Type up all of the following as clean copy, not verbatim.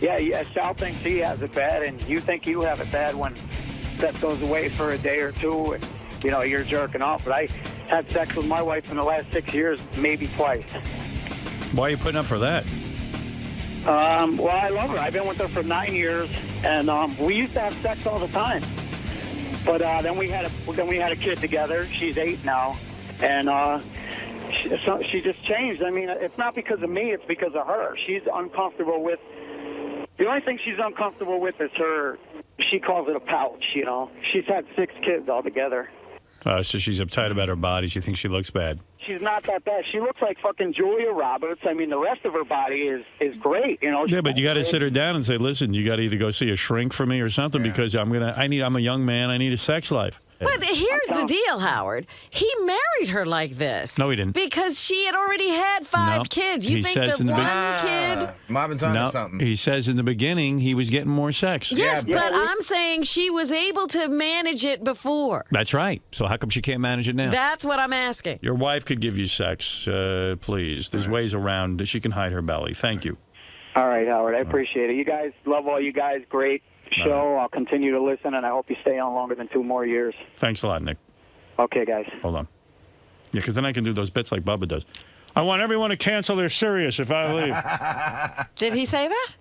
Right. Yeah, Sal thinks he has it bad, and you think you have it bad when Seth goes away for a day or two, and, you're jerking off. But I had sex with my wife in the last 6 years, maybe twice. Why are you putting up for that? Well, I love her. I've been with her for 9 years, and we used to have sex all the time. But then we had a kid together. She's 8 now, and she just changed. I mean, it's not because of me; it's because of her. She's uncomfortable with. The only thing she's uncomfortable with is her. She calls it a pouch. She's had 6 kids altogether. So she's uptight about her body. She thinks she looks bad. She's not that bad. She looks like fucking Julia Roberts. I mean, the rest of her body is great. Yeah, but you got to sit her down and say, listen, you got to either go see a shrink for me or something because I'm a young man. I need a sex life. But here's the deal, Howard. He married her like this. No, he didn't. Because she had already had 5 kids. You think that one kid... Marvin's on something. He says in the beginning he was getting more sex. Yes, but I'm saying she was able to manage it before. That's right. So how come she can't manage it now? That's what I'm asking. Your wife could give you sex, please. There's ways around. She can hide her belly. Thank you. All right, Howard. I appreciate it. You guys, love all you guys. Great show. I'll continue to listen, and I hope you stay on longer than 2 more years. Thanks a lot, Nick. Okay, guys. Hold on. Yeah, because then I can do those bits like Bubba does. I want everyone to cancel their Sirius if I leave. Did he say that?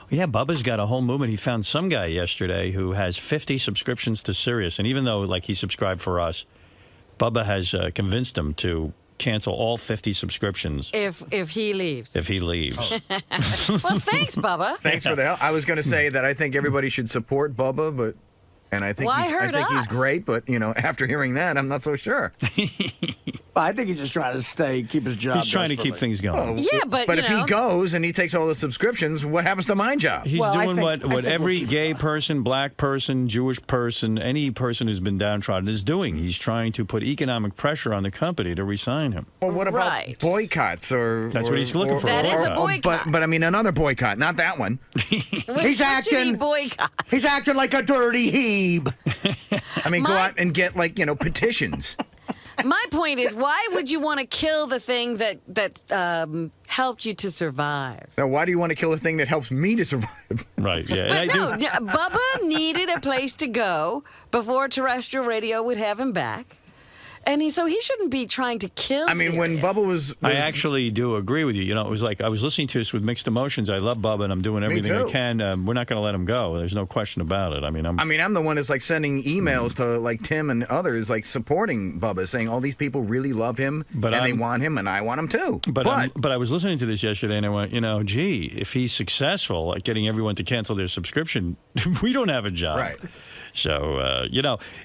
Yeah, Bubba's got a whole movement. He found some guy yesterday who has 50 subscriptions to Sirius, and even though he subscribed for us, Bubba has convinced him to cancel all 50 subscriptions. If he leaves. If he leaves. Well, thanks, Bubba. Thanks for the help. I was going to say that I think everybody should support Bubba, and I think he's great, but after hearing that, I'm not so sure. I think he's just trying to keep his job. He's trying to keep things going. Yeah, but if he goes and he takes all the subscriptions, what happens to my job? He's doing what every gay person, black person, Jewish person, any person who's been downtrodden is doing. He's trying to put economic pressure on the company to resign him. Well, what about boycotts? That's what he's looking for. That is a boycott. But I mean another boycott, not that one. He's acting boycott. He's acting like a dirty heeb. I mean, go out and get petitions. My point is, why would you want to kill the thing that helped you to survive? Now, why do you want to kill the thing that helps me to survive? Right, yeah. But no, Bubba needed a place to go before terrestrial radio would have him back. And so he shouldn't be trying to kill when Bubba was... I actually do agree with you. It was like I was listening to this with mixed emotions. I love Bubba, and I'm doing everything I can. We're not going to let him go. There's no question about it. I'm the one that's sending emails to Tim and others supporting Bubba, saying all these people really love him and they want him, and I want him too. But I was listening to this yesterday, and I went, gee, if he's successful at getting everyone to cancel their subscription, we don't have a job. Right. So,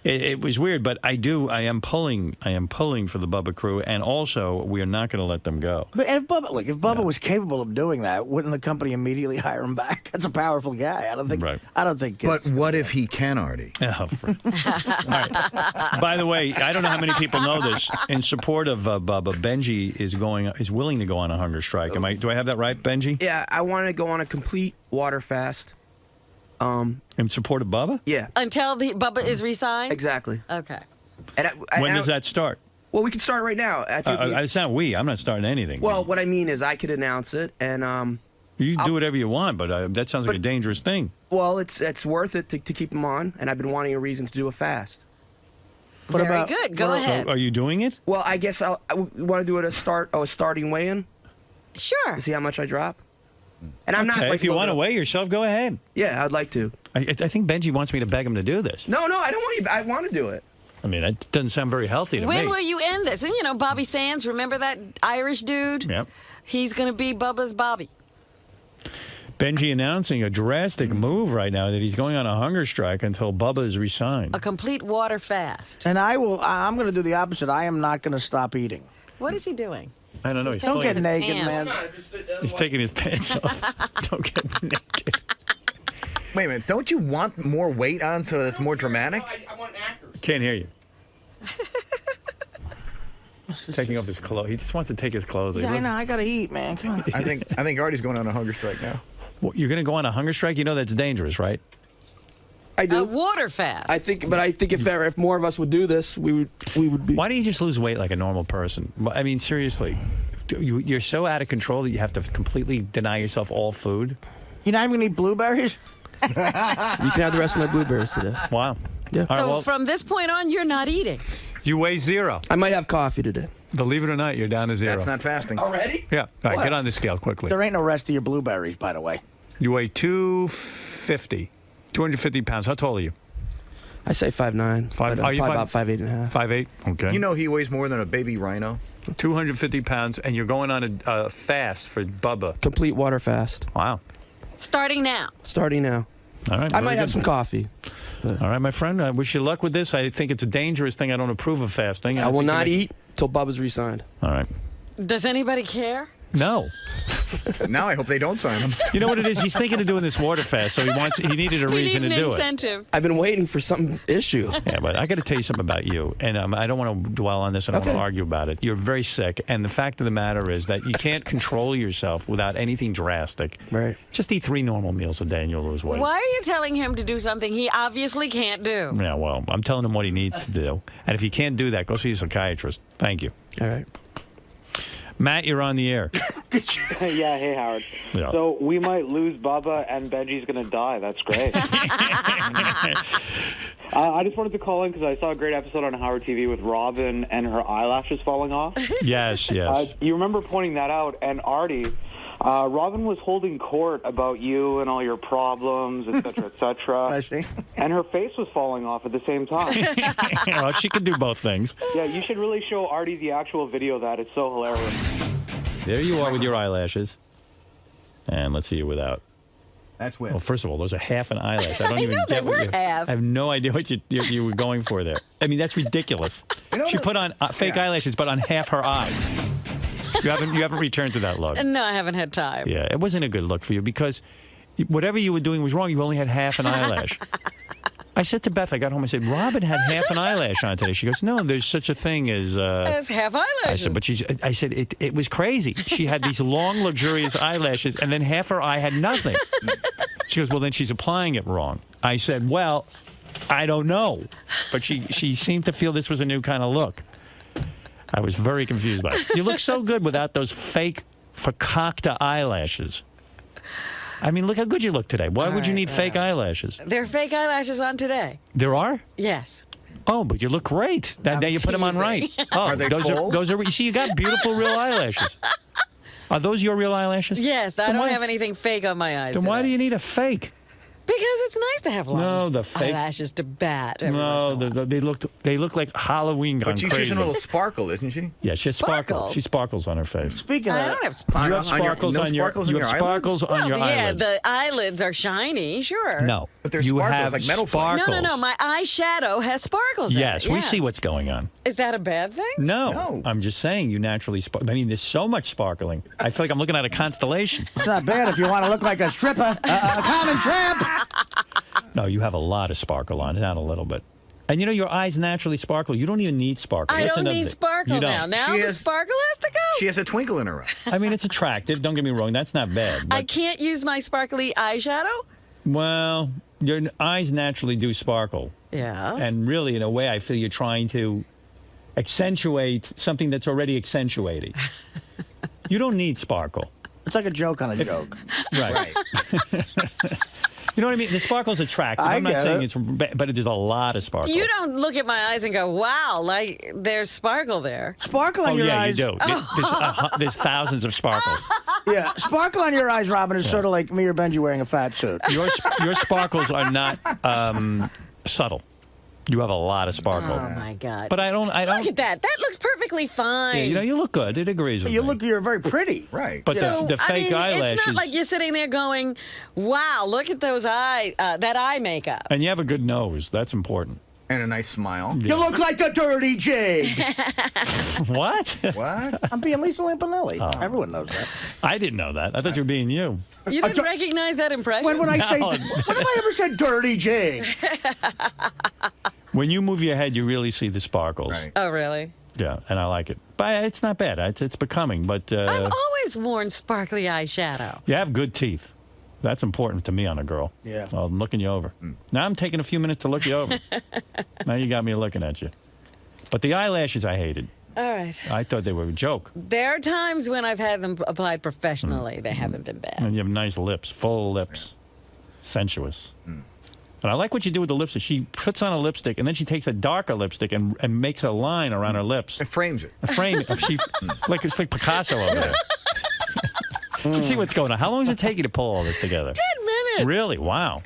it was weird, but I am pulling for the Bubba crew, and also we are not going to let them go. But if Bubba was capable of doing that, wouldn't the company immediately hire him back? That's a powerful guy. I don't think. But what if he can, Artie? All right. By the way, I don't know how many people know this. In support of Bubba, Benji is willing to go on a hunger strike. Do I have that right, Benji? Yeah, I want to go on a complete water fast. In support of Bubba? Yeah. Until Bubba is resigned? Exacally. Okay. When does that start? Well, we can start right now. It's not we. I'm not starting anything. Well, what I mean is I could announce it, and you can do whatever you want, but that sounds like a dangerous thing. Well, it's worth it to keep him on, and I've been wanting a reason to do a fast. Very good. Go ahead. So are you doing it? Well, I guess I want to do it a starting weigh-in. Sure. To see how much I drop. And I'm not. If you want to weigh yourself, go ahead. Yeah, I'd like to. I think Benji wants me to beg him to do this. No, I don't want you. I want to do it. That doesn't sound very healthy to me. When will you end this? And Bobby Sands, remember that Irish dude? Yep. He's going to be Bubba's Bobby. Benji announcing a drastic move right now that he's going on a hunger strike until Bubba is resigned. A complete water fast. And I'm going to do the opposite. I am not going to stop eating. What is he doing? I don't know. Don't get naked, man. He's taking his pants off. Don't get naked. Wait a minute. Don't you want more weight on so it's more dramatic? I want actors. Can't hear you. Taking off his clothes. He just wants to take his clothes off. Yeah, I know. I got to eat, man. Come on. I think Artie's going on a hunger strike now. Well, you're going to go on a hunger strike? That's dangerous, right? I do. A water fast. I think if more of us would do this, we would be. Why don't you just lose weight like a normal person? Seriously, you're so out of control that you have to completely deny yourself all food. You're not even going to eat blueberries? You can have the rest of my blueberries today. Wow. Yeah. All right, So well, from this point on, you're not eating. You weigh 0. I might have coffee today. Believe it or not, you're down to 0. That's not fasting. Already? Yeah. All right, What? get on the scale quickly. There ain't no rest of your blueberries, by the way. You weigh 250 pounds. How tall are you? I say 5'9". Five- but are I'm you probably five- about 5'8" and a half. 5'8"? Okay. You know he weighs more than a baby rhino. 250 pounds, and you're going on a fast for Bubba. Complete water fast. Wow. Starting now. Starting now. All right. I very might have good. some coffee. All right, my friend. I wish you luck with this. I think it's a dangerous thing. I don't approve of fasting. I will think not you eat till Bubba's re-signed. All right. Does anybody care? No. Now I hope they don't sign him. You know what it is? He's thinking of doing this water fast, so he needed a reason we need to an do incentive. I've been waiting for some issue. it. Yeah, but I got to tell you something about you, and I don't want to dwell on this. I don't want Okay. to argue about it. You're very sick, and the fact of the matter is that you can't control yourself without anything drastic. Right. Just eat 3 normal meals a day, and you'll lose weight. Why are you telling him to do something he obviously can't do? Yeah, well, I'm telling him what he needs to do, and if he can't do that, go see a psychiatrist. Thank you, All right. Matt. You're on the air. Yeah, hey, Howard. Yeah. So we might lose Bubba and Benji's going to die. That's great. I just wanted to call in because I saw a great episode on Howard TV with Robin and her eyelashes falling off. Yes, yes. You remember pointing that out, and Artie, Robin was holding court about you and all your problems, et cetera, I see. and her face was falling off at the same time. Well, she could do both things. Yeah, you should really show Artie the actual video of that. It's so hilarious. There you are with your eyelashes, and let's see you without. That's Well, weird. first of all, those are half an eyelash. I don't I even know, they get what were you. half. I have no idea what you were going for there. I mean, that's ridiculous. She put on fake eyelashes, but on half her eye. You haven't returned to that look. No, I haven't had time. Yeah, it wasn't a good look for you because whatever you were doing was wrong. You only had half an eyelash. I said to Beth, I got home, I said, Robin had half an eyelash on today. She goes, no, there's such a thing as... That's half eyelashes. I said, but I said, it was crazy. She had these long, luxurious eyelashes, and then half her eye had nothing. She goes, well, then she's applying it wrong. I said, well, I don't know. But she seemed to feel this was a new kind of look. I was very confused by it. You look so good without those fake fakakta eyelashes. I mean, look how good you look today. Why would you need fake eyelashes? There are fake eyelashes on today. There are? Yes. Oh, but you look great. That day you put them on right. Oh, Are they those full? those are. You see, you got beautiful real eyelashes. Are those your real eyelashes? Yes, I Then don't why- have anything fake on my eyes. Then why do today. you need a fake? Because it's nice to have long No, the fake- eyelashes to bat. Every No, once in a while. they look like Halloween gone But she's crazy. using a little sparkle, isn't she? Yeah, she has sparkles. Sparkle? She sparkles on her face. Speaking I of don't that, have sparkles. You have sparkles no on your. sparkles on You your have eyelids? sparkles on your yeah, eyelids. the eyelids are shiny, sure. No, But there's you sparkles, have like metal flakes. sparkles. No, my eyeshadow has sparkles in Yes, it. we see what's going on. Is that a bad thing? No, I'm just saying you naturally sparkle. I mean, there's so much sparkling. I feel like I'm looking at a constellation. it's not bad if you want to look like a stripper, a common tramp. No, you have a lot of sparkle on it, not a little bit. And you know, your eyes naturally sparkle. You don't even need sparkle. I That's don't another need thing. sparkle You now. don't. Now She the has- sparkle has to go. She has a twinkle in her eye. I mean, it's attractive. Don't get me wrong. That's not bad. I But, can't use my sparkly eyeshadow? well, your eyes naturally do sparkle. Yeah. And really, in a way, I feel you're trying to accentuate something that's already accentuating. You don't need sparkle. It's like a joke on a joke. Right. You know what I mean? The sparkle's attractive. I I'm not get saying it. it's, but there's a lot of sparkle. You don't look at my eyes and go, wow, like there's sparkle there. Sparkle on Oh, your yeah, eyes. you do. There's thousands of sparkles. Yeah, sparkle on your eyes, Robin, is sort of like me or Benji wearing a fat suit. Your sparkles are not subtle. You have a lot of sparkle. Oh my God. But I don't. Look at that. That looks perfectly fine. Yeah, you know, you look good. It agrees with You me. you're very pretty. Right. But So, the fake I mean, eyelashes. It's not like you're sitting there going, wow, look at those that eye makeup. And you have a good nose. That's important. And a nice smile. You look like a dirty jig. What? What? I'm being Lisa Lampanelli. Everyone knows that. I didn't know that. I thought you were being you. You didn't recognize that impression? When would I say? No. When have I ever said dirty jig? When you move your head, you really see the sparkles. Right. Oh, really? Yeah, and I like it. But it's not bad. It's becoming. But I've always worn sparkly eyeshadow. you have good teeth. That's important to me on a girl. Yeah. Well, I'm looking you over. Now I'm taking a few minutes to look you over. Now you got me looking at you. But the eyelashes I hated. All right. I thought they were a joke. There are times when I've had them applied professionally. They haven't been bad. And you have nice lips, full lips, sensuous. And I like what you do with the lipstick. She puts on a lipstick, and then she takes a darker lipstick and makes a line around her lips. It frames it. A frame. It's like Picasso over there. To see what's going on. How long does it take you to pull all this together? 10 minutes. Really? Wow.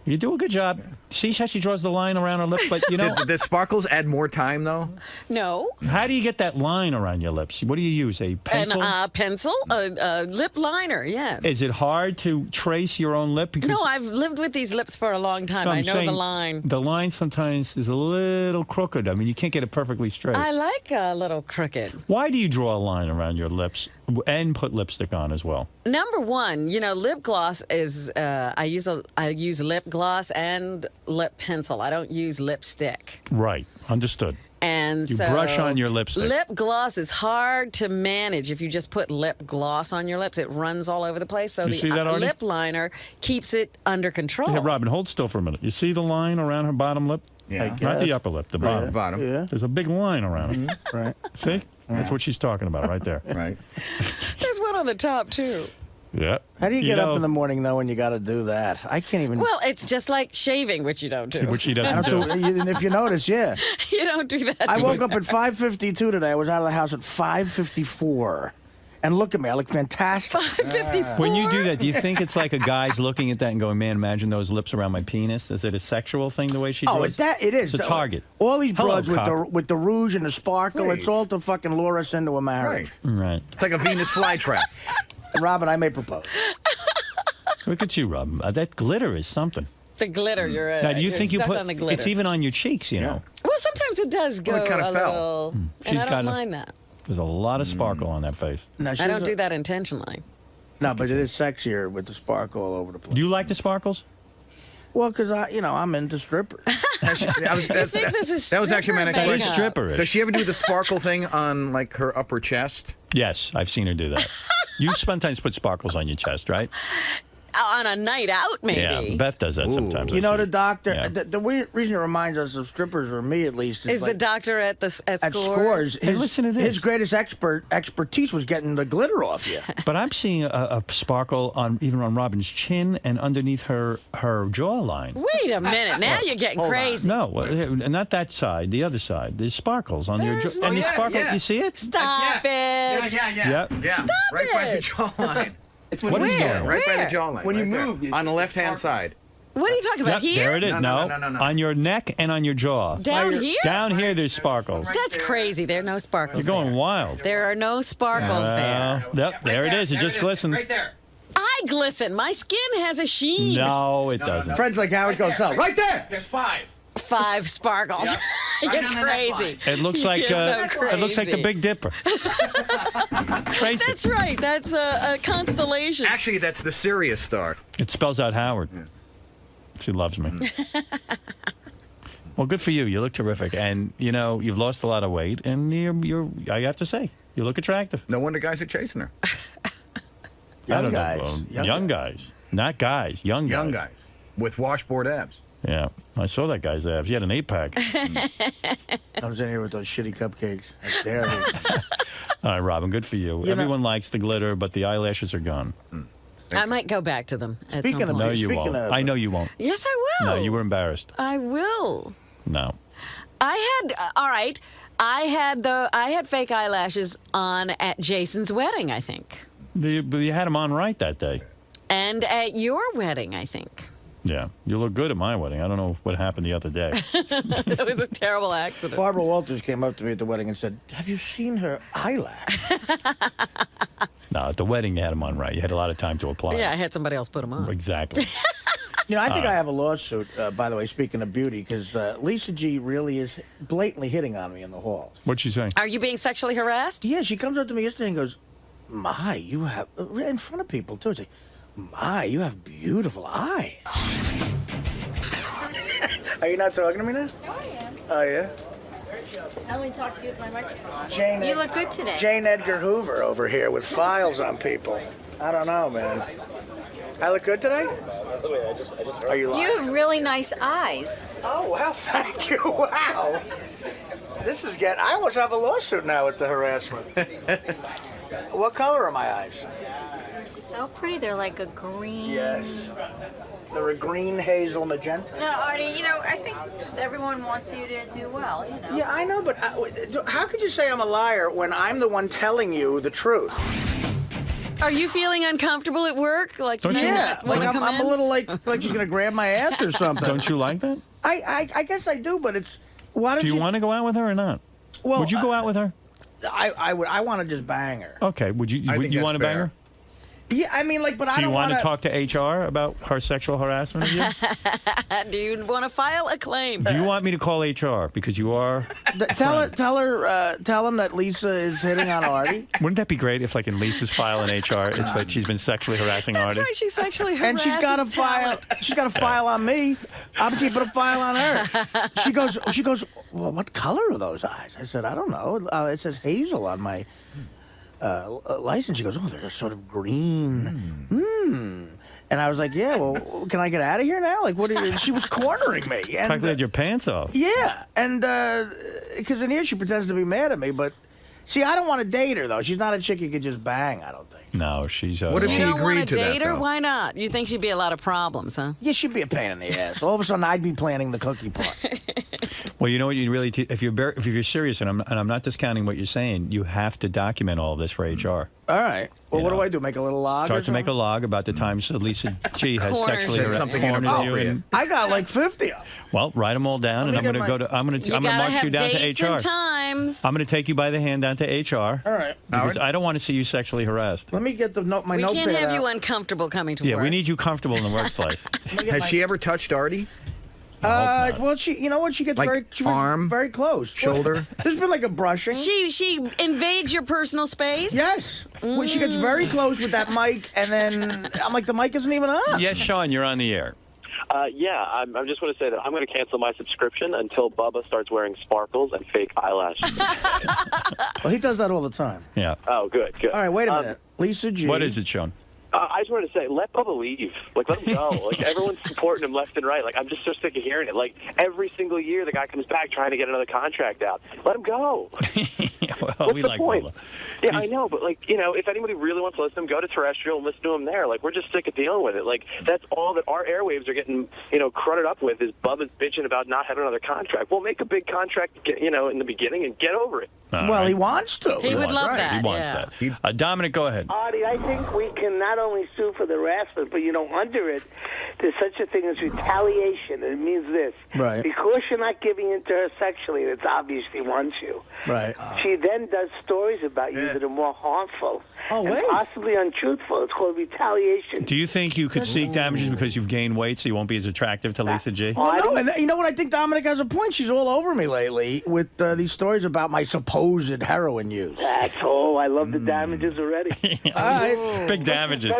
You do a good job. See how she draws the line around her lips, but you know. The sparkles add more time, though. No. How do you get that line around your lips? What do you use? A pencil? Pencil, a lip liner. Yes. Is it hard to trace your own lip? Because No, I've lived with these lips for a long time. No, I I'm know saying the line. The line sometimes is a little crooked. I mean, you can't get it perfectly straight. I like a little crooked. Why do you draw a line around your lips and put lipstick on as well? Number one, lip gloss is I use lip gloss and lip pencil. I don't use lipstick. Right. Understood. And You so brush on your lipstick. Lip gloss is hard to manage if you just put lip gloss on your lips. It runs all over the place. So You see that, the Artie? lip liner keeps it under control. Yeah, Robin, hold still for a minute. You see the line around her bottom lip? Yeah. Not the upper lip, the bottom. Bottom. Yeah. There's a big line around it. Right. See? That's what she's talking about right there. Right. There's one on the top too. Yeah. How do you get up in the morning knowing you got to do that? I can't even. Well, it's just like shaving, which you don't do. Which he I doesn't don't do. do. And if you notice, yeah. You don't do that. I woke up at 5:52 today. I was out of the house at 5:54. And look at me, I look fantastic. 54. When you do that, do you think it's like a guy's looking at that and going, man, imagine those lips around my penis? Is it a sexual thing the way she Oh, draws? it is. It's a target. All these Hello, broads with the rouge and the sparkle, Right. it's all to fucking lure us into a marriage. Right. Right. It's like a Venus flytrap. And Robin, I may propose. Look at you, Robin. That glitter is something. The glitter, you're right. Now, do you think you stuck put on the glitter. it's even on your cheeks, you know? Well, sometimes it does go Well, it kinda a fell. little, She's and I got don't a- mind that. There's a lot of sparkle on that face. No, I don't do that intentionally. No, but it is sexier with the sparkle all over the place. Do you like the sparkles? Well, because I'm into strippers. That was actually my next Stripper question. makeup. Stripper. Does she ever do the sparkle thing on like her upper chest? Yes, I've seen her do that. You sometimes put sparkles on your chest, right? On a night out, maybe. Yeah, Beth does that sometimes. You I know, see. the doctor, Yeah. the weird reason it reminds us of strippers, or me at least, Is like, the doctor at at Scores? Scores, Hey, listen to this. his greatest expertise was getting the glitter off you. But I'm seeing a sparkle even on Robin's chin and underneath her jawline. Wait a minute. Now you're getting crazy. No, not that side. The other side. There's sparkles on your There's jaw. And the yeah, sparkle, yeah. you see it? Stop it. Yeah. Stop right by the it. jawline. It's when What you is move. that? Right by Where? the jawline. When you right there. move, on the left-hand side. What are you talking about? Yep, Here? there it is. No. On your neck and on your jaw. Down here? Down here, there's sparkles. That's crazy. There are no sparkles. You're going there. wild. There are no sparkles there. Yep, there it is. It just glistens. Right there. I glisten. My skin has a sheen. No, it doesn't. Friends like Howard goes, so right there. There's 5. 5 sparkles. You're Right on the crazy. It looks like You're so it looks like the crazy. Big Dipper. Trace That's it. right. That's a constellation. Actually, that's the Sirius star. It spells out Howard. She loves me. Well, good for you. You look terrific, and you've lost a lot of weight, and you're. I have to say, you look attractive. No wonder guys are chasing her. I Young don't guys. know. Young Young guys, not guys. Young guys. Young guys with washboard abs. Yeah, I saw that guy's abs. He had an 8-pack. Comes in here with those shitty cupcakes. I dare you. All right, Robin. Good for you. know- Everyone likes the glitter, but the eyelashes are gone. I might go back to them. At Speaking some of- point. No, you Speaking won't. of- I know you won't. Yes, I will. No, you were embarrassed. I will. No. I had all right. I had fake eyelashes on at Jason's wedding, I think, But you had them on right that day. and at your wedding, I think. Yeah, you look good at my wedding. I don't know what happened the other day. It was a terrible accident. Barbara Walters came up to me at the wedding and said, "Have you seen her eyelash?" No, at the wedding you had them on right. You had a lot of time to apply. Yeah, I had somebody else put them on. Exactly. I think I have a lawsuit, by the way, speaking of beauty, because Lisa G really is blatantly hitting on me in the hall. What'd she say? Are you being sexually harassed? Yeah, she comes up to me yesterday and goes, "My, you have," in front of people, too. She's like, "My, you have beautiful eyes." Are you not talking to me now? No, I am. Oh, yeah? I only talk to you with my microphone. Jane You look good today. Jane Edgar Hoover over here with files on people. I don't know, man. I look good today? Are you lying? You have really nice eyes. Oh, wow, thank you. Wow. This is getting. I almost have a lawsuit now with the harassment. What color are my eyes? They're so pretty. They're like a green. Yes. They're a green hazel magenta. No, Artie, I think just everyone wants you to do well, Yeah, I know, but how could you say I'm a liar when I'm the one telling you the truth? Are you feeling uncomfortable at work? Like, Yeah, like I'm a little like she's gonna grab my ass or something. Don't you like that? I guess I do, but it's why don't Do you want to go out with her or not? Well, would you go out with her? I would. I want to just bang her. Okay. Would you? Would you want to bang her? Yeah, I mean, but I don't want to talk to HR about her sexual harassment of you? Do you want to file a claim? Do you want me to call HR because you are? Tell him that Lisa is hitting on Artie. Wouldn't that be great if, like, in Lisa's file in HR, it's like she's been sexually harassing That's Artie? right, she's sexually harassing. And she's got a file. She's got a file on me. I'm keeping a file on her. She goes. Well, what color are those eyes? I said, I don't know. It says hazel on my license. She goes, oh, they're sort of green. And I was like, yeah, well, can I get out of here now? Like, what? She was cornering me. And, Practically had your pants off. Yeah, and because in here she pretends to be mad at me, but see, I don't want to date her though. She's not a chick you could just bang. I don't think. No, she's. What if You she don't want agreed to to date that, her? though? Why not? You think she'd be a lot of problems, huh? Yeah, she'd be a pain in the ass. All of a sudden, I'd be planning the cookie part. Well, you know what? You really, if you're serious, and I'm not discounting what you're saying, you have to document all of this for HR. All right. Well, what do I do? Make a little log? Start to make a log about the times that Lisa G has Corners sexually you. harassed Something you. inappropriate. I got like 50 of them. Well, write them all down, and Let I'm me going get to go to. I'm going You to gotta march have you down dates to HR. and times. I'm going to take you by the hand down to HR. All right. Because Howard? I don't want to see you sexually harassed. Let me get my We notepad can't have out. you uncomfortable coming to Yeah, work. we need you comfortable in the workplace. Has she ever touched Artie? Well, you know what? She gets Like very arm, very close. shoulder? There's been like a brushing. She invades your personal space? Yes. When she gets very close with that mic, and then I'm like, the mic isn't even on. Yes, Sean, you're on the air. Yeah, I just want to say that I'm going to cancel my subscription until Bubba starts wearing sparkles and fake eyelashes. Well, he does that all the time. Yeah. Oh, good. All right, wait a minute. Lisa G. What is it, Sean? I just wanted to say, let Bubba leave. Like, let him go. Like, everyone's supporting him left and right. Like, I'm just so sick of hearing it. Like, every single year, the guy comes back trying to get another contract out. Let him go. Well, What's we the like point? Bubba. Yeah, He's- I know, but, like, if anybody really wants to listen to him, go to terrestrial and listen to him there. Like, we're just sick of dealing with it. Like, that's all that our airwaves are getting, crudted up with is Bubba's bitching about not having another contract. Well, make a big contract, in the beginning and get over it. All Well, right. he wants to. He would love that. He wants yeah. that. Dominic, go ahead. Artie, I think we can not only sue for the harassment, but under it, there's such a thing as retaliation. And it means this: Right. because you're not giving in to her sexually, and it's obvious she wants you. Right. She then does stories about you that are more harmful Oh, and wait. possibly untruthful. It's called retaliation. Do you think you could seek damages because you've gained weight so you won't be as attractive to Lisa G? Well, no, and you know what? I think Dominic has a point. She's all over me lately with these stories about my supposed heroin use. That's all. I love the damages already. All right. Big damages.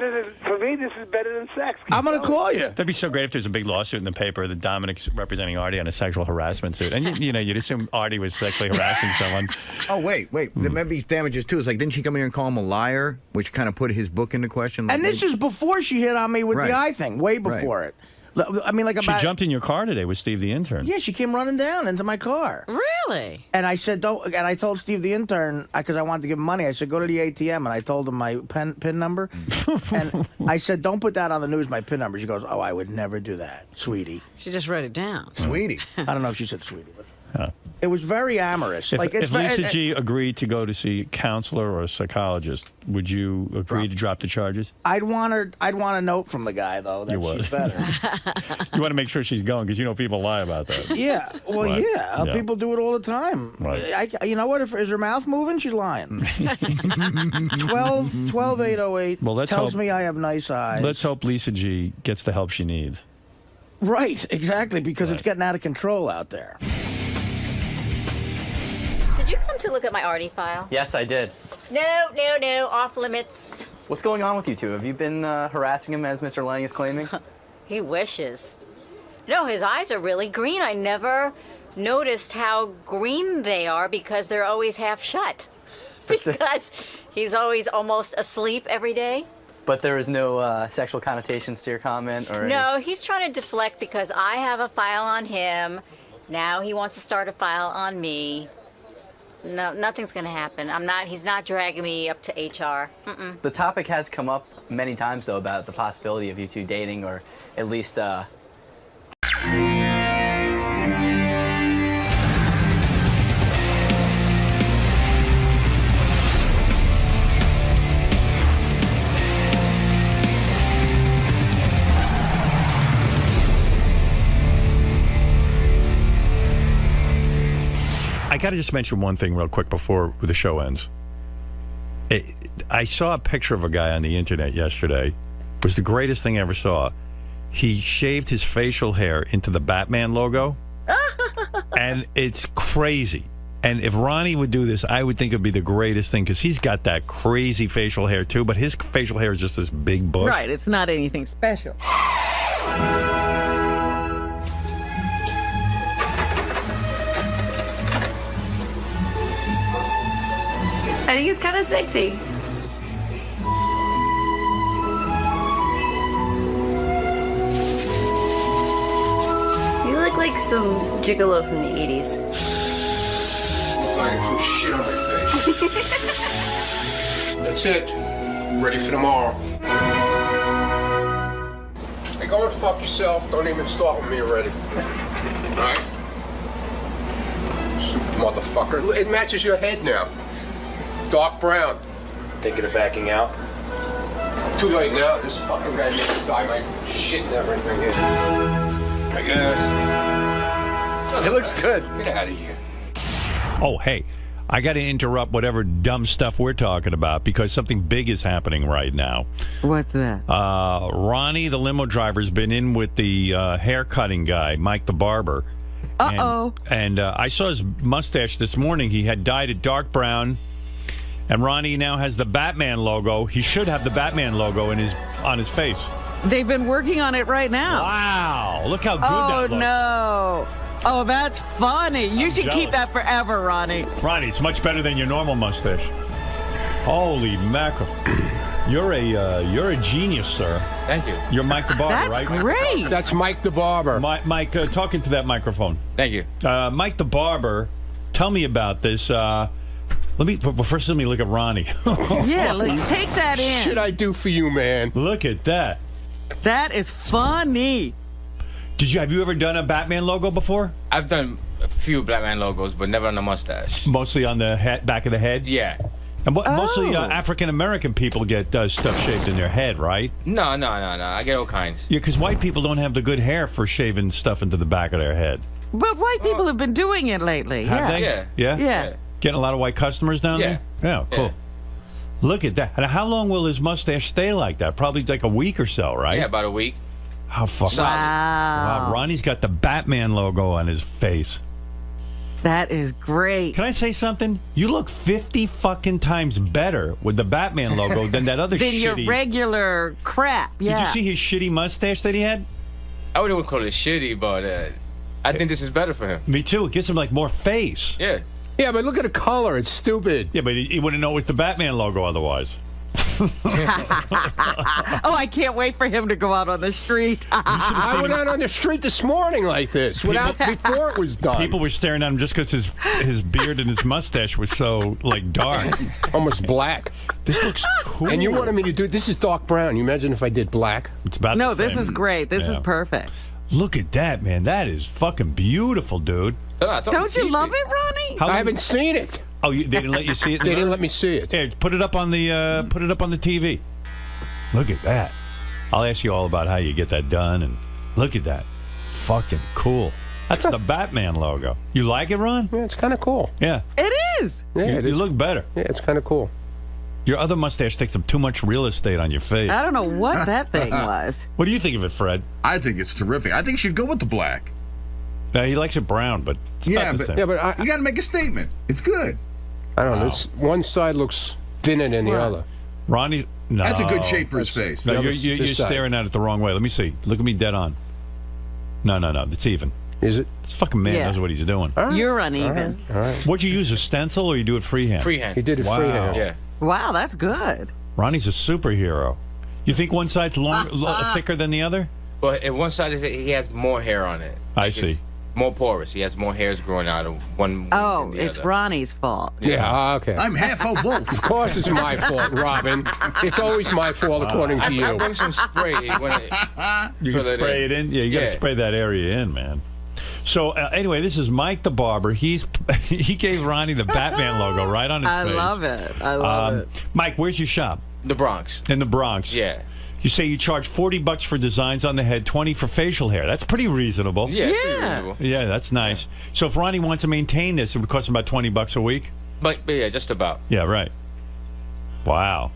For me, this is better than sex. I'm going to call you. That'd be so great if there's a big lawsuit in the paper that Dominic's representing Artie on a sexual harassment suit. And, you'd assume Artie was sexually harassing someone. Oh, wait. There may be damages, too. It's like, didn't she come here and call him a liar, which kind of put his book into question? Like, And this is before she hit on me with Right. the eye thing, way before it. I mean, like She about... jumped in your car today with Steve the intern. Yeah, she came running down into my car. Really? And I said, don't. And I told Steve the intern, because I wanted to give him money, I said, go to the ATM. And I told him my PIN number. And I said, don't put that on the news, my PIN number. She goes, oh, I would never do that, sweetie. She just wrote it down. Sweetie. I don't know if she said sweetie, but it was very amorous. If Lisa G agreed to go to see a counselor or a psychologist, would you agree to drop the charges? I'd want a note from the guy, though, that You would. she's better. You want to make sure she's going because people lie about that. Yeah, well, Right. yeah. Yeah. People do it all the time. Right. You know what? Is her mouth moving? She's lying. 12-808 Well, let's tells hope- me I have nice eyes. Let's hope Lisa G gets the help she needs. Right, exactly, because it's getting out of control out there. Did you come to look at my Artie file? Yes, I did. No, off limits. What's going on with you two? Have you been harassing him as Mr. Lang is claiming? He wishes. No, his eyes are really green. I never noticed how green they are because they're always half shut. Because he's always almost asleep every day. But there is no sexual connotations to your comment? Or No, he's trying to deflect because I have a file on him. Now he wants to start a file on me. No, nothing's gonna happen. He's not dragging me up to HR. Mm-mm. The topic has come up many times, though, about the possibility of you two dating, or at least, I got to just mention one thing real quick before the show ends. I saw a picture of a guy on the internet yesterday. It was the greatest thing I ever saw. He shaved his facial hair into the Batman logo, and it's crazy. And if Ronnie would do this, I would think it'd be the greatest thing, because he's got that crazy facial hair too, but his facial hair is just this big bush. Right, it's not anything special. I think it's kind of sexy. You look like some gigolo from the 80s. Look like I threw shit on my face. That's it. Ready for tomorrow. Hey, go and fuck yourself. Don't even start with me already. Alright? Stupid motherfucker. It matches your head now. Dark brown. Thinking of backing out? Too late now. This fucking guy made me dye my shit and everything here. I guess. It looks good. Get out of here. Oh, hey, I got to interrupt whatever dumb stuff we're talking about, because something big is happening right now. What's that? Ronnie, the limo driver, has been in with the hair cutting guy, Mike the barber. Uh-oh. And I saw his mustache this morning. He had dyed it dark brown. And Ronnie now has the Batman logo. He should have the Batman logo on his face. They've been working on it right now. Wow. Look how good that looks. Oh, no. Oh, that's funny. You should keep that forever, Ronnie. Ronnie, it's much better than your normal mustache. Holy mackerel. You're a genius, sir. Thank you. You're Mike the Barber, right? That's great. That's Mike the Barber. Mike, talk into that microphone. Thank you. Mike the Barber, tell me about this. First let me look at Ronnie. Yeah, let's take that in. Shit I do for you, man. Look at that. That is funny. Have you ever done a Batman logo before? I've done a few Batman logos, but never on the mustache. Mostly on the back of the head? Yeah. And mostly African-American people get stuff shaved in their head, right? No. I get all kinds. Yeah, because white people don't have the good hair for shaving stuff into the back of their head. But white people have been doing it lately. Have they? Yeah. Yeah? Getting a lot of white customers down there? Yeah, cool. Yeah. Look at that. And how long will his mustache stay like that? Probably like a week or so, right? Yeah, about a week. How fucking... Wow. Ronnie's got the Batman logo on his face. That is great. Can I say something? You look 50 fucking times better with the Batman logo than that other than shitty... your regular crap, yeah. Did you see his shitty mustache that he had? I wouldn't call it shitty, but I think this is better for him. Me too. It gives him like more face. Yeah. Yeah, but look at the color. It's stupid. Yeah, but he wouldn't know it's the Batman logo otherwise. Oh, I can't wait for him to go out on the street. I went out on the street this morning like this, before it was done. People were staring at him just because his beard and his mustache was so like dark, almost black. This looks cool. And you wanted me to do this is dark brown. You imagine if I did black? It's about no, the this same. is great. This is perfect. Look at that, man. That is fucking beautiful, dude. Don't you love it, Ronnie? I haven't seen it. Oh, they didn't let you see it? They didn't let me see it. Yeah, put it up on the TV. Look at that. I'll ask you all about how you get that done, and look at that. Fucking cool. That's the Batman logo. You like it, Ron? Yeah, it's kind of cool. Yeah. It is. Yeah, you look better. Yeah, it's kind of cool. Your other mustache takes up too much real estate on your face. I don't know what that thing was. What do you think of it, Fred? I think it's terrific. I think you should go with the black. He likes it brown, but it's about the same. Yeah, but you got to make a statement. It's good. I don't know. One side looks thinner than the other. Ronnie, no. That's a good shape for his face. No, you're staring at it the wrong way. Let me see. Look at me dead on. No. It's even. Is it? This fucking man knows what he's doing. Right. You're uneven. All right. What'd you use, a stencil, or you do it freehand? Freehand. He did it freehand. Yeah. Wow, that's good. Ronnie's a superhero. You think one side's thicker than the other? Well, one side is he has more hair on it. I see. more porous. He has more hairs growing out of one. Oh, than the it's other. Ronnie's fault. Yeah, okay. I'm half of both. Of course it's my fault, Robin. It's always my fault, according to you. I bring some spray when You can spray it in. Yeah, you got to spray that area in, man. So anyway, this is Mike the barber. He gave Ronnie the Batman logo right on his face. I love it. I love it. Mike, where's your shop? The Bronx. In the Bronx. Yeah. You say you charge $40 for designs on the head, $20 for facial hair. That's pretty reasonable. Yeah. Pretty reasonable. Yeah, that's nice. So if Ronnie wants to maintain this, it would cost him about $20 a week. But yeah, just about. Yeah, right. Wow.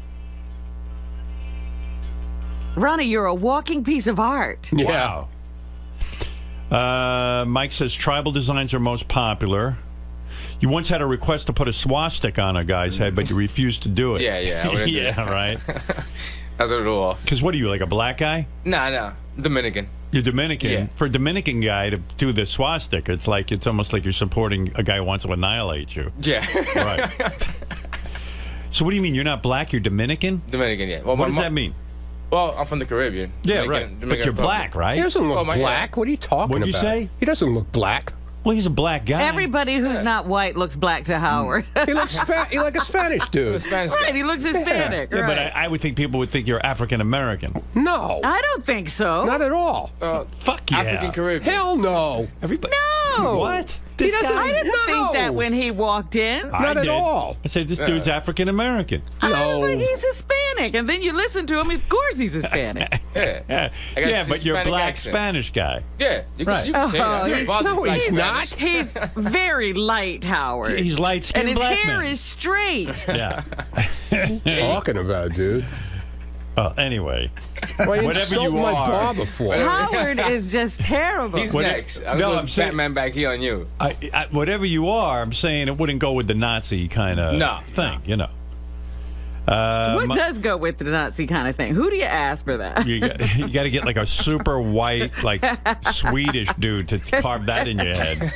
Ronnie, you're a walking piece of art. Yeah. Wow. Mike says tribal designs are most popular. You once had a request to put a swastika on a guy's head, but you refused to do it. Yeah. Yeah, right. I was a little off. Because what are you, like a black guy? Nah. Dominican. You're Dominican. Yeah. For a Dominican guy to do the swastika, it's almost like you're supporting a guy who wants to annihilate you. Yeah. Right. So what do you mean? You're not black, you're Dominican? Dominican, yeah. Well, what does that mean? Well, I'm from the Caribbean. Yeah, Dominican but you're black, right? He doesn't look black. What are you talking What'd you about? say? He doesn't look black. Well, he's a black guy. Everybody who's not white looks black to Howard. He looks like a Spanish dude. Right, he looks Hispanic. Yeah, right. but I would think people would think you're African American. No. I don't think so. Not at all. Fuck yeah. African Caribbean. Hell no. Everybody. No. What? He This doesn't. guy? I didn't think No. that when he walked in. Not at all. I said this dude's African American. I was like, he's Hispanic, and then you listen to him. Of course, he's Hispanic. Yeah. I got Yeah, but you're a Hispanic black accent. Spanish guy. Yeah. You Right. can say that. he's- Your father's no, black he's Spanish. not. He's very light, Howard. He's light-skinned and his black hair man. is straight. Yeah. Talking about, dude. Anyway. Why you Whatever insult you my are. barber for? Howard is just terrible. He's What- next. I'm No, going I'm saying- Batman back here on you. Whatever you are, I'm saying it wouldn't go with the Nazi kind of thing, you know. What does go with the Nazi kind of thing? Who do you ask for that? You got to get like a super white, like Swedish dude to carve that in your head.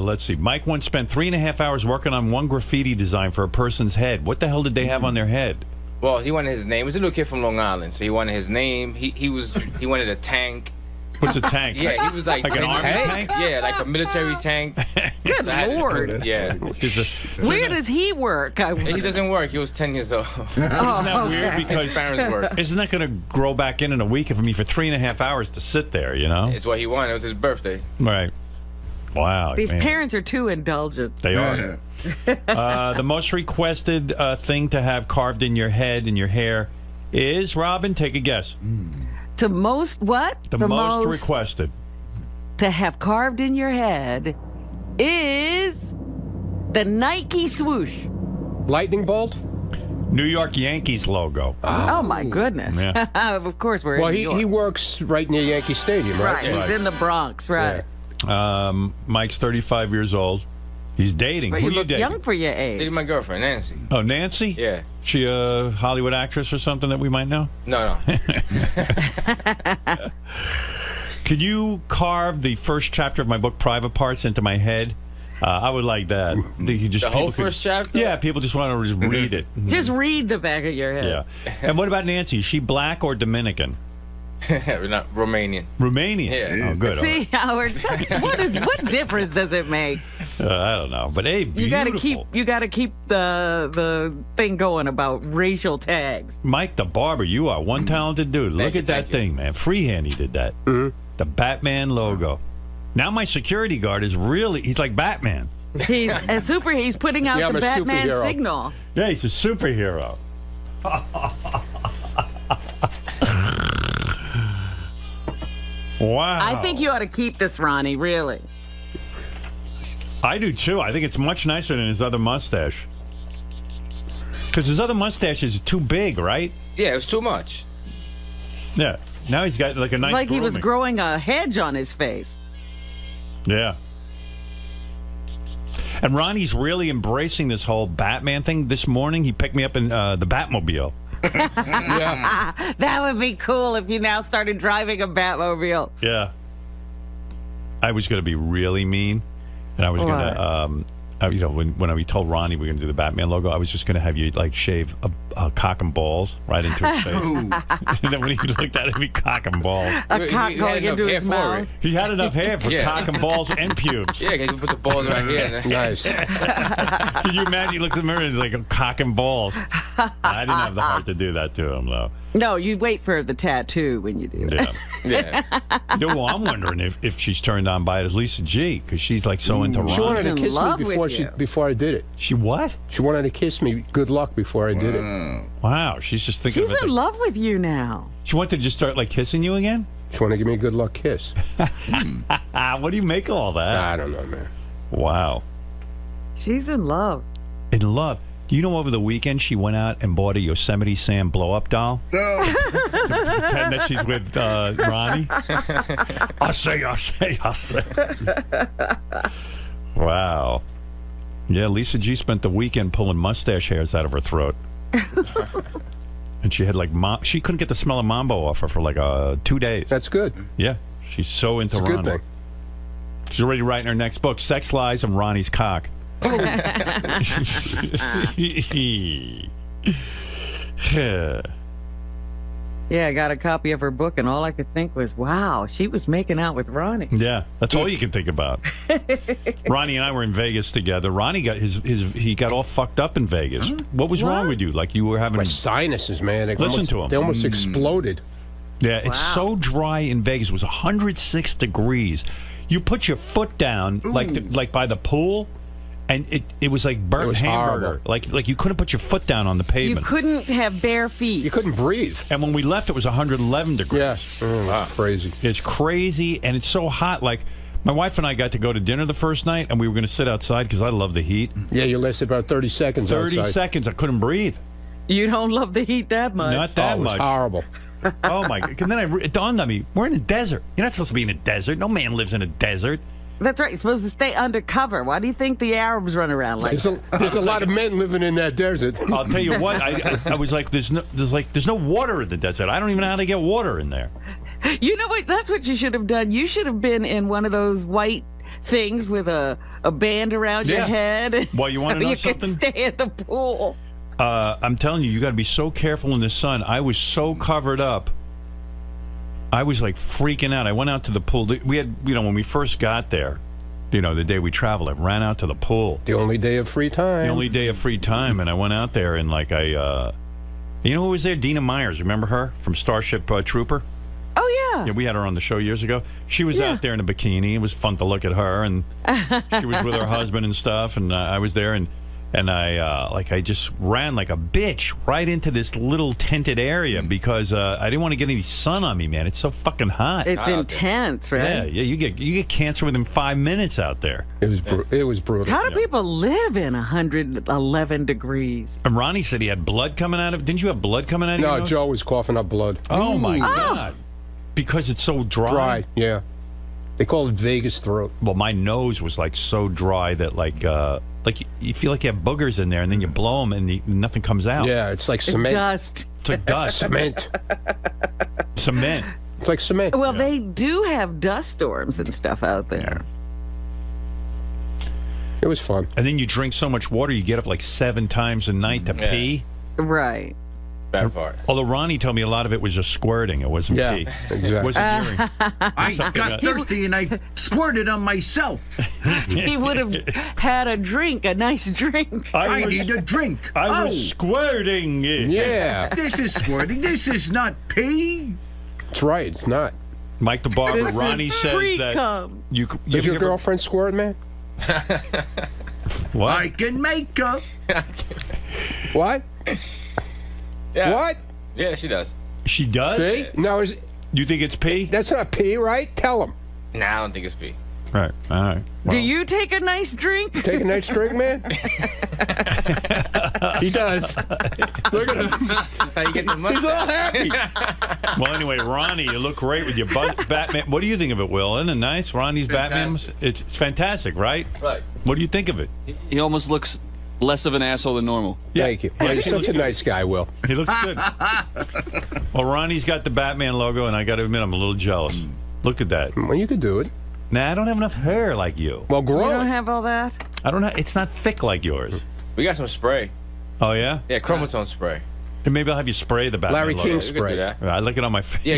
Let's see. Mike once spent 3.5 hours working on one graffiti design for a person's head. What the hell did they have on their head? Well, he wanted his name. He was a little kid from Long Island, so he wanted his name. He wanted a tank. What's a tank? Yeah, he was like an army tank? Yeah, like a military tank. Good Lord. Yeah. Where does he work? He doesn't work. He was 10 years old. Isn't that weird? Because his parents work. Isn't that going to grow back in a week? If I mean, for 3.5 hours to sit there, you know? It's what he wanted. It was his birthday. Right. Wow. These man. parents are too indulgent. They are. The most requested thing to have carved in your head and your hair is, Robin, take a guess. To most what? The most requested. To have carved in your head is the Nike swoosh. Lightning bolt? New York Yankees logo. Oh, my goodness. Yeah. Of course we're Well, in New York. he works right near Yankee Stadium, right? Right, he's in the Bronx, right. Mike's 35 years old. He's dating. But Who you are you look dating? young for your age. Dating my girlfriend, Nancy. Oh, Nancy? Yeah. She a Hollywood actress or something that we might know? No. Could you carve the first chapter of my book, Private Parts, into my head? I would like that. The whole first chapter? Yeah, people just want to just read it. Just read the back of your head. Yeah. And what about Nancy? Is she black or Dominican? We're not Romanian. Romanian? Yeah. Oh, good. See, Howard, what difference does it make? I don't know. But hey, beautiful. You gotta keep the thing going about racial tags. Mike the barber, you are one talented dude. Look at that thing, man. Freehand he did that. The Batman logo. Now my security guard is he's like Batman. He's he's putting out Yeah, the I'm a Batman superhero. signal. Yeah, he's a superhero. Wow. I think you ought to keep this, Ronnie, really. I do too. I think it's much nicer than his other mustache. Because his other mustache is too big, right? Yeah, it was too much. Yeah. Now he's got like a nice It's like he was grooming. growing a hedge on his face. Yeah. And Ronnie's really embracing this whole Batman thing. This morning, he picked me up in the Batmobile. That would be cool if you now started driving a Batmobile. Yeah. I was going to be really mean, and I was going to, when we told Ronnie we were going to do the Batman logo, I was just going to have you like shave cock and balls right into his face. And then when he looked at it, he cock and balls. A cock going into his mouth. He had enough hair for cock and balls and pubes. Yeah, you put the balls right here. Nice. Can you imagine? He looks in the mirror and he's like, a cock and balls. I didn't have the heart to do that to him, though. No, you wait for the tattoo when you do it. Yeah. You know, well, I'm wondering if she's turned on by it as Lisa G, because she's like so into She Ron. wanted to kiss me before I did it. She what? She wanted to kiss me. Good luck before I did it. Wow, she's just thinking. She's in love with you now. She wanted to just start like kissing you again. She wanted to give me a good luck kiss. What do you make of all that? I don't know, man. Wow. She's in love. In love. Do you know over the weekend she went out and bought a Yosemite Sam blow-up doll? No. To pretend that she's with Ronnie? I'll say. Wow. Yeah, Lisa G spent the weekend pulling mustache hairs out of her throat. And she had like, she couldn't get the smell of Mambo off her for like 2 days. That's good. Yeah. She's so into Ronnie. It's a good thing. She's already writing her next book, Sex Lies and Ronnie's Cock. Yeah, I got a copy of her book, and all I could think was, wow, she was making out with Ronnie. Yeah, that's all you can think about. Ronnie and I were in Vegas together. Ronnie got he got all fucked up in Vegas. What was wrong with you? Like you were having my sinuses, man. Listen to him. They almost exploded. Yeah, it's so dry in Vegas. It was 106 degrees. You put your foot down, like by the pool, and it was like burnt hamburger. Horrible. Like you couldn't put your foot down on the pavement. You couldn't have bare feet. You couldn't breathe. And when we left, it was 111 degrees. Yeah, crazy. It's crazy, and it's so hot. Like my wife and I got to go to dinner the first night, and we were going to sit outside because I love the heat. Yeah, you lasted about 30 seconds 30 outside. seconds. I couldn't breathe. You don't love the heat that much. Not that much. It was horrible. Oh, my God. And then it dawned on me, we're in a desert. You're not supposed to be in a desert. No man lives in a desert. That's right. You're supposed to stay undercover. Why do you think the Arabs run around like that? There's a lot of men living in that desert. I'll tell you what. I was like, there's no water in the desert. I don't even know how to get water in there. You know what? That's what you should have done. You should have been in one of those white things with a band around your head. Well, you want to know something? You could stay at the pool. I'm telling you, you got to be so careful in the sun. I was so covered up. I was like freaking out. I went out to the pool. We had, when we first got there, the day we traveled, I ran out to the pool. The only day of free time. The only day of free time. And I went out there and like you know who was there? Dina Myers. Remember her from Starship Trooper? Oh, yeah. Yeah, we had her on the show years ago. She was out there in a bikini. It was fun to look at her. And she was with her husband and stuff. And I was there and I just ran like a bitch right into this little tented area because I didn't want to get any sun on me, man. It's so fucking hot. It's intense, right? Yeah. You get cancer within 5 minutes out there. It was brutal. How do people live in 111 degrees? And Ronnie said he had blood coming out of. Didn't you have blood coming out of? No, Joe was coughing up blood. Oh my God! Because it's so dry. Dry, yeah. They call it Vegas throat. Well, my nose was like so dry that like you feel like you have boogers in there, and then you blow them, and nothing comes out. Yeah, it's like cement. It's dust. It's like dust. Cement. Cement. It's like cement. Well, they do have dust storms and stuff out there. It was fun. And then you drink so much water, you get up like 7 times a night to pee. Right. Bad part. Although Ronnie told me a lot of it was just squirting. It wasn't pee. Exactly. It wasn't urine. I got thirsty and I squirted on myself. He would have had a nice drink. I need a drink. I was squirting. Yeah. This is squirting. This is not pee. That's right. It's not. Mike the Barber, This Ronnie is says free that cum. Does your girlfriend squirt, man? What? I can make her. What? Yeah. What? Yeah, she does. She does? See? No, you think it's pee? That's not pee, right? Tell him. Nah, I don't think it's pee. Right. All right. Well, Do you take a nice drink? Take a nice drink, man? He does. Look at him. How you get the money? He's all happy. Well, anyway, Ronnie, you look great with your Batman. What do you think of it, Will? Isn't it nice? Ronnie's Batman? It's fantastic, right? Right. What do you think of it? He almost looks less of an asshole than normal. Yeah. Thank you. Yeah, you're such a nice guy, Will. He looks good. Well, Ronnie's got the Batman logo, and I got to admit, I'm a little jealous. Look at that. Well, you could do it. Nah, I don't have enough hair like you. Well, You grow don't it. have all that? I don't know. It's not thick like yours. We got some spray. Oh, yeah? Yeah, chromosome spray. And maybe I'll have you spray the Batman Larry logo. King spray. I like it on my face. Yeah,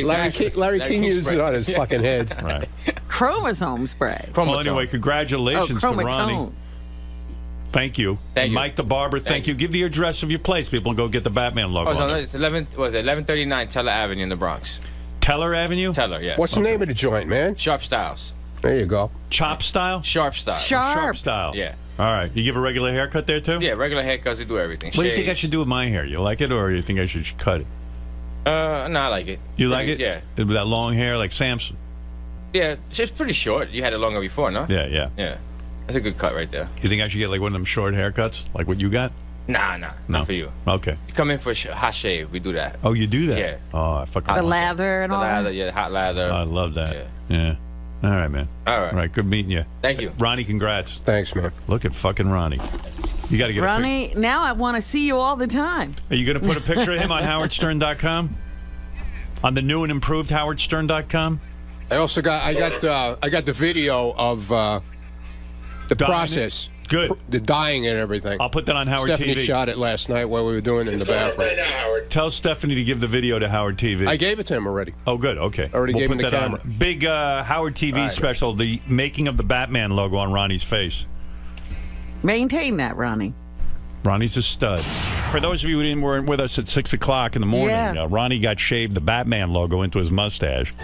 Larry King used it on his fucking head. Right. Chromosome spray. Well, anyway, congratulations to Ronnie. Thank you. Thank you. Mike the Barber, thank you. Give the address of your place. People go get the Batman logo. Oh, so on there. it's 1139 Teller Avenue in the Bronx. Teller Avenue? Teller, yeah. What's the name of the joint, man? Sharp Styles. There you go. Chop style? Sharp Style. Sharp style. Yeah. All right. You give a regular haircut there, too? Yeah, regular haircuts, we do everything. What do you think I should do with my hair? You like it, or you think I should cut it? No, I like it. You like it? Yeah. With that long hair like Samson? Yeah, it's pretty short. You had it longer before, no? Yeah, yeah. Yeah. That's a good cut right there. You think I should get like one of them short haircuts, like what you got? Nah, not for you. Okay. You come in for hot shave, we do that. Oh, you do that? Yeah. Oh, I fucking The love lather and The all lather, that. yeah, hot lather. I love that. Yeah. All right, man. All right. All right, good meeting you. Thank you. Ronnie, congrats. Thanks, man. Look at fucking Ronnie. You got to get Ronnie, now I want to see you all the time. Are you going to put a picture of him on howardstern.com? On the new and improved howardstern.com? I also got the video of the process. Good. The dyeing and everything. I'll put that on Howard Stephanie TV. shot it last night while we were doing it in the bathroom. Tell Stephanie to give the video to Howard TV. I gave it to him already. Oh, good. Okay. Already We'll gave him put the that camera. on. Big Howard TV All right. special, the making of the Batman logo on Ronnie's face. Maintain that, Ronnie. Ronnie's a stud. For those of you who weren't with us at 6 o'clock in the morning, Yeah. Ronnie got shaved the Batman logo into his mustache,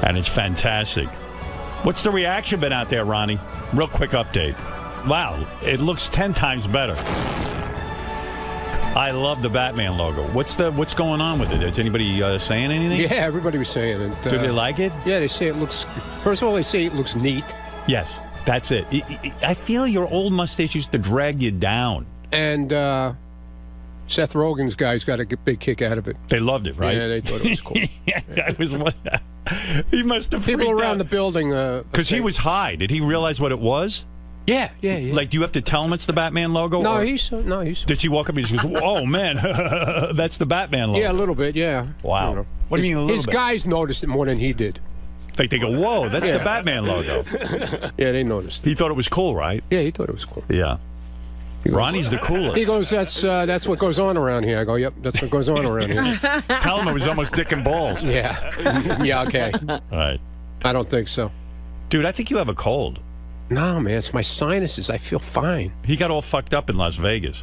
and it's fantastic. What's the reaction been out there, Ronnie? Real quick update. Wow, it looks 10 times better. I love the Batman logo. What's going on with it? Is anybody saying anything? Yeah, everybody was saying it. Do they like it? Yeah, they say it looks. First of all, they say it looks neat. Yes, that's it. I feel your old mustache used to drag you down. And Seth Rogen's guys got a big kick out of it. They loved it, right? Yeah, they thought it was cool. I was. He must have people freaked around out. the building. Because he was high. Did he realize what it was? Yeah. Like, do you have to tell him it's the Batman logo? No, or he's. Did she walk up and she goes, "Oh man, that's the Batman logo"? Yeah, a little bit. Yeah. Wow. You know. What do you mean a little his bit? guys noticed it more than he did. Like they go, "Whoa, that's the Batman logo." Yeah, they noticed. He thought it was cool, right? Yeah, he thought it was cool. Yeah. Ronnie's the coolest. He goes, that's what goes on around here. I go, yep, that's what goes on around here. Tell him it was almost dick and balls. Yeah. Yeah, okay. All right. I don't think so. Dude, I think you have a cold. No, man, it's my sinuses. I feel fine. He got all fucked up in Las Vegas.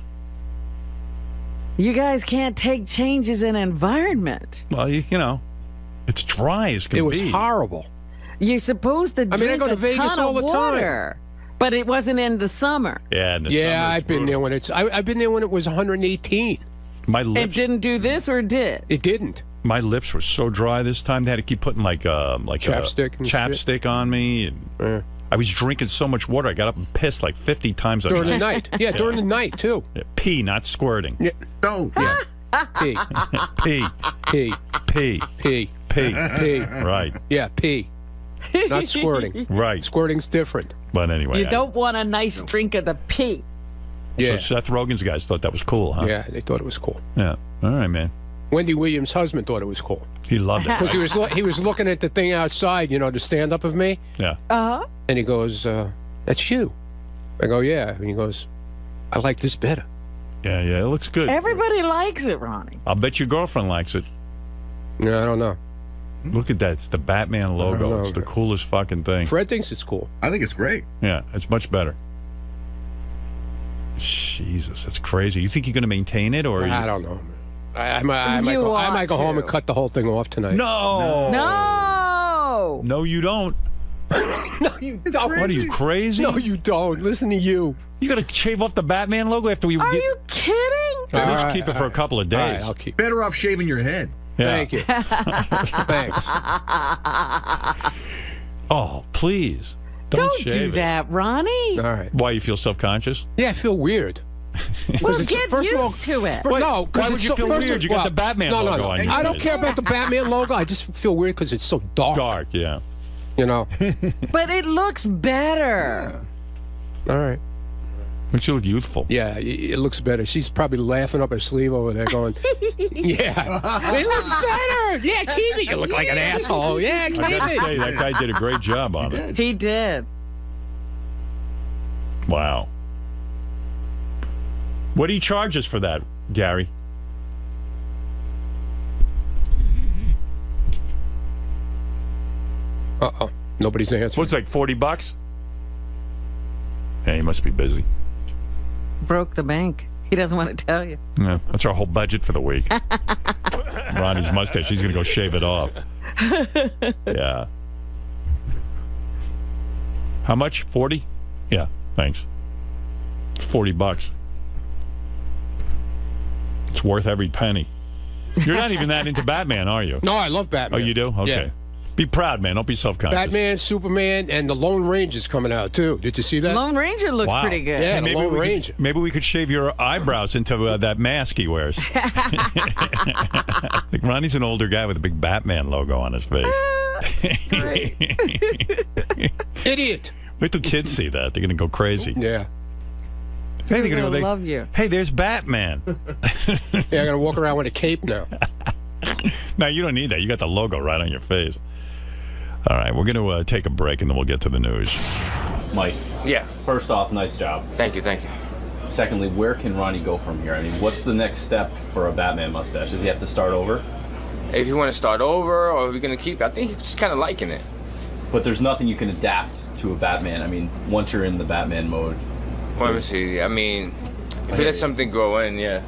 You guys can't take changes in environment. Well, you know, it's dry as can be. It was horrible. You're supposed to drink I go to Vegas ton all of the time. water, but it wasn't in the summer. Yeah, in the Yeah, summer I've it's been there brutal. when it's. I've been there when it was 118. My It lips. didn't do this or did? It didn't. My lips were so dry this time. They had to keep putting like Chapstick and chapstick on me, and I was drinking so much water. I got up and pissed like 50 times a During the night. night. Yeah, during the night, too. Yeah, pee, not squirting. Yeah. No. Yeah. Pee. Pee, Pee. pee, Pee. pee. Pee. Right, Yeah, pee. Not squirting. right. Squirting's different. But anyway, You don't want a nice drink of the pee. Yeah. So Seth Rogen's guys thought that was cool, huh? Yeah, they thought it was cool. Yeah. All right, man. Wendy Williams' husband thought it was cool. He loved it. Because he was looking at the thing outside, you know, the stand-up of me. Yeah. Uh-huh. And he goes, that's you. I go, yeah. And he goes, I like this better. Yeah, it looks good. Everybody likes it, Ronnie. I'll bet your girlfriend likes it. No, I don't know. Look at that. It's the Batman logo. know. It's the coolest fucking thing. Fred thinks it's cool. I think it's great. Yeah, it's much better. Jesus, that's crazy. You think you're going to maintain it, or I don't know. I might go home and cut the whole thing off tonight. No. No. No, you don't. No, you don't. What are you, crazy? No, you don't. Listen to you. You got to shave off the Batman logo after we Are get. you kidding? At least All keep it right, for a couple of days. All right, I'll keep. Better off shaving your head. Yeah. Thank you. Thanks. Oh, please. Don't shave do it. that, Ronnie. All right. Why, you feel self-conscious? Yeah, I feel weird. Well, it's- get first of all- used to it. But no, Why 'cause would it's you so, feel first weird? of- You got well, the Batman no, logo no, on your I don't face. care about the Batman logo. I just feel weird because it's so dark. Dark, yeah. You know. But it looks better. All right. Makes you look youthful. Yeah, it looks better. She's probably laughing up her sleeve over there, going, "Yeah, it looks better. Yeah, keep it. You look like an asshole. Yeah, keep I got to it." say, that guy did a great job on it. He did. Wow. What do you charge us for that, Gary? Uh-oh. Nobody's answering. What's like $40? Yeah, he must be busy. Broke the bank. He doesn't want to tell you. Yeah, that's our whole budget for the week. Ronnie's mustache. He's going to go shave it off. Yeah. How much? 40? Yeah, thanks. $40. It's worth every penny. You're not even that into Batman, are you? No, I love Batman. Oh, you do? Okay. Yeah. Be proud, man. Don't be self-conscious. Batman, Superman, and the Lone Ranger's coming out, too. Did you see that? Lone Ranger looks Wow. pretty good. Yeah, the Lone we Ranger. Maybe we could shave your eyebrows into that mask he wears. Like Ronnie's an older guy with a big Batman logo on his face. Idiot. Wait till kids see that. They're going to go crazy. Yeah. Hey, they're They'll gonna love you. Hey, there's Batman. Yeah, I got to walk around with a cape now. No, you don't need that. You got the logo right on your face. All right, we're going to take a break, and then we'll get to the news. Mike. Yeah. First off, nice job. Thank you, thank you. Secondly, where can Ronnie go from here? I mean, what's the next step for a Batman mustache? Does he have to start over? If you want to start over, or if you're going to keep, I think he's just kind of liking it. But there's nothing you can adapt to a Batman. I mean, once you're in the Batman mode. Let me see. I mean, if you let something grow in, yeah.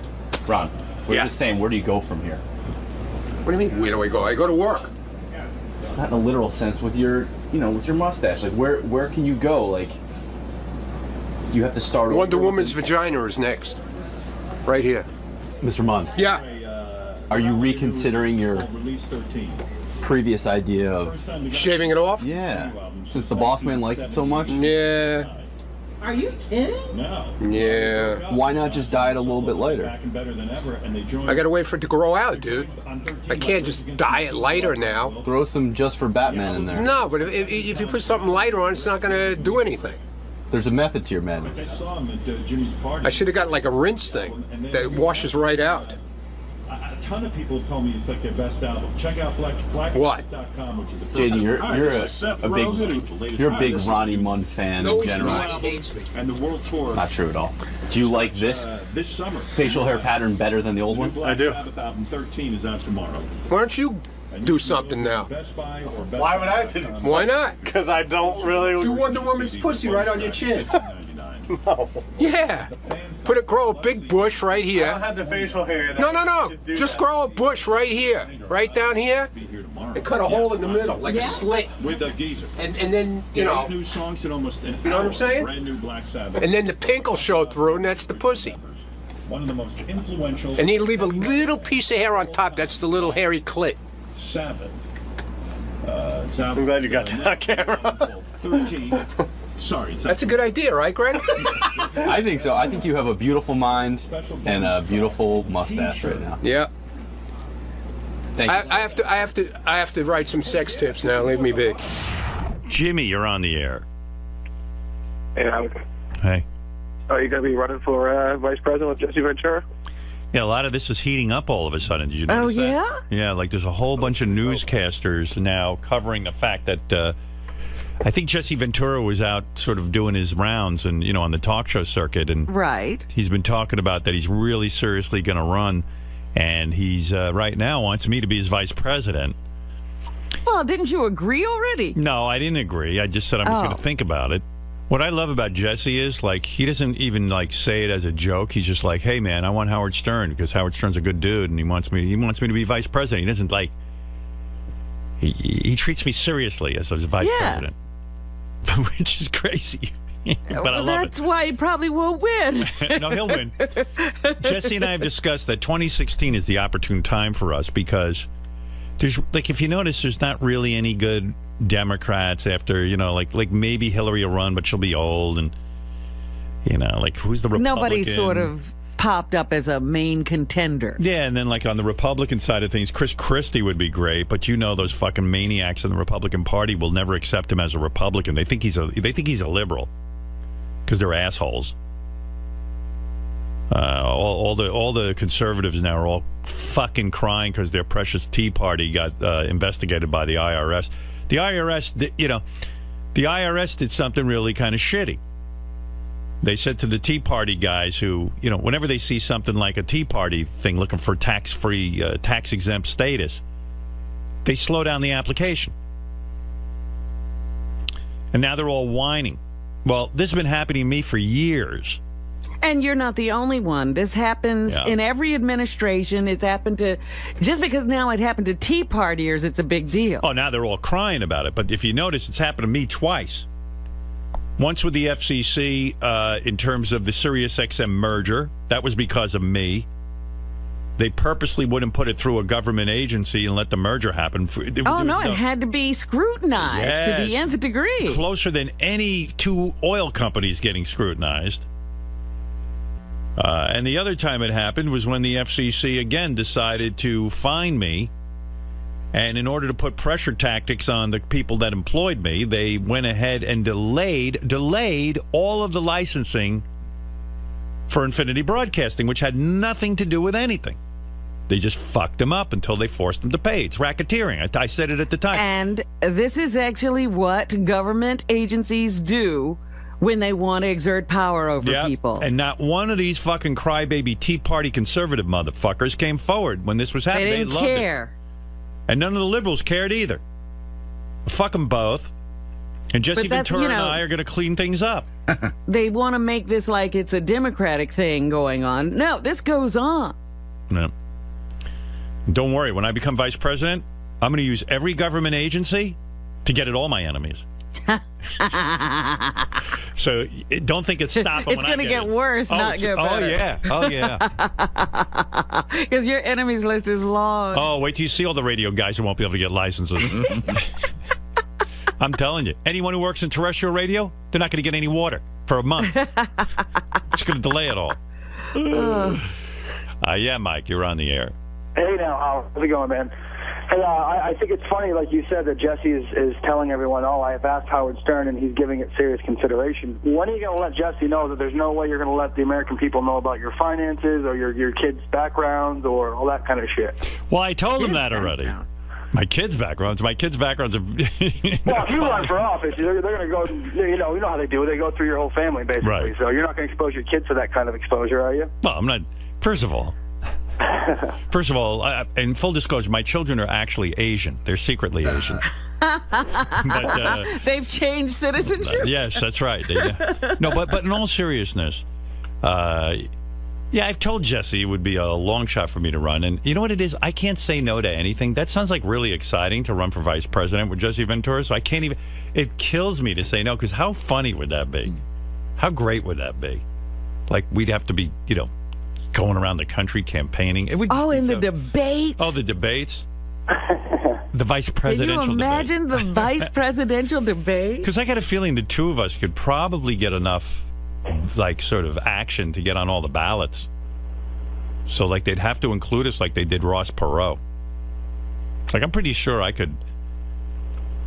Ron, we're just saying, where do you go from here? What do you mean, where do I go? I go to work. Not in a literal sense, with your, with your mustache. Like, where can you go? Like, you have to start Wonder over. Woman's vagina is next. Right here. Mr. Munn. Yeah. Are you reconsidering your previous idea of shaving it off? Yeah. Since the boss man likes it so much? Yeah. Are you kidding? No. Yeah. Why not just dye it a little bit lighter? I gotta wait for it to grow out, dude. I can't just dye it lighter now. Throw some just for Batman in there. No, but if you put something lighter on, it's not gonna do anything. There's a method to your madness. I should have got like a rinse thing that washes right out. A ton of people have told me it's like their best album. Check out blacksmith.com, which is JD, you're a big Ronnie Munn fan in general. And the world tour. Not true at all. Do you like this summer facial hair pattern better than the old one? I do. Sabbath album 13 is out tomorrow. Why don't you do something now? Why would I have to do something? Why not? Because I don't really... Do Wonder Woman's pussy right on your chin. No. Yeah. Grow a big bush right here. I don't have the facial hair. No. Just grow a bush right here. Right down here. And cut a hole in the middle, like a slit. With a geezer. And then, new songs in almost an you know what I'm saying? Brand new Black Sabbath. And then the pink will show through, and that's the pussy. One of the most influential... And you leave a little piece of hair on top. That's the little hairy clit. Sabbath. I'm glad you got that on camera. 13. Sorry. That's a good idea, right, Greg? I think so. I think you have a beautiful mind and a beautiful mustache right now. Yeah. Thank you. I have to write some sex tips now. Leave me be. Jimmy, you're on the air. Hey, Alex. Hey. Are you going to be running for vice president with Jesse Ventura? Yeah, a lot of this is heating up all of a sudden. Did you notice that? Yeah? Yeah, like there's a whole bunch of newscasters now covering the fact that I think Jesse Ventura was out sort of doing his rounds and, on the talk show circuit. And right. He's been talking about that he's really seriously going to run. And he's right now wants me to be his vice president. Well, didn't you agree already? No, I didn't agree. I just said I was going to think about it. What I love about Jesse is, like, he doesn't even, like, say it as a joke. He's just like, hey, man, I want Howard Stern because Howard Stern's a good dude and he wants me to be vice president. He doesn't, like, he treats me seriously as his vice president. Which is crazy. But I love that's why he probably won't win. No, he'll win. Jesse and I have discussed that 2016 is the opportune time for us because there's, like, if you notice, there's not really any good Democrats after, like maybe Hillary will run, but she'll be old, and like who's the Republican? Nobody sort of popped up as a main contender. Yeah, and then like on the Republican side of things, Chris Christie would be great, but those fucking maniacs in the Republican Party will never accept him as a Republican. They think he's a liberal because they're assholes. All the conservatives now are all fucking crying because their precious Tea Party got investigated by the IRS. The IRS, the IRS did something really kind of shitty. They said to the Tea Party guys who, whenever they see something like a Tea Party thing looking for tax-free, tax-exempt status, they slow down the application. And now they're all whining. Well, this has been happening to me for years. And you're not the only one. This happens in every administration. It's happened to, just because now it happened to Tea Partiers, it's a big deal. Oh, now they're all crying about it. But if you notice, it's happened to me twice. Once with the FCC in terms of the SiriusXM merger. That was because of me. They purposely wouldn't put it through a government agency and let the merger happen. It had to be scrutinized to the nth degree. Closer than any two oil companies getting scrutinized. And the other time it happened was when the FCC again decided to fine me. And in order to put pressure tactics on the people that employed me, they went ahead and delayed all of the licensing for Infinity Broadcasting, which had nothing to do with anything. They just fucked them up until they forced them to pay. It's racketeering. I said it at the time. And this is actually what government agencies do when they want to exert power over people. And not one of these fucking crybaby Tea Party conservative motherfuckers came forward when this was happening. They didn't loved care. It. And none of the liberals cared either. Fuck them both. And Jesse Ventura and I are going to clean things up. They want to make this like it's a Democratic thing going on. No, this goes on. No. Don't worry. When I become vice president, I'm going to use every government agency to get at all my enemies. So don't think it's stopping. It's going to get worse, not get better. Oh, yeah. Because your enemies list is long. Oh, wait till you see all the radio guys who won't be able to get licenses. I'm telling you. Anyone who works in terrestrial radio, they're not going to get any water for a month. It's going to delay it all. Yeah, Mike, you're on the air. Hey now, how's it going, man? Hey, I think it's funny, like you said, that Jesse is telling everyone, oh, I have asked Howard Stern, and he's giving it serious consideration. When are you going to let Jesse know that there's no way you're going to let the American people know about your finances or your kids' backgrounds or all that kind of shit? Well, I told him that already. My kids' backgrounds are... Well, if you run for office, they're going to go, you know how they do. They go through your whole family, basically. Right. So you're not going to expose your kids to that kind of exposure, are you? Well, I'm not... First of all, in full disclosure, my children are actually Asian. They're secretly Asian. But, they've changed citizenship? Yes, that's right. No, but in all seriousness, I've told Jesse it would be a long shot for me to run. And you know what it is? I can't say no to anything. That sounds like really exciting to run for vice president with Jesse Ventura. So I can't even... It kills me to say no, because how funny would that be? How great would that be? Like, we'd have to be, going around the country campaigning. It would in the debates. Oh, the debates. The vice presidential debate. Can you imagine the vice presidential debate? Because I got a feeling the two of us could probably get enough, sort of action to get on all the ballots. So, they'd have to include us like they did Ross Perot. I'm pretty sure I could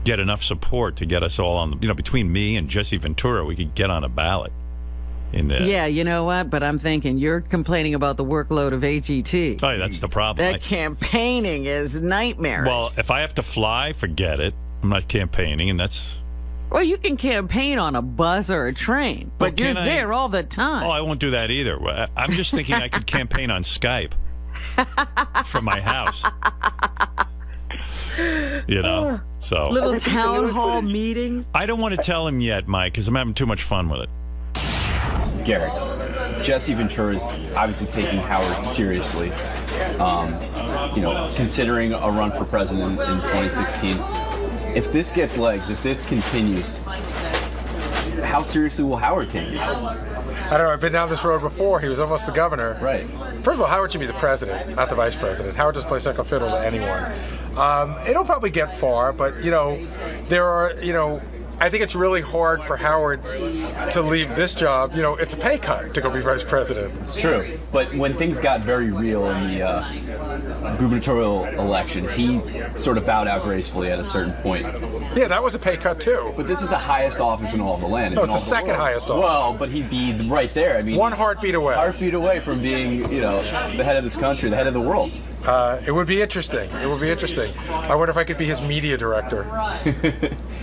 get enough support to get us all on, between me and Jesse Ventura, we could get on a ballot. Yeah, you know what? But I'm thinking you're complaining about the workload of HET. Oh, that's the problem. That campaigning is nightmare. Well, if I have to fly, forget it. I'm not campaigning, and that's... Well, you can campaign on a bus or a train, but you're there all the time. Oh, I won't do that either. I'm just thinking I could campaign on Skype from my house. So little town hall meetings. I don't want to tell him yet, Mike, because I'm having too much fun with it. Garrett, Jesse Ventura is obviously taking Howard seriously. Considering a run for president in 2016. If this gets legs, if this continues, how seriously will Howard take it? I don't know. I've been down this road before. He was almost the governor. Right. First of all, Howard should be the president, not the vice president. Howard just plays second fiddle to anyone. It'll probably get far, but, there are, I think it's really hard for Howard to leave this job. It's a pay cut to go be vice president. It's true. But when things got very real in the gubernatorial election, he sort of bowed out gracefully at a certain point. Yeah, that was a pay cut too. But this is the highest office in all of the land. No, it's the second highest office. Well, but he'd be right there. I mean, one heartbeat away. Heartbeat away from being, the head of this country, the head of the world. It would be interesting. I wonder if I could be his media director.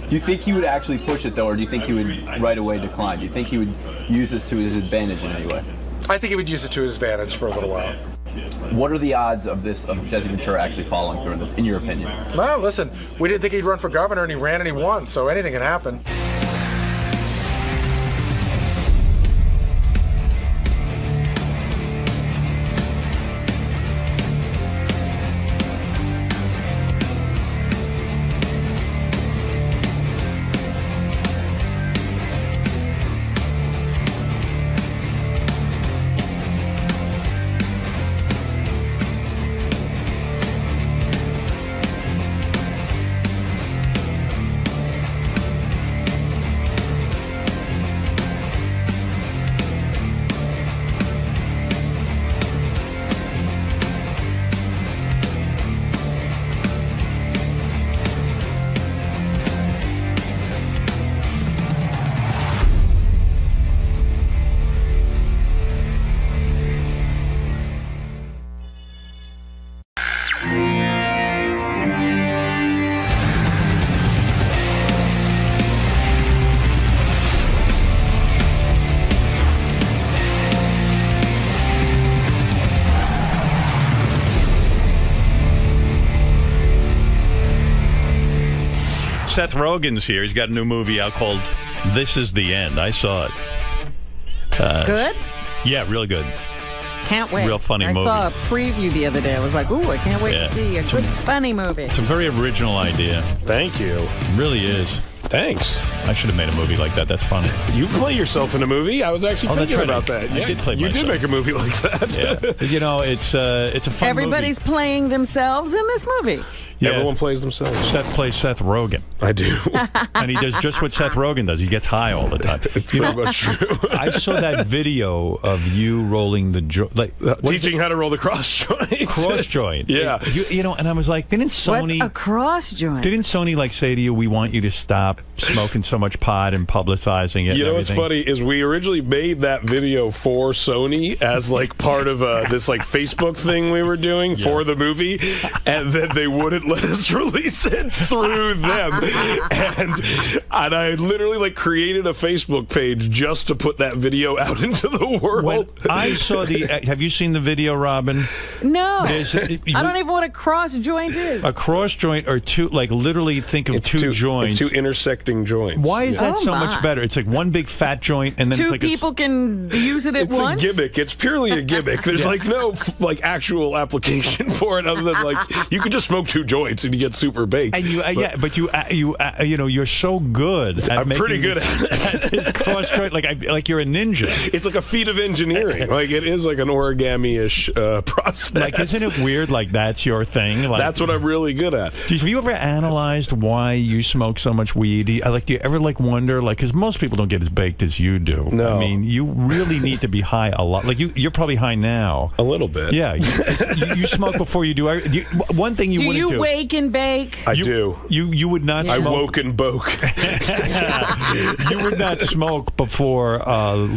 Do you think he would actually push it, though, or do you think he would right away decline? Do you think he would use this to his advantage in any way? I think he would use it to his advantage for a little while. What are the odds of Jesse Ventura actually following through in this, in your opinion? Well, listen, we didn't think he'd run for governor, and he ran and he won, so anything can happen. Seth Rogen's here. He's got a new movie out called This Is the End. I saw it. Good? Yeah, really good. Can't wait. Real funny movie. I saw a preview the other day. I was like, ooh, I can't wait to see a good, funny movie. It's a very original idea. Thank you. It really is. Thanks. I should have made a movie like that. That's funny. You play yourself in a movie. I was actually thinking about that. I did play myself. You did make a movie like that. Yeah. You know, it's a fun Everybody's movie. playing themselves in this movie. Yeah, everyone plays themselves. Seth plays Seth Rogen. I do. And he does just what Seth Rogen does. He gets high all the time. It's pretty much true. I saw that video of you rolling the teaching how to roll the cross joint. Cross joint. Yeah. You know, and I was like, didn't Sony... What's a cross joint? Didn't Sony say to you, we want you to stop smoking so much pot and publicizing it? You know what's funny is we originally made that video for Sony as like part of this like Facebook thing we were doing for the movie, and then they wouldn't let us release it through them. And I literally like created a Facebook page just to put that video out into the world. When I saw have you seen the video, Robin? No. I don't even know what a cross joint is. A cross joint are two, like literally think of two joints. Two intersecting joints. Why is that so much better? It's like one big fat joint, and then two it's like people can use it at once? It's a gimmick. It's purely a gimmick. There's like no like actual application for it other than like you could just smoke two joints and you get super baked. And but you know you're so good. At I'm pretty good at this cross joint. Like you're a ninja. It's like a feat of engineering. Like it is like an origami-ish process. Like isn't it weird? Like that's your thing. Like, that's what I'm really good at. Have you ever analyzed why you smoke so much weed? Do you ever wonder because most people don't get as baked as you do. No. I mean you really need to be high a lot. Like you're probably high now. A little bit. Yeah. You smoke before you do. One thing you wouldn't do. Do you wake and bake? I do. You would not. I smoke. woke and boke. You would not smoke before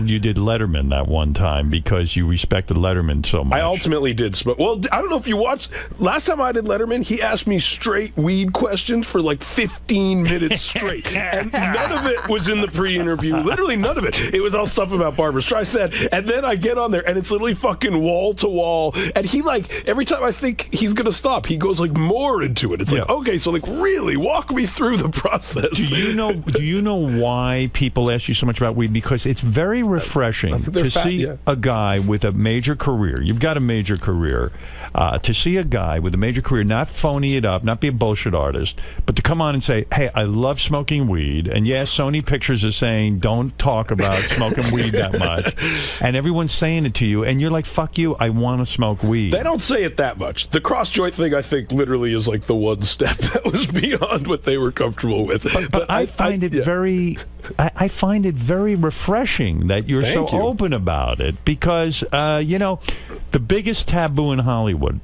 you did Letterman that one time because you respected Letterman so much. I ultimately did smoke. Well, I don't know if you watched. Last time I did Letterman, he asked me straight weed questions for like 15 minutes straight. And none of it was in the pre-interview. Literally none of it. It was all stuff about Barbra Streisand. And then I get on there and it's literally fucking wall to wall. And he every time I think he's going to stop, he goes more into it. It's like, okay, so really walk me through the process. Do you know why people ask you so much about weed? Because it's very refreshing to see a guy with a major career. You've got a major career. To see a guy with a major career not phony it up, not be a bullshit artist, but to come on and say, hey, I love smoking weed. And yes, Sony Pictures is saying don't talk about smoking weed that much. And everyone's saying it to you. And you're like, fuck you, I want to smoke weed. They don't say it that much. The cross-joint thing, I think, literally is like the one step that was beyond what they were comfortable with. But I find it very... I find it very refreshing that you're open about it because, the biggest taboo in Hollywood,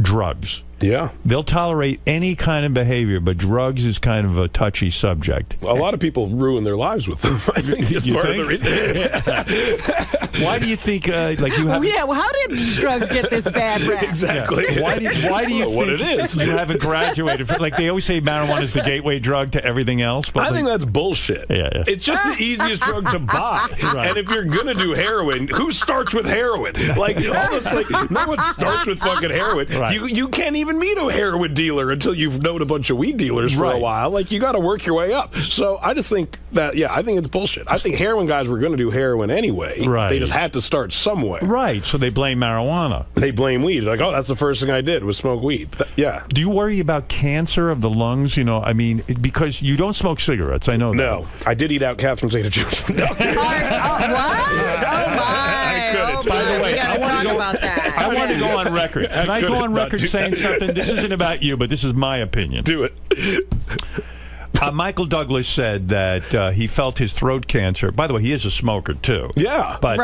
drugs. Yeah. They'll tolerate any kind of behavior, but drugs is kind of a touchy subject. A lot of people ruin their lives with them. I think it's part of the reason. Why do you think, you have... well, how did drugs get this bad rap? Exactly. Yeah. Why do you think what it is? You haven't graduated? They always say marijuana is the gateway drug to everything else. But I think that's bullshit. Yeah. It's just the easiest drug to buy. Right. And if you're going to do heroin, who starts with heroin? No one starts with fucking heroin. Right. You can't even meet a heroin dealer until you've known a bunch of weed dealers for a while. You got to work your way up. So I just think that, I think it's bullshit. I think heroin guys were going to do heroin anyway. Right. They just had to start somewhere. Right. So they blame marijuana. They blame weed. Like, that's the first thing I did was smoke weed. Yeah. Do you worry about cancer of the lungs? Because you don't smoke cigarettes. I know that. No. I did eat out Catherine Zeta-Jones. No. What? Oh, my. I couldn't. By the way, I want to go on record. Can I go on record saying something? This isn't about you, but this is my opinion. Do it. Michael Douglas said that he felt his throat cancer. By the way, he is a smoker too. Yeah, but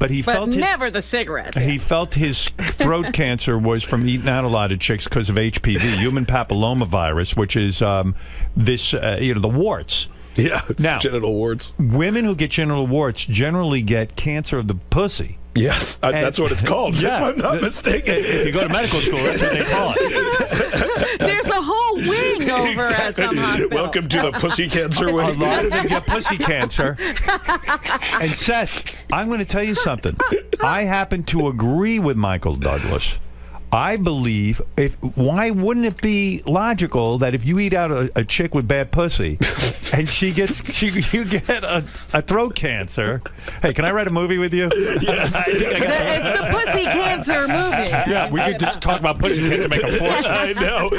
he but felt never the cigarettes. He felt his throat cancer was from eating out a lot of chicks because of HPV, human papillomavirus, which is the warts. Yeah, now, genital warts. Women who get genital warts generally get cancer of the pussy. Yes, that's what it's called, if I'm not mistaken. If you go to medical school, that's what they call it. There's a whole wing over at some hospital. Welcome to the pussy cancer wing. A lot of them get pussy cancer. And Seth, I'm going to tell you something. I happen to agree with Michael Douglas. I believe why wouldn't it be logical that if you eat out a chick with bad pussy and you get a throat cancer? Hey, can I write a movie with you? Yes. It's the pussy cancer movie. Yeah, we could just talk about pussy cancer to make a fortune. I know.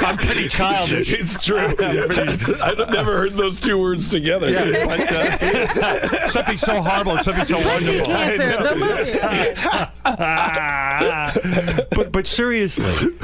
I'm pretty childish. It's true. I've never heard those two words together. Yeah, something so horrible, something so pussy wonderful. Cancer, the movie. But seriously,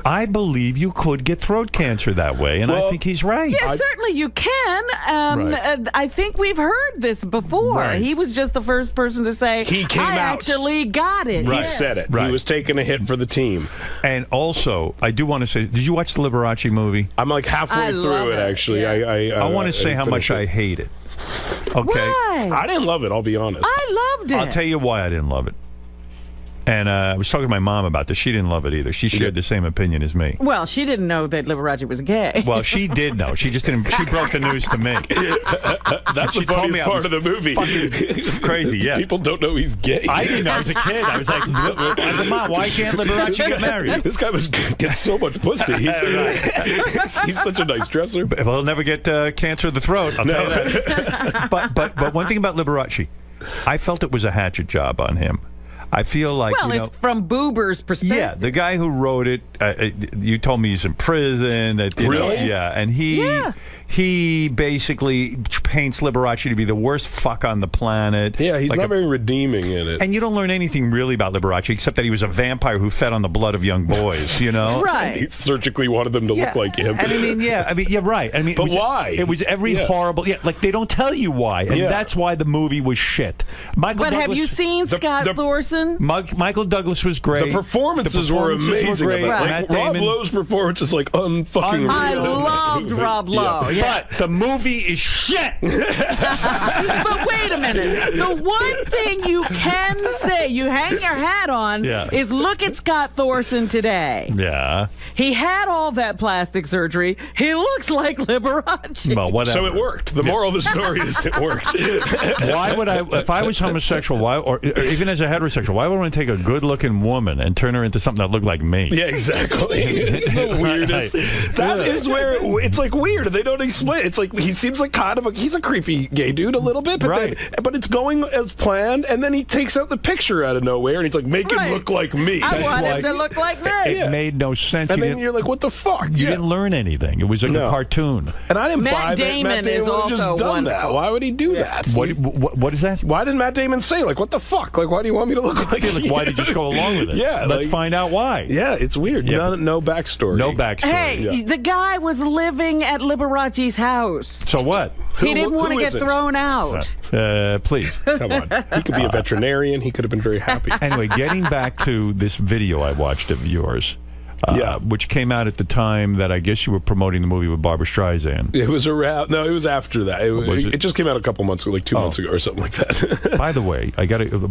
I believe you could get throat cancer that way, and I think he's right. Yes, certainly you can. I think we've heard this before. Right. He was just the first person to say, He came I out. actually got it. He said it. Right. He was taking a hit for the team. And also, I do want to say, did you watch the Liberace movie? I'm like halfway through it, actually. Yeah. I want to say how much I hate it. Okay. Why? I didn't love it, I'll be honest. I loved it. I'll tell you why I didn't love it. And I was talking to my mom about this. She didn't love it either. She shared the same opinion as me. Well, she didn't know that Liberace was gay. Well, she did know. She just didn't. She broke the news to me. That's the funniest part of the movie. Crazy, yeah. People don't know he's gay. I didn't know. I was a kid. I was like, Mom, why can't Liberace get married? This guy gets so much pussy. He's such a nice dresser. Well, he'll never get cancer of the throat. I'll tell you that. But one thing about Liberace, I felt it was a hatchet job on him. I feel like, well, it's from Boober's perspective. Yeah, the guy who wrote it, you told me he's in prison. Really? Yeah, and he basically paints Liberace to be the worst fuck on the planet. Yeah, he's not very redeeming in it. And you don't learn anything really about Liberace except that he was a vampire who fed on the blood of young boys, you know? Right. He surgically wanted them to look like him. And yeah, right. I mean, but why? It was every horrible, like they don't tell you why, and that's why the movie was shit. Have you seen Scott Thorson? Michael Douglas was great. The performances were amazing. Great. Like, Rob Lowe's performance is like unfucking real. I loved Rob Lowe. Yeah. But the movie is shit. But wait a minute. The one thing you can say, you hang your hat on, is look at Scott Thorson today. Yeah. He had all that plastic surgery. He looks like Liberace. Well, whatever. So it worked. The moral of the story is it worked. Why would I, if I was homosexual, or even as a heterosexual, why would I want to take a good-looking woman and turn her into something that looked like me? Yeah, exactly. It's the weirdest. That is where it's like weird. They don't explain. It's like he seems like kind of he's a creepy gay dude a little bit, but but it's going as planned, and then he takes out the picture out of nowhere, and he's like, make it look like me. I want him to look like me. It made no sense. And then you're like, what the fuck? You didn't learn anything. It was like a cartoon. And I didn't buy Matt Damon that. Matt Damon is also just done wonderful. that. Why would he do that? What is that? Why didn't Matt Damon say, like, what the fuck? Like, why do you want me to look like Like, why did you just go along with it? Yeah. Let's find out why. Yeah, it's weird. Yeah. No backstory. No backstory. Hey, the guy was living at Liberace's house. So what? He didn't want to get thrown out. Please. Come on. He could be a veterinarian. He could have been very happy. Anyway, getting back to this video I watched of yours. Which came out at the time that I guess you were promoting the movie with Barbra Streisand. It was around. No, it was after that. It just came out a couple months ago, like 2 months ago or something like that. By the way,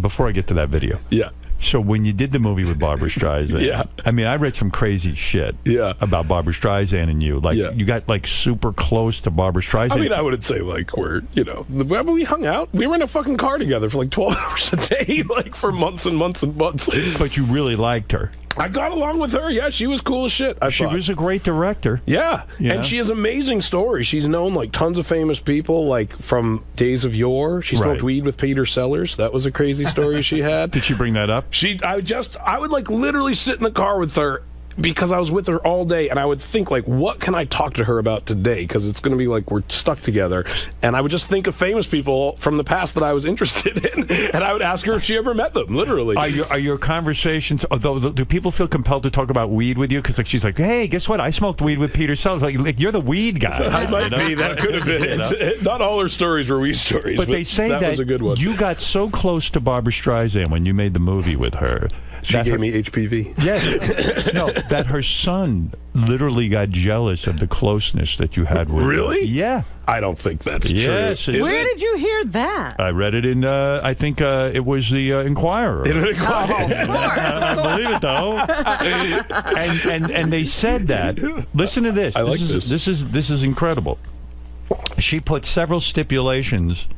before I get to that video. Yeah. So when you did the movie with Barbra Streisand, I mean, I read some crazy shit about Barbra Streisand and you. Like, you got, like, super close to Barbra Streisand. I mean, I wouldn't say, like, when we hung out, we were in a fucking car together for, like, 12 hours a day, like, for months and months and months. But you really liked her. I got along with her. Yeah, she was cool as shit. She was a great director. Yeah. And she has amazing stories. She's known, like, tons of famous people, like, from days of yore. She smoked weed with Peter Sellers. That was a crazy story she had. Did she bring that up? I would, like, literally sit in the car with her because I was with her all day, and I would think, like, what can I talk to her about today? Because it's going to be like we're stuck together. And I would just think of famous people from the past that I was interested in, and I would ask her if she ever met them, literally. Are your conversations, although, do people feel compelled to talk about weed with you? Because, like, she's like, hey, guess what? I smoked weed with Peter Sellers. Like you're the weed guy. I might be. That could have been. Not all her stories were weed stories. But they say that was a good one. You got so close to Barbra Streisand when you made the movie with her. She gave me HPV. Yes. No, that her son literally got jealous of the closeness that you had with her. Really? Yeah. I don't think that's true. Where did you hear that? I read it in, I think it was the Inquirer. In an Inquirer. I believe it, though. and they said that. Listen to this. I like this. This is incredible. She put several stipulations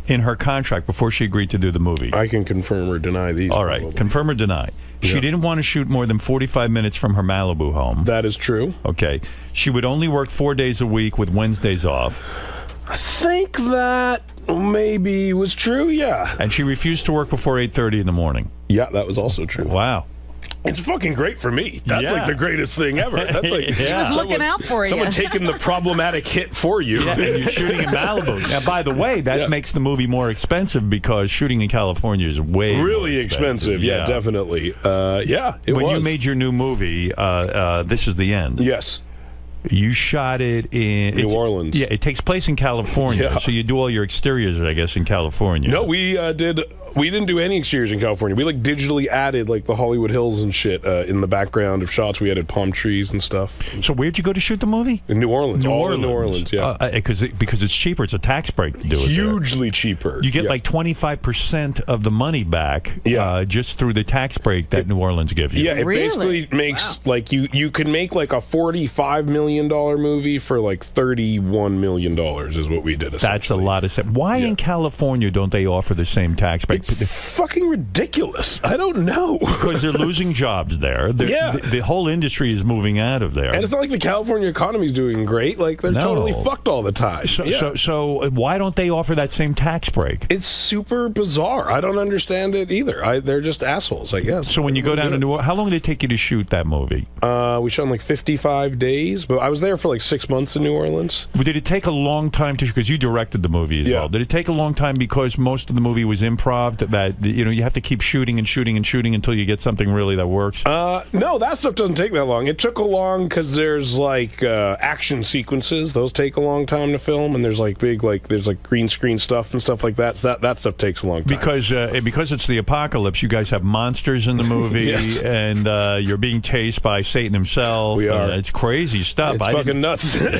in her contract before she agreed to do the movie? I can confirm or deny these. All right, probably. confirm or deny. She didn't want to shoot more than 45 minutes from her Malibu home. That is true. Okay. She would only work 4 days a week with Wednesdays off. I think that maybe was true, yeah. And she refused to work before 8:30 in the morning. Yeah, that was also true. Wow. It's fucking great for me. That's like the greatest thing ever. That's like He was looking out for you. Someone taking the problematic hit for you. Yeah, and you're shooting in Malibu. Now, by the way, that makes the movie more expensive because shooting in California is way really more expensive. Yeah, definitely. It when was. you made your new movie, This Is the End. Yes. You shot it in New Orleans. Yeah, it takes place in California, Yeah. so you do all your exteriors, I guess, in California. No, we didn't do any exteriors in California. We digitally added the Hollywood Hills and shit in the background of shots. We added palm trees and stuff. So where'd you go to shoot the movie? In New Orleans. New Orleans, yeah. Because it's cheaper. It's a tax break to do it. Hugely cheaper. You get 25% of the money back just through the tax break that New Orleans gives you. Yeah, it basically makes you can make a $45 million movie for $31 million is what we did. That's a lot of. Why in California don't they offer the same tax break? It's fucking ridiculous. I don't know. Because they're losing jobs there. The whole industry is moving out of there. And it's not like the California economy's doing great. They're totally fucked all the time. So why don't they offer that same tax break? It's super bizarre. I don't understand it either. They're just assholes, I guess. So when you go down to New Orleans, how long did it take you to shoot that movie? We shot in 55 days, but I was there for 6 months in New Orleans. Did it take a long time to, because you directed the movie as well, did it take a long time because most of the movie was improv, that you have to keep shooting and shooting and shooting until you get something really that works? No, that stuff doesn't take that long. It took a long because there's action sequences. Those take a long time to film, and there's there's green screen stuff and stuff like that. So that stuff takes a long time. Because it's the apocalypse, you guys have monsters in the movie, Yes. and you're being chased by Satan himself. We are. It's crazy stuff. It's fucking nuts. They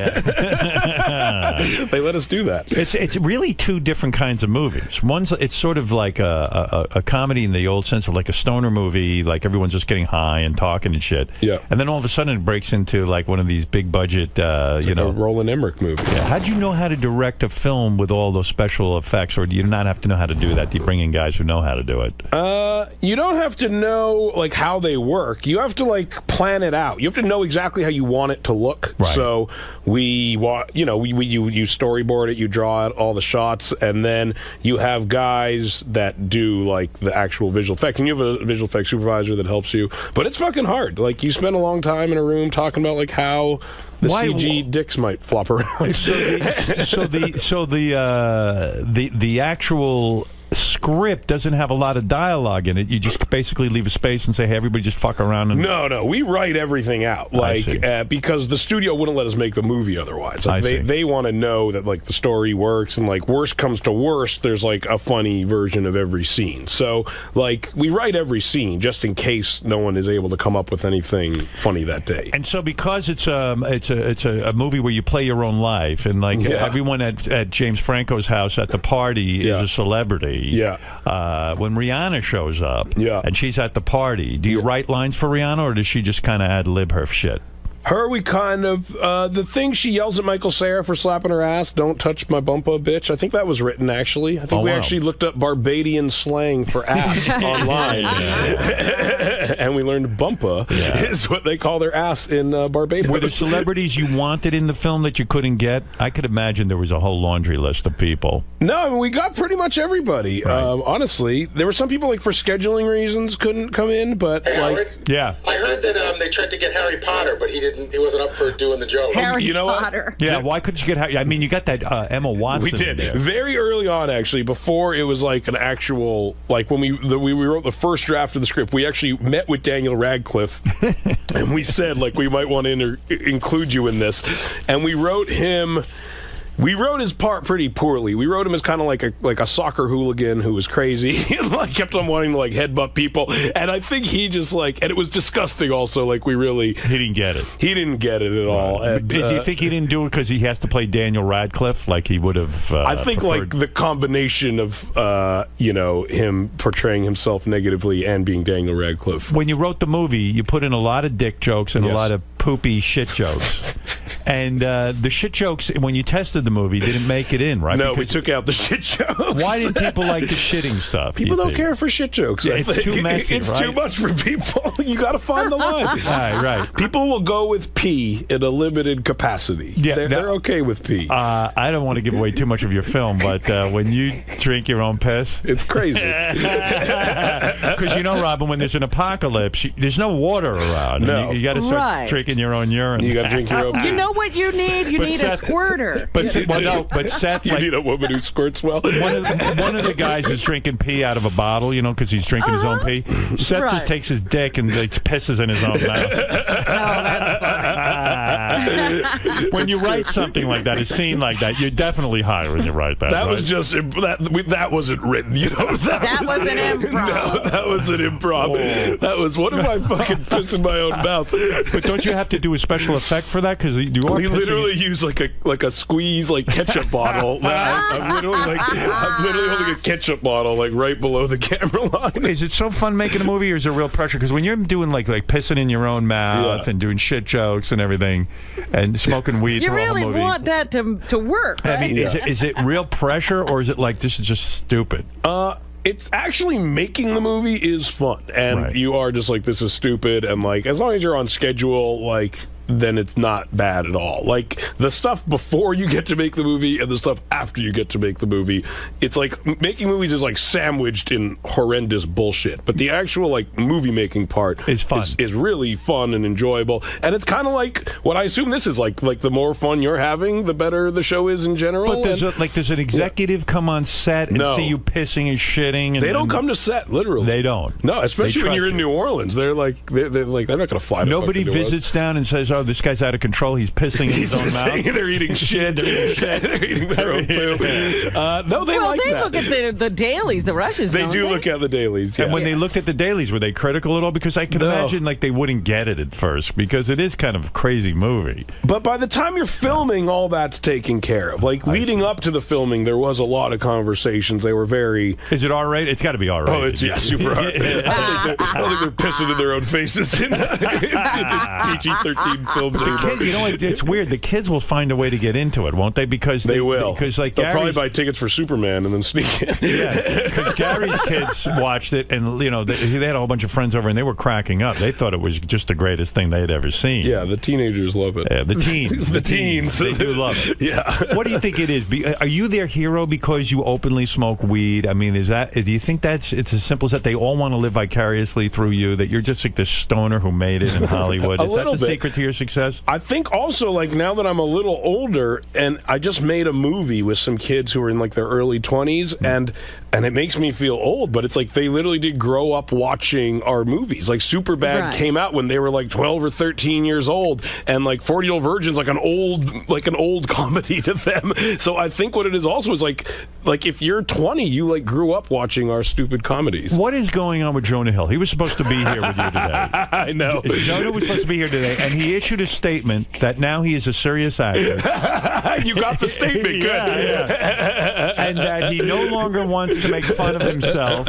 let us do that. It's really two different kinds of movies. One's it's sort of like a comedy in the old sense of a stoner movie, everyone's just getting high and talking and shit. Yeah. And then all of a sudden it breaks into one of these big budget, a Roland Emmerich movie. Yeah. How'd you know how to direct a film with all those special effects, or do you not have to know how to do that? Do you bring in guys who know how to do it? You don't have to know how they work. You have to plan it out. You have to know exactly how you want it to look. Right. So you storyboard it, you draw out all the shots, and then you have guys that do the actual visual effects, and you have a visual effects supervisor that helps you. But it's fucking hard. You spend a long time in a room talking about how the CG dicks might flop around. So the actual script doesn't have a lot of dialogue in it. You just basically leave a space and say, hey, everybody just fuck around. And No, we write everything out, because the studio wouldn't let us make the movie otherwise. They want to know that the story works, and worst comes to worst, there's a funny version of every scene. So we write every scene just in case no one is able to come up with anything funny that day. And so because it's a movie where you play your own life, and everyone at James Franco's house at the party is a celebrity. Yeah. When Rihanna shows up, and she's at the party, do you write lines for Rihanna, or does she just kind of ad-lib her shit? Her, we kind of, the thing she yells at Michael Cera for slapping her ass, don't touch my bumpa, bitch, I think that was written, actually. I think we actually looked up Barbadian slang for ass online. And we learned bumpa is what they call their ass in Barbados. Were there celebrities you wanted in the film that you couldn't get? I could imagine there was a whole laundry list of people. No, we got pretty much everybody. Right. Honestly, there were some people, for scheduling reasons, couldn't come in, but, Yeah. I heard that they tried to get Harry Potter, but he wasn't up for doing the joke. Harry Potter. Yeah, why couldn't you get Harry? I mean, you got that Emma Watson. We did. in there. Very early on, actually, before it was an actual, when we wrote the first draft of the script, we actually met with Daniel Radcliffe, and we said, we might want to include you in this. And we wrote his part pretty poorly. We wrote him as kind of like a soccer hooligan who was crazy and kept on wanting to headbutt people. And I think he just and it was disgusting also. He didn't get it. He didn't get it at all. And, do you think he didn't do it because he has to play Daniel Radcliffe he would have? I think preferred? the combination of him portraying himself negatively and being Daniel Radcliffe. When you wrote the movie, you put in a lot of dick jokes and a lot of poopy shit jokes. And the shit jokes, when you tested the movie, didn't make it in, right? No, because we took out the shit jokes. Why didn't people like the shitting stuff? People don't care for shit jokes. Yeah, it's too messy, It's right? too much for people. You got to find the line. Right. People will go with pee in a limited capacity. Yeah, they're okay with pee. I don't want to give away too much of your film, but when you drink your own piss, it's crazy. Because you know, Robin, when there's an apocalypse, there's no water around. No. You got to start Right. drinking your own urine. You got to drink your own pee. You know what you need? You But need Seth- a squirter. But Seth, You like, need a woman who squirts well. one of the guys is drinking pee out of a bottle, you know, because he's drinking his own pee. Seth Right. just takes his dick and like, pisses in his own mouth. When you write something like that, a scene like that, you're definitely high when you write that. That right? was just that wasn't written. You know That was an improv. No, that was an improv. That was what if I fucking piss in my own mouth? But don't you have to do a special effect for that? Because you are We pissing- literally use like a squeeze ketchup bottle. I'm literally holding a ketchup bottle right below the camera line. Is it so fun making a movie, or is it real pressure? Because when you're doing like pissing in your own mouth and doing shit jokes and everything, and smoking weed You through really a whole movie, want that to work, right? I mean, is it real pressure, or is it like this is just stupid? It's actually making the movie is fun, and you are just like, this is stupid, and as long as you're on schedule, then it's not bad at all. Like the stuff before you get to make the movie and the stuff after you get to make the movie, it's like making movies is sandwiched in horrendous bullshit. But the actual movie making part is fun. Is really fun and enjoyable. And it's kind of like what I assume this is like the more fun you're having, the better the show is in general. But does an executive come on set and see you pissing and shitting? And they don't come to set, literally. They don't. No, especially when you're in New Orleans. They're not going to fly. Nobody to visits down and says, "Oh, this guy's out of control. He's pissing in his own mouth." They're eating shit. They're eating their own poop. No, they like they that. look at the dailies, the rushes. They don't do look at the dailies. Yeah. And when they looked at the dailies, were they critical at all? Because I can imagine they wouldn't get it at first, because it is kind of a crazy movie. But by the time you're filming, all that's taken care of. Leading up to the filming, there was a lot of conversations. They were very. Is it R-rated? It's got to be R-rated. Oh, it's super R-rated. I don't think they're pissing in their own faces in PG-13 films anymore. You know, it's weird. The kids will find a way to get into it, won't they? Because they will. Because they'll probably buy tickets for Superman and then sneak in. Yeah, because Gary's kids watched it, and they had a whole bunch of friends over, and they were cracking up. They thought it was just the greatest thing they had ever seen. Yeah, the teenagers love it. Yeah, the teens, the teens, they do love it. Yeah. What do you think it is? Are you their hero because you openly smoke weed? I mean, do you think it's as simple as that? They all want to live vicariously through you. That you're just like this stoner who made it in Hollywood. Is that the secret to your success? I think also now that I'm a little older, and I just made a movie with some kids who are in their early 20s, and it makes me feel old, but it's they literally did grow up watching our movies. Superbad came out when they were 12 or 13 years old, and 40-Year-Old Virgin's an old comedy to them. So I think what it is also is if you're 20, you grew up watching our stupid comedies. What is going on with Jonah Hill? He was supposed to be here with you today. I know. Jonah was supposed to be here today, and he issued a statement that now he is a serious actor. You got the statement, good. Yeah. And that he no longer wants to make fun of himself.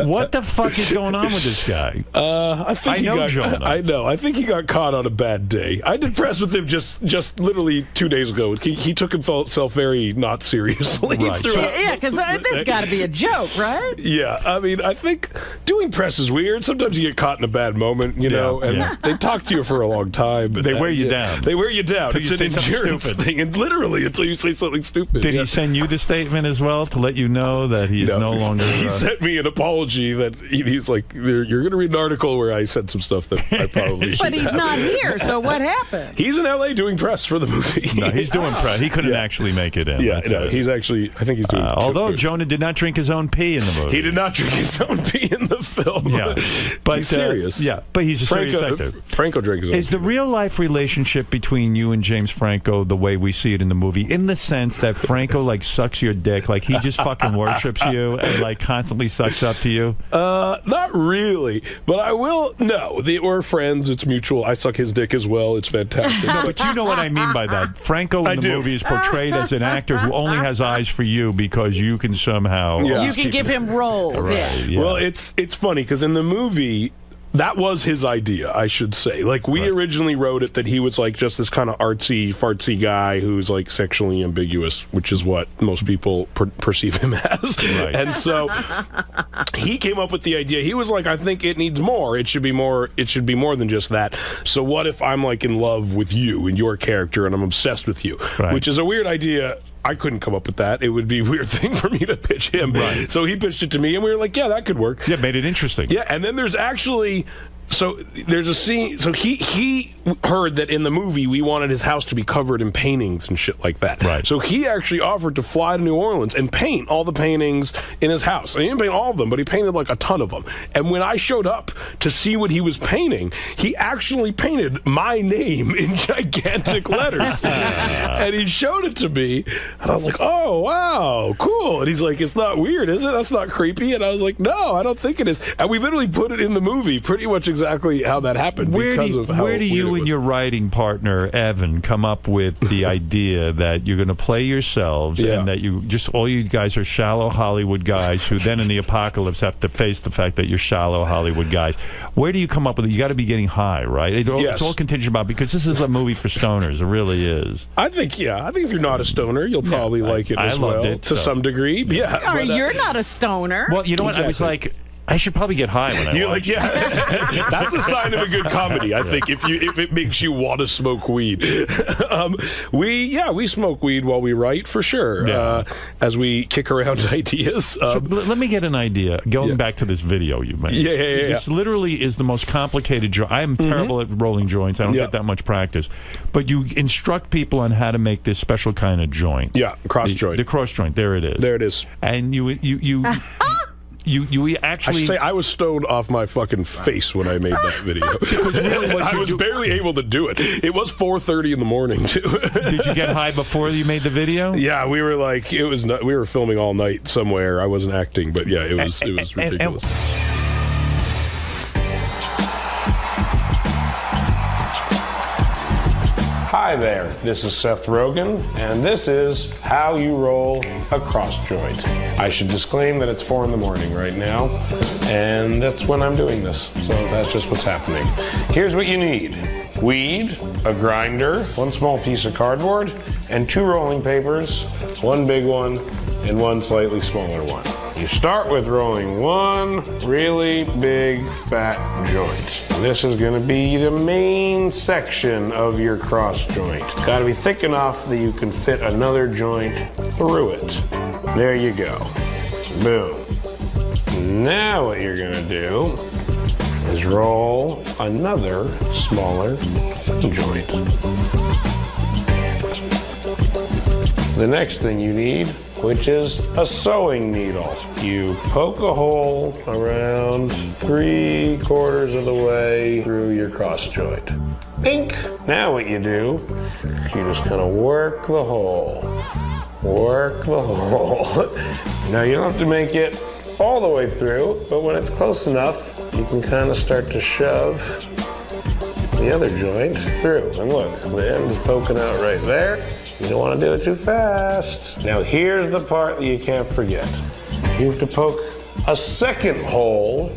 What the fuck is going on with this guy? I know Jonah. I know. I think he got caught on a bad day. I did press with him just literally 2 days ago. He took himself very not seriously. Right. Yeah, because this got to be a joke, right? Yeah, I mean, I think doing press is weird. Sometimes you get caught in a bad moment, know, and they talk to you for a long time. But they wear you down. They wear you down. It's an endurance thing, and literally until you say something stupid. Did he send you the statement as well to let you know that he is no longer? He sent me an apology that he's like, you're going to read an article where I said some stuff that I probably should. But he's not here, so what happened? He's in L.A. doing press for the movie. No, he's doing press. He couldn't actually make it in. Yeah, no, he's actually. I think he's doing. Although Jonah did not drink his own pee in the movie. He did not drink his own pee in the film. Yeah, but he's serious. Yeah, but he's a serious actor. Franco drank his own. Is the real life relationship between you and James Franco the way we see it in the movie? In the sense that Franco sucks your dick, he just fucking worships you and constantly sucks up to you? Not really, but I will. No, we're friends. It's mutual. I suck his dick as well. It's fantastic. No, but you know what I mean by that. Franco in the movie is portrayed as an actor who only has eyes for you because you can somehow. You can give him roles. Right, yeah. Well, it's funny because in the movie, That was his idea, I should say. Like, we originally wrote it that he was like just this kind of artsy, fartsy guy who's like sexually ambiguous, which is what most people perceive him as. Right. And so he came up with the idea. He was like, I think it needs more. It should be more. It should be more than just that. So what if I'm like in love with you and your character, and I'm obsessed with you, which is a weird idea. I couldn't come up with that. It would be a weird thing for me to pitch him. Right. So he pitched it to me, and we were like, yeah, that could work. Yeah, made it interesting. Yeah, and then there's actually... So there's a scene. So he heard that in the movie we wanted his house to be covered in paintings and shit like that. Right. So he actually offered to fly to New Orleans and paint all the paintings in his house. And he didn't paint all of them, but he painted like a ton of them. And when I showed up to see what he was painting, he actually painted my name in gigantic letters. And he showed it to me, and I was like, "Oh wow, cool." And he's like, "It's not weird, is it? That's not creepy." And I was like, "No, I don't think it is." And we literally put it in the movie, pretty much exactly how that happened. Where do you and your writing partner Evan come up with the idea that you're going to play yourselves and that all you guys are shallow Hollywood guys who then in the apocalypse have to face the fact that you're shallow Hollywood guys? Where do you come up with it? You got to be getting high, right? It's all contingent about, because this is a movie for stoners. It really is. I think if you're not a stoner, you'll probably like it as well. I loved it to some degree. Yeah. You're not a stoner. Well, you know what? I was like, I should probably get high when I watch. That's the sign of a good comedy, I think. If it makes you want to smoke weed, we smoke weed while we write for sure. Yeah. As we kick around ideas. So let me get an idea. Going back to this video you made. This literally is the most complicated joint. I am terrible at rolling joints. I don't get that much practice. But you instruct people on how to make this special kind of joint. Yeah, cross joint. The cross joint. There it is. There it is. And you actually... I should say, I was stoned off my fucking face when I made that video. I was barely able to do it. It was 4:30 in the morning, too. Did you get high before you made the video? Yeah, we were like, we were filming all night somewhere. I wasn't acting, but yeah, it was ridiculous. Hi there, this is Seth Rogen, and this is how you roll a cross joint. I should disclaim that it's 4 in the morning right now, and that's when I'm doing this, so that's just what's happening. Here's what you need. Weed, a grinder, 1 small piece of cardboard, and 2 rolling papers, 1 big one, and 1 slightly smaller one. You start with rolling 1 really big fat joint. This is going to be the main section of your cross joint. It's got to be thick enough that you can fit another joint through it. There you go. Boom. Now what you're going to do is roll another smaller thin joint. The next thing you need, which is a sewing needle. You poke a hole around 3/4 of the way through your cross joint. Pink! Now what you do, you just kind of work the hole. Work the hole. Now you don't have to make it all the way through, but when it's close enough, you can kind of start to shove the other joint through. And look, the end is poking out right there. You don't want to do it too fast. Now here's the part that you can't forget. You have to poke a second hole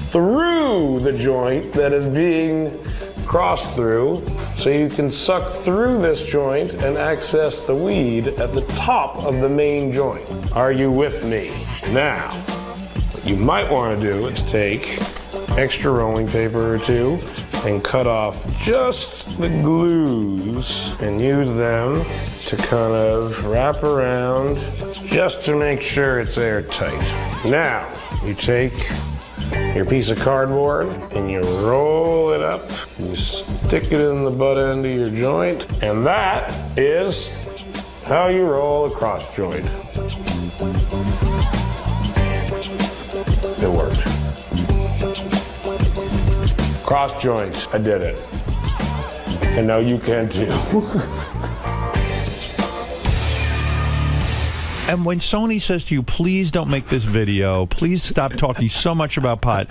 through the joint that is being crossed through, so you can suck through this joint and access the weed at the top of the main joint. Are you with me? Now, what you might want to do is take extra rolling paper or 2 and cut off just the glues and use them to kind of wrap around just to make sure it's airtight. Now, you take your piece of cardboard and you roll it up, you stick it in the butt end of your joint, and that is how you roll a cross joint. It worked. Cross joints, I did it. And now you can too. And when Sony says to you, please don't make this video, please stop talking so much about pot,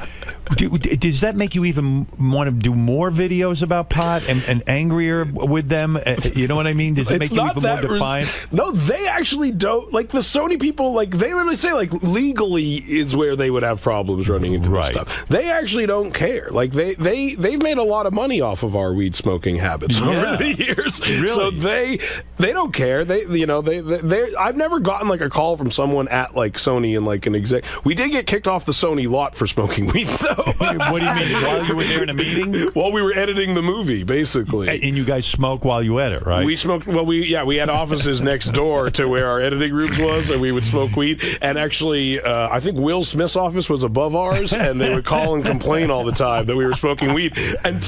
does that make you even want to do more videos about pot and angrier with them? You know what I mean? Does it make you even more defiant? No, they actually don't. Like, the Sony people, like, they literally say, like, legally is where they would have problems running into this stuff. They actually don't care. Like, they've made a lot of money off of our weed smoking habits over the years. Really? So they don't care. I've never gotten like a call from someone at like Sony and like an exec. We did get kicked off the Sony lot for smoking weed though. What do you mean? While you were there in a meeting? While we were editing the movie, basically. And you guys smoke while you edit, right? We smoked. Well, we had offices next door to where our editing rooms was, and we would smoke weed. And actually, I think Will Smith's office was above ours, and they would call and complain all the time that we were smoking weed and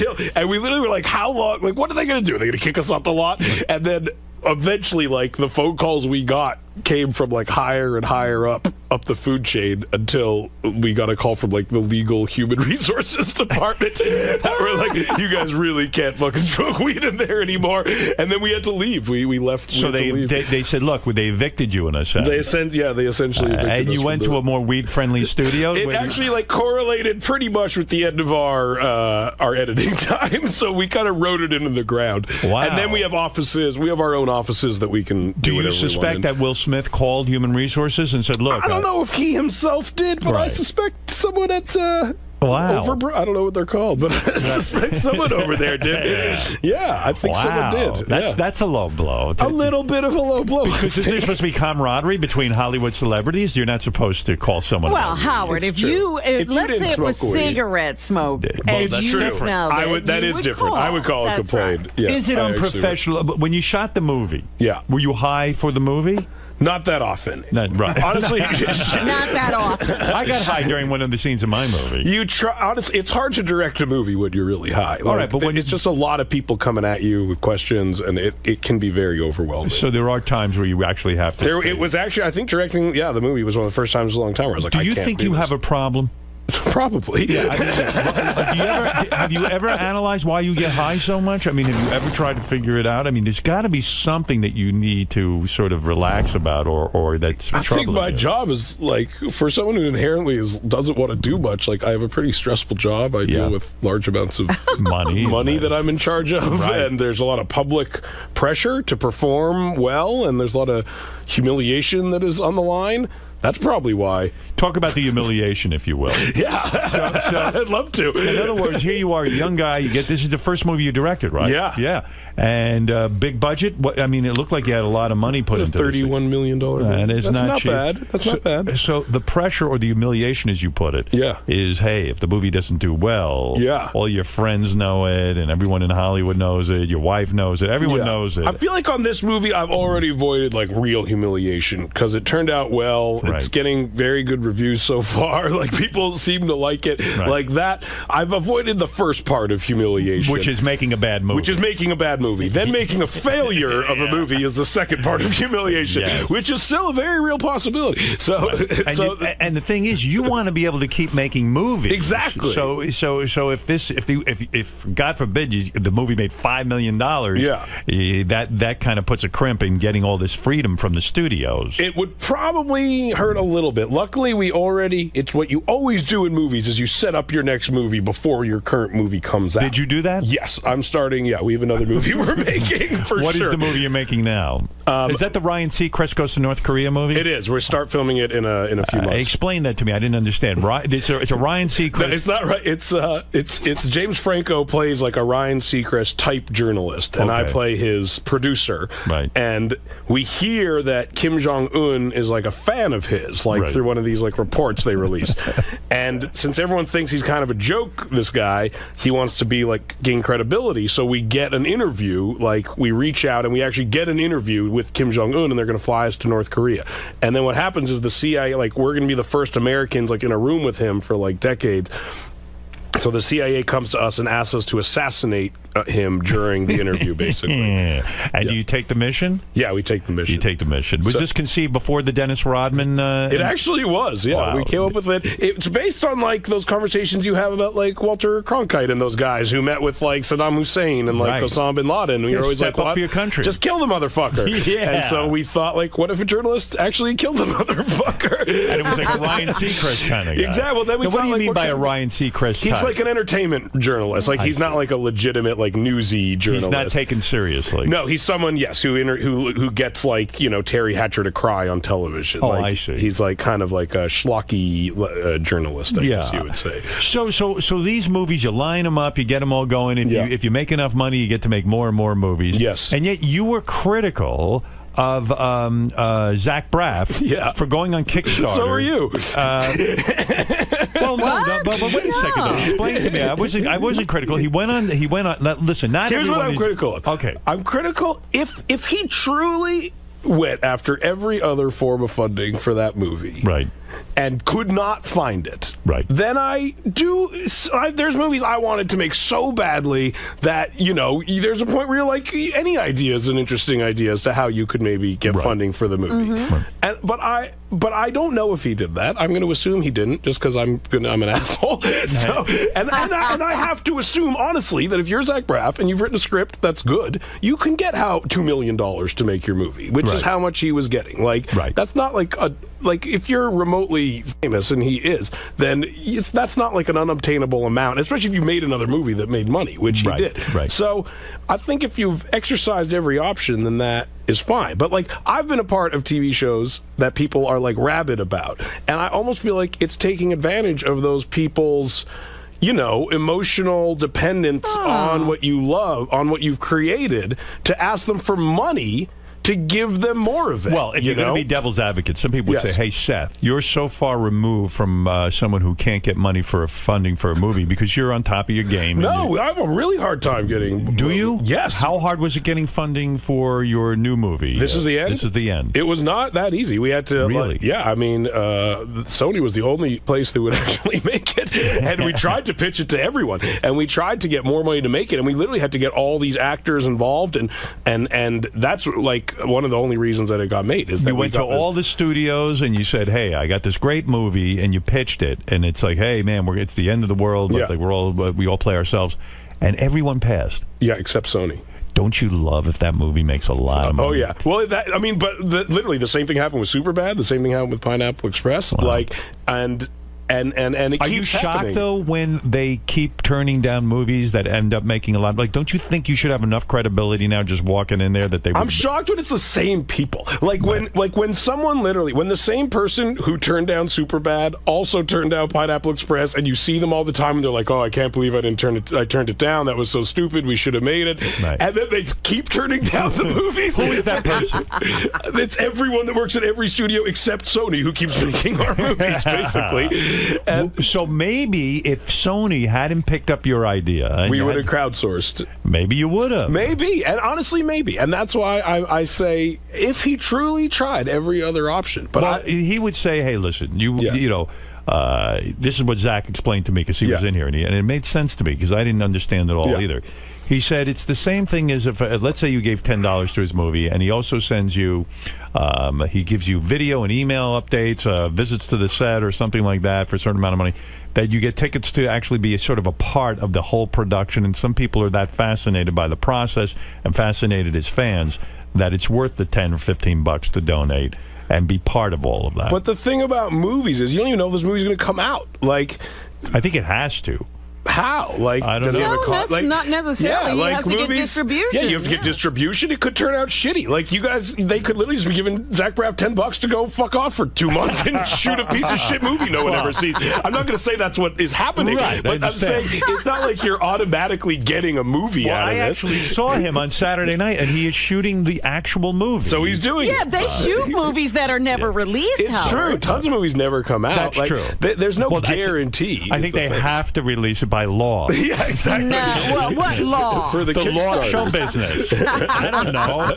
we literally were like, how long? Like, what are they going to do? Are they going to kick us off the lot? And then eventually, like, the phone calls we got came from like higher and higher up the food chain until we got a call from like the legal human resources department that were like, you guys really can't fucking smoke weed in there anymore. And then we had to leave. We left. So they said, look, they evicted you in a sense. They essentially evicted and you went to a more weed friendly studio. It actually like correlated pretty much with the end of our editing time. So we kind of wrote it into the ground. Wow. And then we have offices. We have our own offices that we can do whatever we want. Do you suspect that Will Smith called Human Resources and said, look, I don't know if he himself did, but I suspect someone at wow. I don't know what they're called, but I suspect someone over there did. Yeah, I think someone did. That's a low blow. A little bit of a low blow. Because is there supposed to be camaraderie between Hollywood celebrities? You're not supposed to call someone. Well, Howard, if let's say it was cigarette smoke, and that's you true. smelled it, That is different. I would call and complain. Right. Yeah, is it unprofessional? When you shot the movie, were you high for the movie? Not that often. Right. Honestly, not that often. I got high during one of the scenes in my movie. You try. Honestly, it's hard to direct a movie when you're really high. All right, but when it's just a lot of people coming at you with questions, and it can be very overwhelming. So there are times where you actually have to. It was actually, I think, directing. Yeah, the movie was one of the first times in a long time where I was like, do you think you have a problem? Probably. Yeah. Have you ever analyzed why you get high so much? I mean, have you ever tried to figure it out? I mean, there's got to be something that you need to sort of relax about, or that's troubling you. I think my job is like, for someone who inherently doesn't want to do much. Like, I have a pretty stressful job. I deal with large amounts of money that I'm in charge of, and there's a lot of public pressure to perform well, and there's a lot of humiliation that is on the line. That's probably why. Talk about the humiliation, if you will. Yeah. So I'd love to. In other words, here you are, a young guy. This is the first movie you directed, right? Yeah. Yeah. And big budget. I mean, it looked like you had a lot of money put into it. $31 million. That's not cheap. Bad. That's not bad. So the pressure or the humiliation, as you put it, is, hey, if the movie doesn't do well, all your friends know it, and everyone in Hollywood knows it. Your wife knows it. Everyone knows it. I feel like on this movie, I've already avoided like real humiliation because it turned out well. Right. It's getting very good reviews so far. Like, people seem to like it. Right. Like that. I've avoided the first part of humiliation, which is making a bad movie. Then making a failure of a movie is the second part of humiliation, which is still a very real possibility. So, and the thing is, you want to be able to keep making movies. Exactly. So if God forbid the movie made $5 million, that kind of puts a crimp in getting all this freedom from the studios. It would probably hurt a little bit. Luckily, it's what you always do in movies is you set up your next movie before your current movie comes out. Did you do that? Yes, I'm starting. Yeah, we have another movie we're making. What is the movie you're making now? Is that the Ryan Seacrest Goes to North Korea movie? It is. We'll start filming it in a few months. Explain that to me. I didn't understand. It's a Ryan Seacrest. No, it's not right. It's James Franco plays like a Ryan Seacrest type journalist, and I play his producer. Right. And we hear that Kim Jong-un is like a fan of his, through one of these like reports they release. And since everyone thinks he's kind of a joke, this guy, he wants to be like gain credibility. So we get an interview. Like, we reach out and we actually get an interview with Kim Jong-un, and they're going to fly us to North Korea. And then what happens is the CIA, like, we're going to be the first Americans like in a room with him for like decades. So the CIA comes to us and asks us to assassinate him during the interview, basically. And do you take the mission? Yeah, we take the mission. You take the mission. Was this conceived before the Dennis Rodman? It actually was, yeah. Wow. We came up with it. It's based on, like, those conversations you have about, like, Walter Cronkite and those guys who met with, like, Saddam Hussein and, like, Osama bin Laden. And we were always step like, up for your country. Just kill the motherfucker. Yeah. And so we thought, like, what if a journalist actually killed the motherfucker? And it was like a Ryan Seacrest kind of guy. Exactly. Well, then we now, what do you thought, mean by a Ryan Seacrest He's type? like an entertainment journalist. Like, he's not like a legitimate, like, newsy journalist. He's not taken seriously. No, he's someone, yes, who gets, like, you know, Terry Hatcher to cry on television. Oh, like, I see. He's like kind of like a schlocky journalist, I guess you would say. So these movies, you line them up, you get them all going. If you make enough money, you get to make more and more movies. Yes. And yet you were critical of Zach Braff for going on Kickstarter. So are you. Well, no, but wait a second. Though. Explain to me. I wasn't critical. He went on. Listen, not Here's what I'm everyone is- critical of. Okay. I'm critical if he truly went after every other form of funding for that movie. Right. And could not find it. Right. Then there's movies I wanted to make so badly that, you know, there's a point where you're like, any idea is an interesting idea as to how you could maybe get funding for the movie. Right. But I don't know if he did that. I'm going to assume he didn't, just because I'm an asshole. So, and I have to assume, honestly, that if you're Zach Braff and you've written a script that's good, you can get $2 million to make your movie, which is how much he was getting. Like, that's not like if you're remotely famous, and he is, then that's not like an unobtainable amount, especially if you made another movie that made money, which he did. Right. So I think if you've exercised every option, then that is fine. But, like, I've been a part of TV shows that people are, like, rabid about, and I almost feel like it's taking advantage of those people's, you know, emotional dependence on what you love, on what you've created, to ask them for money to give them more of it. Well, if you're going to be devil's advocate, some people would say, hey, Seth, you're so far removed from someone who can't get money for funding for a movie because you're on top of your game. No, I have a really hard time getting... Do you? Yes. How hard was it getting funding for your new movie? This is the end? This is the end. It was not that easy. We had to... Really? I mean, Sony was the only place that would actually make it, and we tried to pitch it to everyone, and we tried to get more money to make it, and we literally had to get all these actors involved, and that's, like, one of the only reasons that it got made is that you went to all the studios and you said, "Hey, I got this great movie," and you pitched it, and it's like, "Hey, man, it's the end of the world. Like we all play ourselves," and everyone passed. Yeah, except Sony. Don't you love if that movie makes a lot of money? Oh yeah. Well, literally the same thing happened with Superbad. The same thing happened with Pineapple Express. Wow. Like, and it Are keeps you shocked happening. though when they keep turning down movies that end up making a lot? Like, don't you think you should have enough credibility now just walking in there that they? I'm shocked when it's the same people. Like when someone when the same person who turned down Superbad also turned down Pineapple Express, and you see them all the time, and they're like, "Oh, I can't believe I turned it down. That was so stupid. We should have made it." Right. And then they keep turning down the movies. Who is that person? It's everyone that works at every studio except Sony, who keeps making our movies, basically. So maybe if Sony hadn't picked up your idea, we would have crowdsourced. Maybe you would have. Maybe, and honestly, maybe, and that's why I say if he truly tried every other option. But he would say, "Hey, listen, you know." This is what Zach explained to me because he was in here, and it made sense to me because I didn't understand it all either. He said it's the same thing as if, let's say you gave $10 to his movie, and he also sends you, he gives you video and email updates, visits to the set or something like that for a certain amount of money, that you get tickets to actually be a sort of a part of the whole production. And some people are that fascinated by the process and fascinated as fans that it's worth the $10 or $15 to donate and be part of all of that. But the thing about movies is you don't even know if this movie's going to come out. Like, I think it has to. How? Like, I don't know. That's not necessarily. Yeah, he has to get distribution. Yeah, you have to get distribution. It could turn out shitty. Like, you guys, they could literally just be giving Zach Braff $10 to go fuck off for 2 months and shoot a piece of shit movie no one ever sees. I'm not going to say that's what is happening, but I'm saying it's not like you're automatically getting a movie out of this. I actually saw him on Saturday night, and he is shooting the actual movie. So he's doing it. Yeah, they shoot movies that are never released, It's true. Tons of movies never come out. That's true. There's no guarantee. I think they have to release it by by law. Yeah, exactly. No, well, what law? For the law of show Kickstarters. business. I don't know.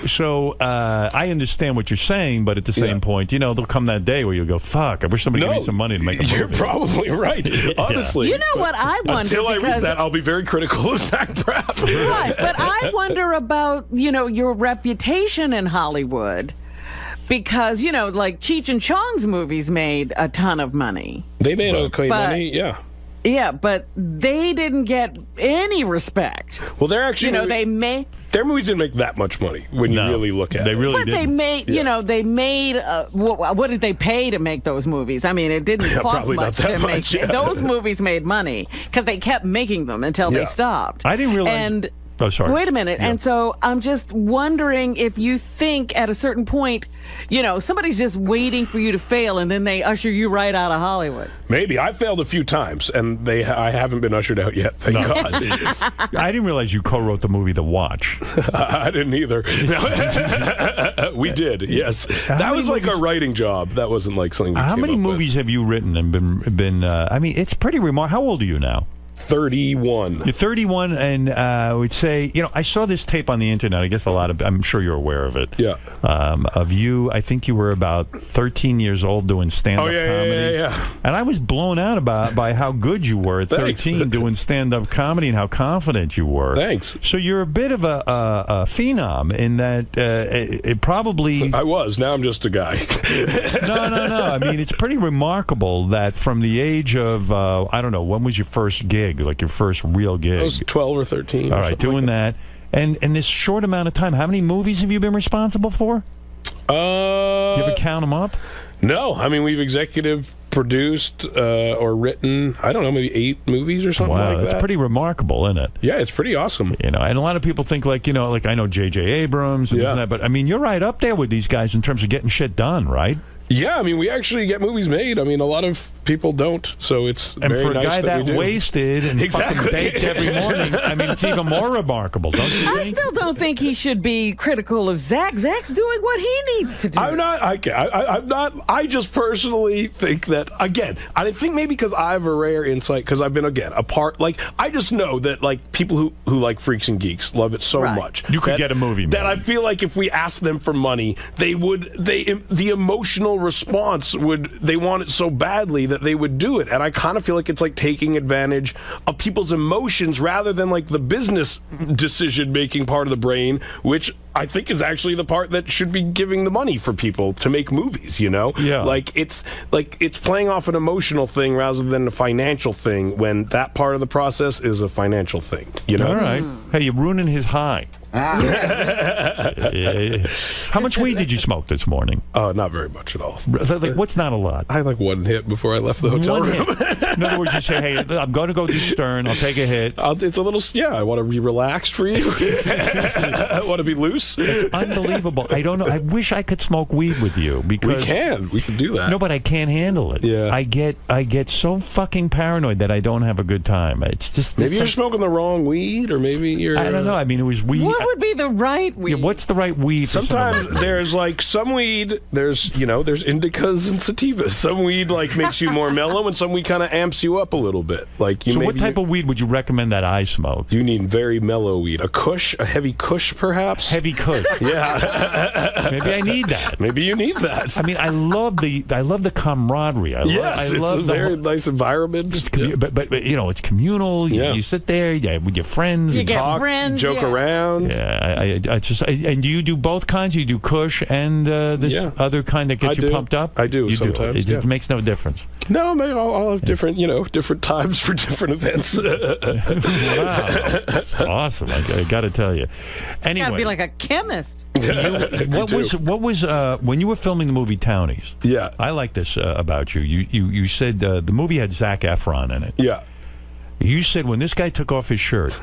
So I understand what you're saying, but at the same point, you know, there'll come that day where you'll go, fuck, I wish somebody gave me some money to make a movie. You're probably right, honestly. You know what I wonder? Until I read that, I'll be very critical of Zach Braff. Right, but I wonder about, you know, your reputation in Hollywood. Because, you know, like Cheech and Chong's movies made a ton of money. They made okay money, yeah. Yeah, but they didn't get any respect. Well, they're actually, you know, they made their movies didn't make that much money when you really look at it. They really but didn't. they made, you know, they made. What did they pay to make those movies? I mean, it didn't cost probably not much that to much, make. yeah. Those movies made money because they kept making them until they stopped. I didn't realize. And oh, sorry. wait a minute. And so I'm just wondering if you think at a certain point, you know, somebody's just waiting for you to fail and then they usher you right out of Hollywood. Maybe. I failed a few times, and I haven't been ushered out yet, thank God. I didn't realize you co-wrote the movie The Watch. I didn't either. No. We did, yes. That was like a writing job. That wasn't like something we How came many up movies have you written and been I mean, it's pretty remarkable. How old are you now? 31. You're 31, and I would say, you know, I saw this tape on the internet. I guess I'm sure you're aware of it. Yeah. Of you, I think you were about 13 years old doing stand-up comedy. Yeah. And I was blown out by how good you were at 13 doing stand-up comedy and how confident you were. Thanks. So you're a bit of a phenom in that it probably... I was. Now I'm just a guy. No. I mean, it's pretty remarkable that from the age of, I don't know, when was your first gig? Like your first real gig? I was 12 or 13. All right, doing that. And in this short amount of time, how many movies have you been responsible for? You ever count them up? No. I mean, we've executive produced or written, I don't know, maybe 8 movies or something like that. That's pretty remarkable, isn't it? Yeah, it's pretty awesome. You know, and a lot of people think like, you know, like I know J.J. Abrams and this and that, but I mean, you're right up there with these guys in terms of getting shit done, right? Yeah, I mean, we actually get movies made. I mean, a lot of people don't, so it's and very for a nice guy that we do. wasted and fucking baked every morning, I mean, it's even more remarkable, don't you think? I still don't think he should be critical of Zach. Zach's doing what he needs to do. I'm not. I'm not. I just personally think that again. I think maybe because I have a rare insight because I've been a part. Like I just know that like people who like Freaks and Geeks love it so much. You could get a movie made. That I feel like if we asked them for money, they would. The emotional response they want it so badly that they would do it. And I kind of feel like it's like taking advantage of people's emotions rather than like the business decision-making part of the brain, which I think is actually the part that should be giving the money for people to make movies, you know? Yeah. Like it's playing off an emotional thing rather than a financial thing when that part of the process is a financial thing, you know? All right. Hey, you're ruining his high. How much weed did you smoke this morning? Not very much at all. Like, what's not a lot? I had like one hit before I left the hotel room. In other words, you say, hey, I'm going to go do Stern. I'll take a hit. It's a little, I want to be relaxed for you. I want to be loose. It's unbelievable. I don't know. I wish I could smoke weed with you because we can do that. No, but I can't handle it. Yeah. I get so fucking paranoid that I don't have a good time. It's just maybe you're smoking the wrong weed, or maybe you're. I don't know. I mean, it was weed. What would be the right weed? Yeah, what's the right weed? Sometimes there's like some weed. There's there's indicas and sativas. Some weed like makes you more mellow, and some weed kind of amps you up a little bit. Like so, what type of weed would you recommend that I smoke? You need very mellow weed. A Kush, a heavy Kush, perhaps. Heavy Kush. Yeah. Maybe I need that. Maybe you need that. I mean, I love the camaraderie. I love it's a very nice environment. It's but you know, it's communal. You sit there with your friends. You and get talk, friends, joke around. Yeah, and do you do both kinds? You do Kush and this other kind that gets you pumped up? I do you sometimes. Do. It makes no difference. No, maybe I'll have different, different times for different events. Wow, that's awesome! I got to tell you. Anyway, gotta be like a chemist. What was when you were filming the movie Townies? Yeah, I like this about you. You said the movie had Zac Efron in it. Yeah. You said when this guy took off his shirt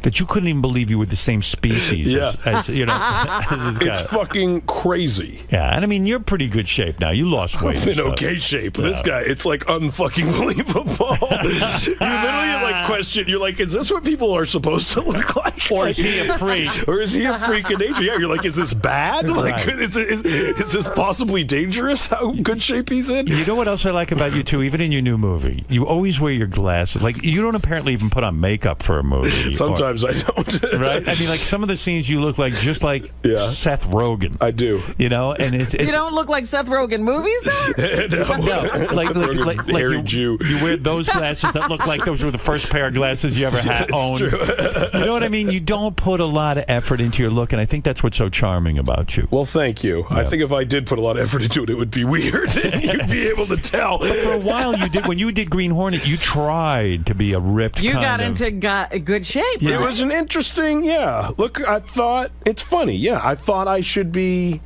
that you couldn't even believe you were the same species as you know. As this guy. It's fucking crazy. Yeah, and I mean, you're in pretty good shape now. You lost weight. I'm in okay shape. Yeah. This guy, it's like unfucking believable. You literally like question. You're like, is this what people are supposed to look like? Or is he a freak? Or is he a freak in nature? Yeah, you're like, is this bad? Like, Right. is this possibly dangerous? How good shape he's in? You know what else I like about you too? Even in your new movie, you always wear your glasses. Like you don't apparently even put on makeup for a movie. Sometimes I don't. Right? I mean, like some of the scenes you look like just like Seth Rogen. I do. You know, and it's You don't look like Seth Rogen movies, though? no, like hairy you, Jew. You wear those glasses that look like those were the first pair of glasses you ever had owned. True. You know what I mean? You don't put a lot of effort into your look, and I think that's what's so charming about you. Well, thank you. Yeah. I think if I did put a lot of effort into it, it would be weird, and you'd be able to tell. But for a while, you did. When you did Green Hornet, you tried to be a ripped. You got kind of, into good shape. It right? was an interesting, Look, I thought it's funny. Yeah, I thought I should be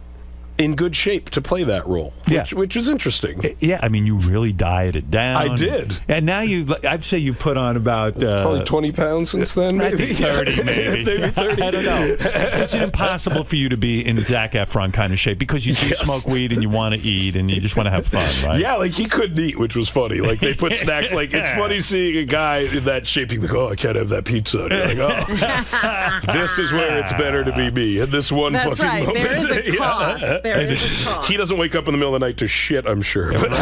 in good shape to play that role. Which was interesting. Yeah, I mean, you really dieted down. I did. And now I'd say you put on about probably 20 pounds since then. I Maybe think 30, maybe. Maybe 30. I don't know. It's impossible for you to be in Zac Efron kind of shape because you do smoke weed and you want to eat and you just want to have fun, right? Yeah, like he couldn't eat, which was funny. Like they put snacks. Like it's funny seeing a guy in that shape. You go, oh, I can't have that pizza. And you're like, oh, this is where it's better to be me. And this one That's fucking right. moment. There is a cost. There is a cost. He doesn't wake up in the middle of the night to shit, I'm sure. But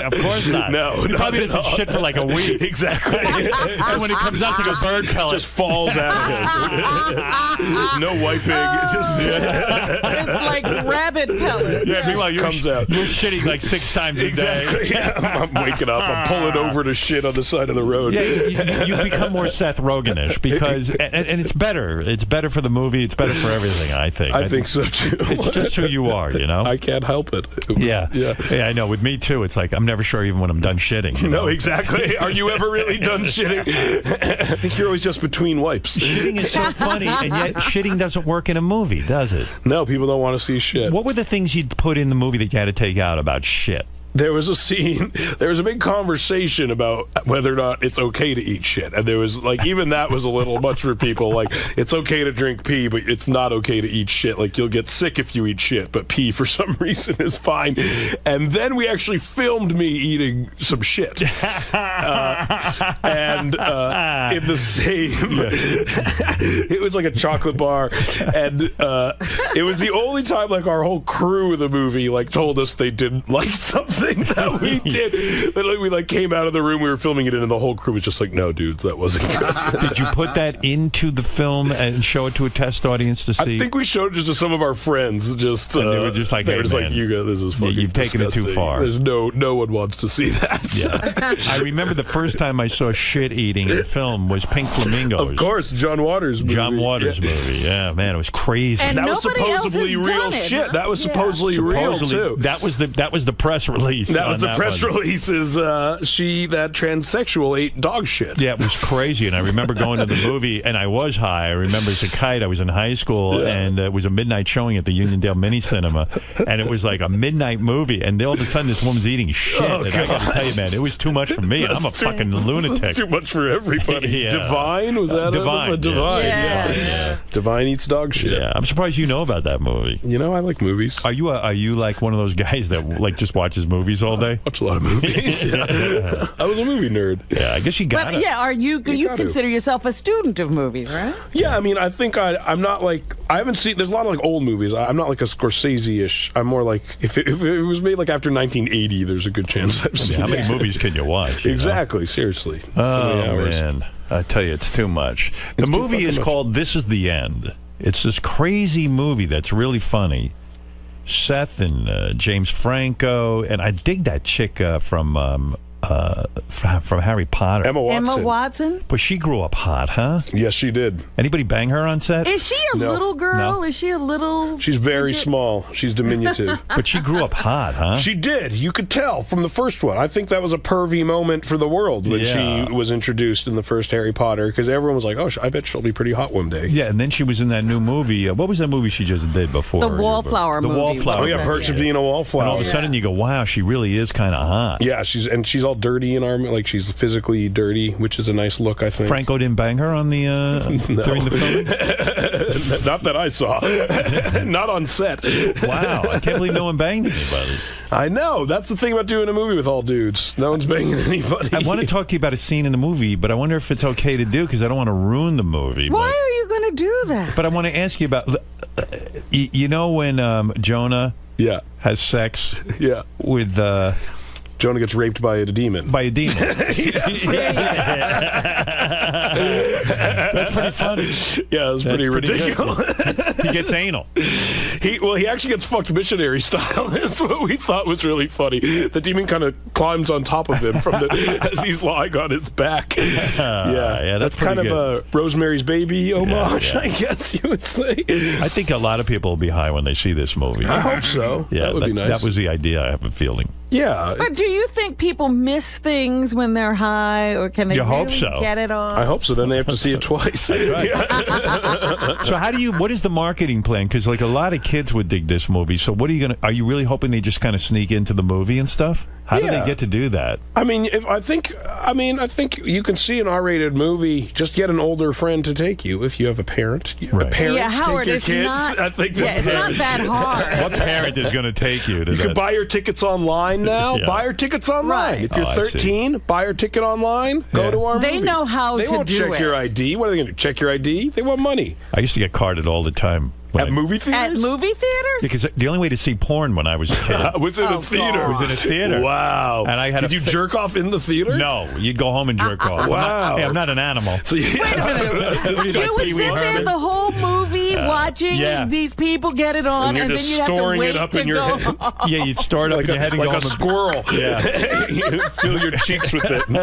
Of course not. No, he probably not doesn't at all. shit for like a week. Exactly. And when he comes out, it's like a bird pellet. Just falls out of it. No wiping. It's just It's like rabbit pellet. Yeah, meanwhile, you're comes out. You're shitting like 6 times a Exactly. day. Yeah, I'm waking up. I'm pulling over to shit on the side of the road. Yeah, you become more Seth Rogen-ish because, and it's better. It's better for the movie. It's better for everything, I think. I think so, too. It's just who you are, you know? I can't help it. Yeah, I know. With me, too, it's like I'm never sure even when I'm done shitting. You No, know? exactly. Are you ever really done shitting? I think you're always just between wipes. Shitting is so funny, and yet shitting doesn't work in a movie, does it? No, people don't want to see shit. What were the things you'd put in the movie that you had to take out about shit? There was a scene, there was a big conversation about whether or not it's okay to eat shit. And there was, like, even that was a little much for people. Like, it's okay to drink pee, but it's not okay to eat shit. Like, you'll get sick if you eat shit, but pee for some reason is fine. And then we actually filmed me eating some shit. And in the same, it was like a chocolate bar. And it was the only time, like, our whole crew of the movie, like, told us they didn't like something that we did. Literally, we like came out of the room we were filming it in, and the whole crew was just like, "No, dudes, that wasn't good." Did you put that into the film and show it to a test audience to see? I think we showed it just to some of our friends. Just and they were just like, they "Hey, were just man, like, you guys, this is fucking you've taken it too disgusting. far." There's no one wants to see that. Yeah. I remember the first time I saw shit eating in film was Pink Flamingos. Of course, John Waters' movie. movie. Yeah, man, it was crazy. And that was nobody else supposedly has real done it, shit. huh? That was supposedly real too. That was the press release. That on was the press one. release. Is that transsexual ate dog shit? Yeah, it was crazy. And I remember going to the movie, and I was high. I remember as a kite, I was in high school, and it was a midnight showing at the Uniondale Mini Cinema, and it was like a midnight movie, and all of a sudden this woman's eating shit. Oh, and I got to tell you, man, it was too much for me. I'm a fucking lunatic. That's too much for everybody. Yeah. Divine? Was that Divine? Divine. Yeah. Divine eats dog shit. Yeah, I'm surprised you know about that movie. You know, I like movies. Are you like one of those guys that like just watches movies all day? Watch a lot of movies. Yeah. I was a movie nerd. Yeah, I guess you got But it. yeah, you consider yourself a student of movies, right? Yeah, I mean, I think I'm not like, I haven't seen, there's a lot of like old movies. I'm not like a Scorsese-ish. I'm more like, if it was made like after 1980, there's a good chance I've seen How many it. movies can you watch? Exactly, seriously. So many Oh, hours. man. I tell you, it's too much. The movie fucking is much. called This Is the End. It's this crazy movie that's really funny. Seth and James Franco, and I dig that chick from Harry Potter. Emma Watson? But she grew up hot, huh? Yes, she did. Anybody bang her on set? Is she a No. little girl? No. Is she a little... She's very midget? small. She's diminutive. But she grew up hot, huh? She did. You could tell from the first one. I think that was a pervy moment for the world when Yeah. she was introduced in the first Harry Potter, because everyone was like, oh, I bet she'll be pretty hot one day. Yeah, and then she was in that new movie. What was that movie she just did before? The Wallflower The movie. Wallflower. Oh, yeah, Perks of Being a Wallflower. And all of a sudden you go, wow, she really is kind of hot. Yeah, she's all dirty in our like she's physically dirty, which is a nice look, I think. Franco didn't bang her on the during the filming? Not that I saw. Not on set. Wow, I can't believe no one banged anybody. I know. That's the thing about doing a movie with all dudes. No one's banging anybody. I want to talk to you about a scene in the movie, but I wonder if it's okay to do because I don't want to ruin the movie. Why are you going to do that? But I want to ask you about, you know, when Jonah has sex with... Jonah gets raped by a demon. By a demon. That's pretty funny. Yeah, that's pretty ridiculous. He gets anal. He actually gets fucked missionary style. That's what we thought was really funny. The demon kind of climbs on top of him as he's lying on his back. Yeah, that's kind of a Rosemary's Baby homage, I guess you would say. I think a lot of people will be high when they see this movie. I hope so. Yeah, that would be nice. That was the idea, I have a feeling. Yeah. But do you think people miss things when they're high, or can they really get it on? I hope so. Then they have to see it twice. That's right. So what is the marketing plan? Because like a lot of kids would dig this movie. So what are you really hoping they just kind of sneak into the movie and stuff? How do they get to do that? I mean, I think you can see an R-rated movie. Just get an older friend to take you if you have a parent. Right. Parents Howard, take your kids. Not, I think it's not that hard. What parent is going to take you to You can buy your tickets online now. Yeah. Buy your tickets online. Right. If you're 13, buy your ticket online. Go to our They movies. know how they to won't do check it. your ID. What are they going to check your ID? They want money. I used to get carded all the time. At movie theaters? At movie theaters? Because the only way to see porn when I was a kid was in a theater. Was in a theater. Wow. And I had Did you jerk off in the theater? No, you'd go home and jerk off. Wow. I'm not an animal. So Wait a minute. You would sit there the whole movie watching these people get it on, and then you'd have to storing wait it up to in your go head. Yeah, you'd store it up in your head and like go a home. Squirrel. Yeah. You fill your cheeks with it and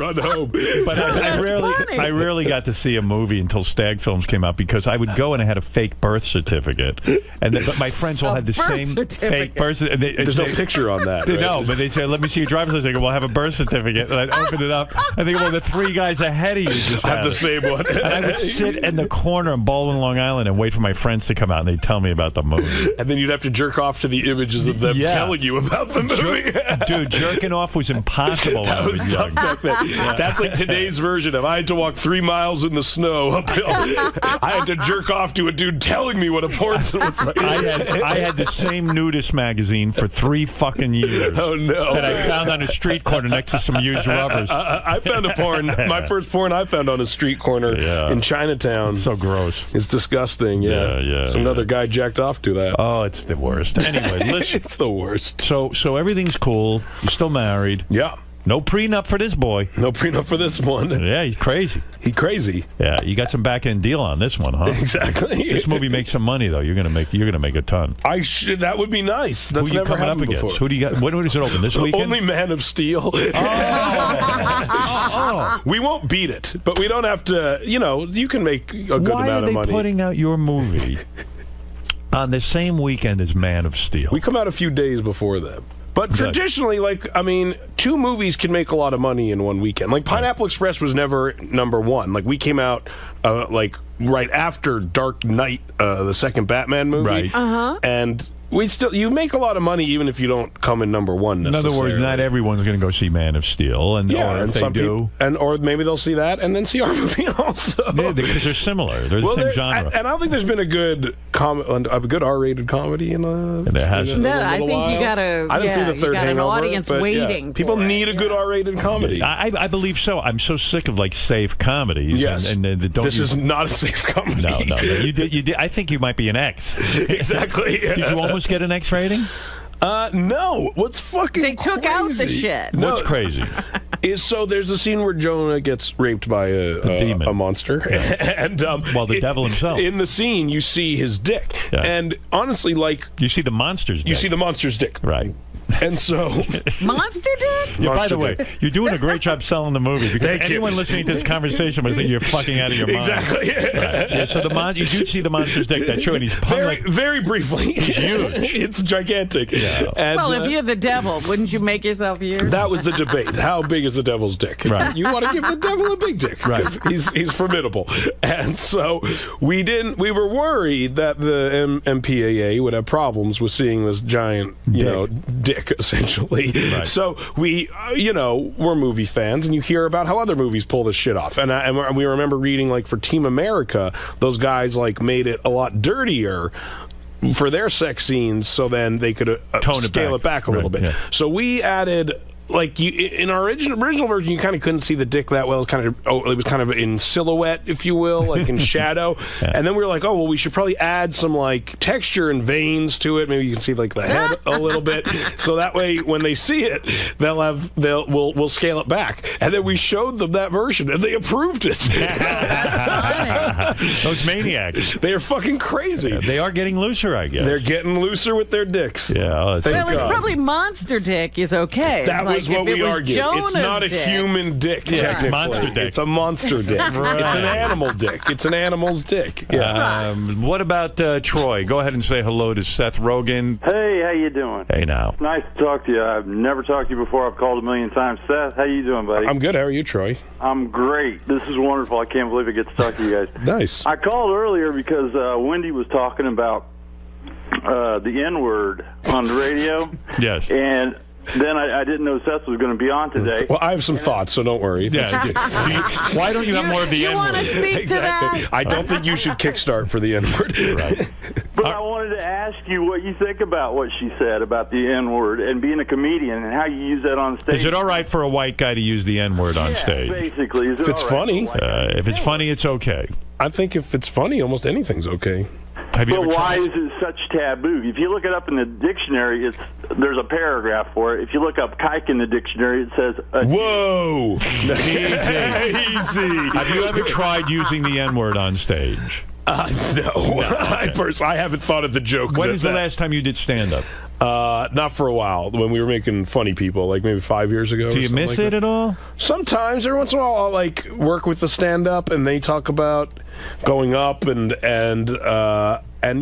run home. But I rarely got to see a movie until Stag Films came out because I would go and I had a fake birth certificate, but my friends all had the same fake birth certificate. There's no picture on that. Right? No, but they said, "Let me see your driver's license." I go, "Well, I have a birth certificate." And I'd open it up, and they go, "Well, the three guys ahead of you just have the same one." And I would sit in the corner in Baldwin, Long Island, and wait for my friends to come out, and they'd tell me about the movie. And then you'd have to jerk off to the images of them telling you about the movie. Dude, jerking off was impossible when I was young. That's like today's version of I had to walk 3 miles in the snow uphill. I had to jerk off to a dude telling me what a porn was like. I had the same nudist magazine for 3 fucking years. Oh, no. That I found on a street corner next to some used rubbers. I found a porn. My first porn I found on a street corner in Chinatown. It's so gross. It's disgusting. Yeah. Some other guy jacked off to that. Oh, it's the worst. Anyway, listen. It's the worst. So everything's cool. You're still married. Yeah. No prenup for this boy. No prenup for this one. Yeah, he's crazy. He crazy. Yeah, you got some back end deal on this one, huh? Exactly. This movie makes some money though. You're gonna make a ton. That would be nice. That's Who are you never coming up happened against? before. Who do you got? When does it open? This weekend? Only Man of Steel. We won't beat it, but we don't have to. You can make a good Why amount of money. Why are they putting out your movie on the same weekend as Man of Steel? We come out a few days before them. But traditionally, 2 movies can make a lot of money in one weekend. Like, Pineapple Express was never number one. Like, we came out, right after Dark Knight, the second Batman movie. Right. Uh-huh. And you make a lot of money even if you don't come in number one necessarily. In other words, not everyone's going to go see Man of Steel. Or if they do. Or maybe they'll see that and then see our movie also. Yeah, because they're similar. They're the same genre. And I don't think there's been a good R-rated comedy in a there hasn't. I think while. you got to. I didn't see the third got an Hangover, audience but waiting. People need a good R-rated comedy. I believe so. I'm so sick of safe comedies. Yes. And this is not a safe comedy. No. You did. I think you might be an X. Exactly. Did you almost get an X rating? No. What's fucking They took crazy? out the shit. What's crazy? There's a scene where Jonah gets raped by a demon, a monster, and the devil himself. In the scene, you see his dick, and honestly, you see the monster's dick. You see the monster's dick, right? And so, Monster dick? Yeah, by the way, you're doing a great job selling the movie because Thank anyone you. listening to this conversation was thinking you're fucking out of your mind. Exactly. Right. Yeah, so you do see the monster's dick. That's true, and he's very briefly. He's huge. It's gigantic. Yeah. And, well, if you're the devil, wouldn't you make yourself huge? That was the debate. How big is the devil's dick? Right. You want to give the devil a big dick. Right. He's formidable. And so we were worried that the MPAA would have problems with seeing this giant, dick America, essentially. Right. So we, we're movie fans, and you hear about how other movies pull this shit off. And we remember reading, like, for Team America, those guys, like, made it a lot dirtier for their sex scenes, so then they could scale it back a little bit. Yeah. So we added, like, in our original version, you kind of couldn't see the dick that well. It was kind of in silhouette, if you will, like in shadow. Yeah. And then we were like, oh, well, we should probably add some, like, texture and veins to it. Maybe you can see, like, the head a little bit, so that way when they see it, we'll scale it back. And then we showed them that version, and they approved it. Those maniacs. They are fucking crazy. Yeah, they are getting looser, I guess. They're getting looser with their dicks. Yeah. It's probably monster dick is okay. That It's was like what if we it was argued. Jonah's It's not a dick. human dick, technically. Monster dick. It's a monster dick. Right. It's an animal dick. It's an animal's dick. Yeah. What about Troy? Go ahead and say hello to Seth Rogen. Hey, how you doing? Hey, now. Nice to talk to you. I've never talked to you before. I've called a million times. Seth, how you doing, buddy? I'm good. How are you, Troy? I'm great. This is wonderful. I can't believe I get to talk to you guys. Nice. I called earlier because Wendy was talking about the N-word on the radio. Yes. And then I didn't know Seth was going to be on today. Well, I have some thoughts, so don't worry. Yeah. Why don't you have more of the N-word? You want to speak to that? I don't think you should kickstart for the N-word. Right. But I wanted to ask you what you think about what she said about the N-word and being a comedian and how you use that on stage. Is it all right for a white guy to use the N-word on stage? Basically. Is it If it's all right funny. If it's funny, it's okay. I think if it's funny, almost anything's okay. Have you But ever why tried? is it such taboo? If you look it up in the dictionary, there's a paragraph for it. If you look up kike in the dictionary, it says... Whoa! Easy. Easy. Have you ever tried using the N-word on stage? No. I haven't thought of the joke. When is the last time you did stand-up? Not for a while. When we were making funny people, like maybe 5 years ago. Do you miss it at all? Sometimes, every once in a while, I'll like work with the stand-up, and they talk about going up, and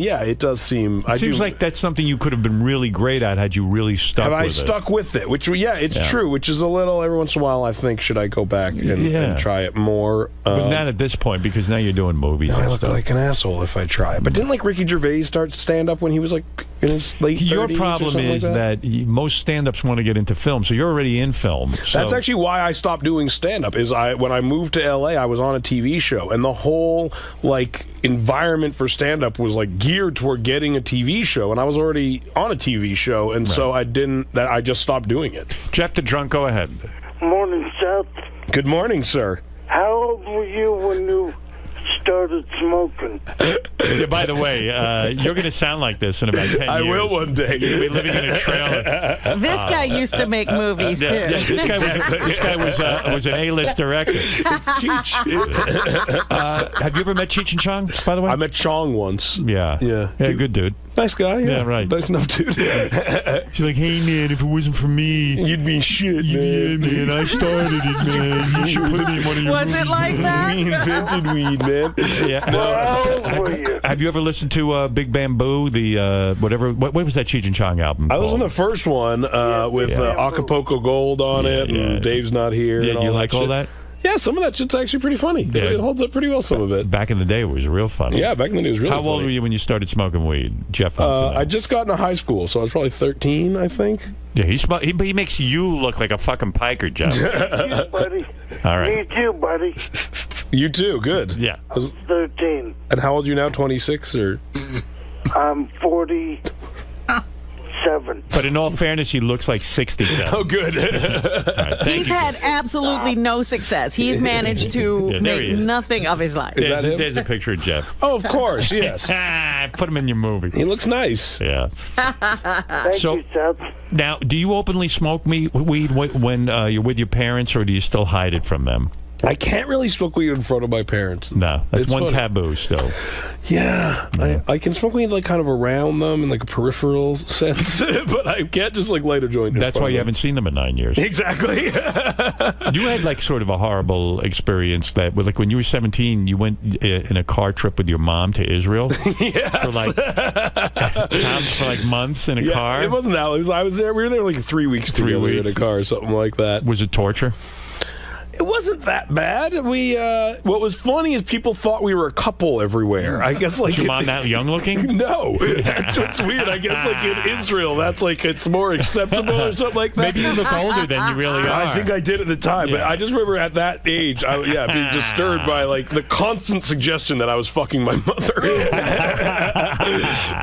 yeah, it does seem. It seems like that's something you could have been really great at had you really stuck with it. Have I stuck with it? Which, yeah, it's true. Which is a little. Every once in a while, I think, should I go back and try it more? But not at this point, because now you're doing movies. I and look stuff. like an asshole if I try it. But didn't like Ricky Gervais start stand-up when he was like in his late 30s? Your problem is that most stand-ups want to get into film, so you're already in film. So. That's actually why I stopped doing stand-up. When I moved to LA, I was on a TV show, and the whole like environment for stand-up was like geared toward getting a TV show, and I was already on a TV show, and so I just stopped doing it. Jeff the Drunk, go ahead. Morning, Seth. Good morning, sir. How old were you when you started smoking? Yeah, by the way, you're going to sound like this in about 10 years. I will one day. You're going to be living in a trailer. This guy used to make movies, too. Yeah, this guy was an A-list director. It's Cheech. Have you ever met Cheech and Chong, by the way? I met Chong once. Yeah. Yeah. Good dude. Nice guy. Yeah, right. Nice enough dude. She's like, hey, man, if it wasn't for me, you'd be shit, man. Yeah, man, I started it, man. You should put it in one of your Was it like that? We invented weed, man. Yeah. How old were you? Have you ever listened to Big Bamboo, the whatever? What was that Cheech and Chong album I was on called? the first one with Acapulco Gold on it, and Dave's Not Here. Yeah, and all you like that all shit. that? Yeah, some of that shit's actually pretty funny. Yeah. It holds up pretty well, some of it. Back in the day, it was real funny. Yeah, back in the day, it was really How funny. old were you when you started smoking weed? Jeff wants to know. I just got into high school, so I was probably 13, I think. Yeah, he makes you look like a fucking piker, Jeff. You, buddy. All right. Me too, buddy. You too, good. Yeah. 13. And how old are you now, 26? Or? I'm 47. But in all fairness, he looks like 67. Oh, good. All right, thank He's you. had absolutely no success. He's managed to Yeah, there he make is. nothing of his life. There's a picture of Jeff. Oh, of course, yes. Put him in your movie. He looks nice. Yeah. Thank So- you, Seth. Now, do you openly smoke weed when you're with your parents, or do you still hide it from them? I can't really smoke weed in front of my parents. No, that's It's one funny. taboo still. Yeah, I can smoke weed like kind of around them in like a peripheral sense, but I can't just like light a joint. in That's front why of you them. haven't seen them in 9 years. Exactly. You had like sort of a horrible experience that, like when you were 17, you went in a car trip with your mom to Israel for like months in a car. It wasn't that. I was there. We were there like 3 weeks together in a car or something like that. Was it torture? It wasn't that bad. We what was funny is people thought we were a couple everywhere. I guess like your mom that young looking? No, that's what's weird. I guess like in Israel, that's like it's more acceptable or something like that. Maybe you look older than you really are. I think I did at the time, but I just remember at that age, being disturbed by like the constant suggestion that I was fucking my mother.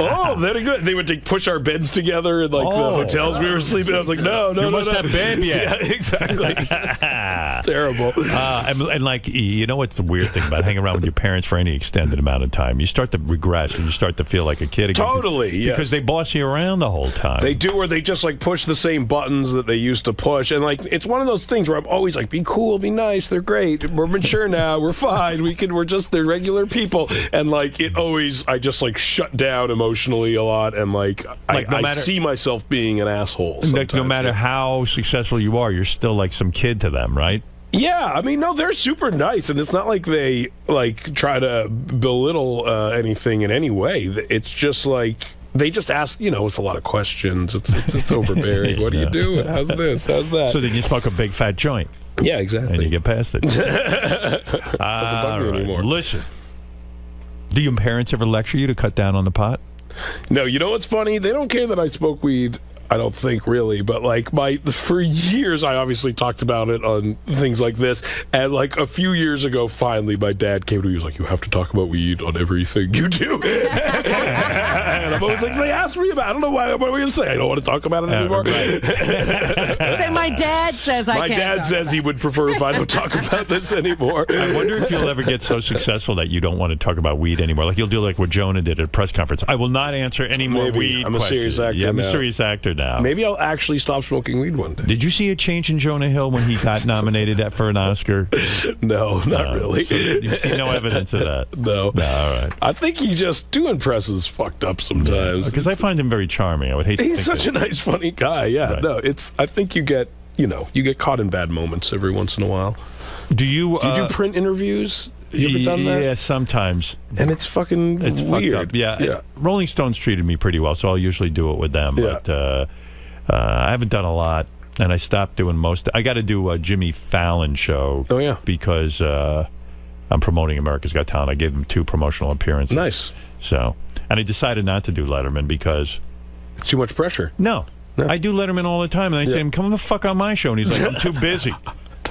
Oh, very good. They would push our beds together in like the hotels we were sleeping. I was like, no. You must have bed yet. Yeah, exactly. It's terrible. And like, you know what's the weird thing about hanging around with your parents for any extended amount of time? You start to regress and you start to feel like a kid again. Totally, because they boss you around the whole time. They do, or they just like push the same buttons that they used to push. And like, it's one of those things where I'm always like, be cool, be nice, they're great. We're mature now, we're fine, we're just, they're regular people. And like, I just like shut down emotionally a lot. And like I see myself being an asshole. No matter how successful you are, you're still like some kid to them, right? Yeah, I mean, no, they're super nice, and it's not like they like try to belittle anything in any way. It's just like they just ask, it's a lot of questions. It's overbearing. What are you doing? How's this? How's that? So then you smoke a big fat joint. Yeah, exactly. And you get past it. Doesn't bug me anymore. Listen, do your parents ever lecture you to cut down on the pot? No, you know what's funny? They don't care that I smoke weed. I don't think really, but like for years I obviously talked about it on things like this, and like a few years ago, finally my dad came to me. He was like, "You have to talk about weed on everything you do." And I'm always like, "They asked me about. I don't know why. What are we gonna say? I don't want to talk about it anymore." Right. Say, my dad says I can't. My dad says he would prefer if I don't talk about this anymore. I wonder if you'll ever get so successful that you don't want to talk about weed anymore. Like you'll do like what Jonah did at a press conference. I will not answer any more weed I'm a questions. serious actor. Yeah, I'm a now. serious actor now. Maybe I'll actually stop smoking weed one day. Did you see a change in Jonah Hill when he got nominated for an Oscar? No, not really. So you see no evidence of that? No. All right. I think he just doing presses fucked up sometimes. Because I find him very charming. I would hate to He's such a nice, funny guy. Yeah. Right. No, I think you get caught in bad moments every once in a while. Do you do print interviews? You ever done that? Yeah, sometimes. And it's fucking weird. Fucked up. Yeah. Rolling Stones treated me pretty well, so I'll usually do it with them. Yeah. But I haven't done a lot, and I stopped doing most. I got to do a Jimmy Fallon show. Oh, yeah. Because I'm promoting America's Got Talent. I gave him 2 promotional appearances. Nice. So, and I decided not to do Letterman because it's too much pressure. No. I do Letterman all the time, and I say, "Come the fuck on my show," and he's like, "I'm too busy."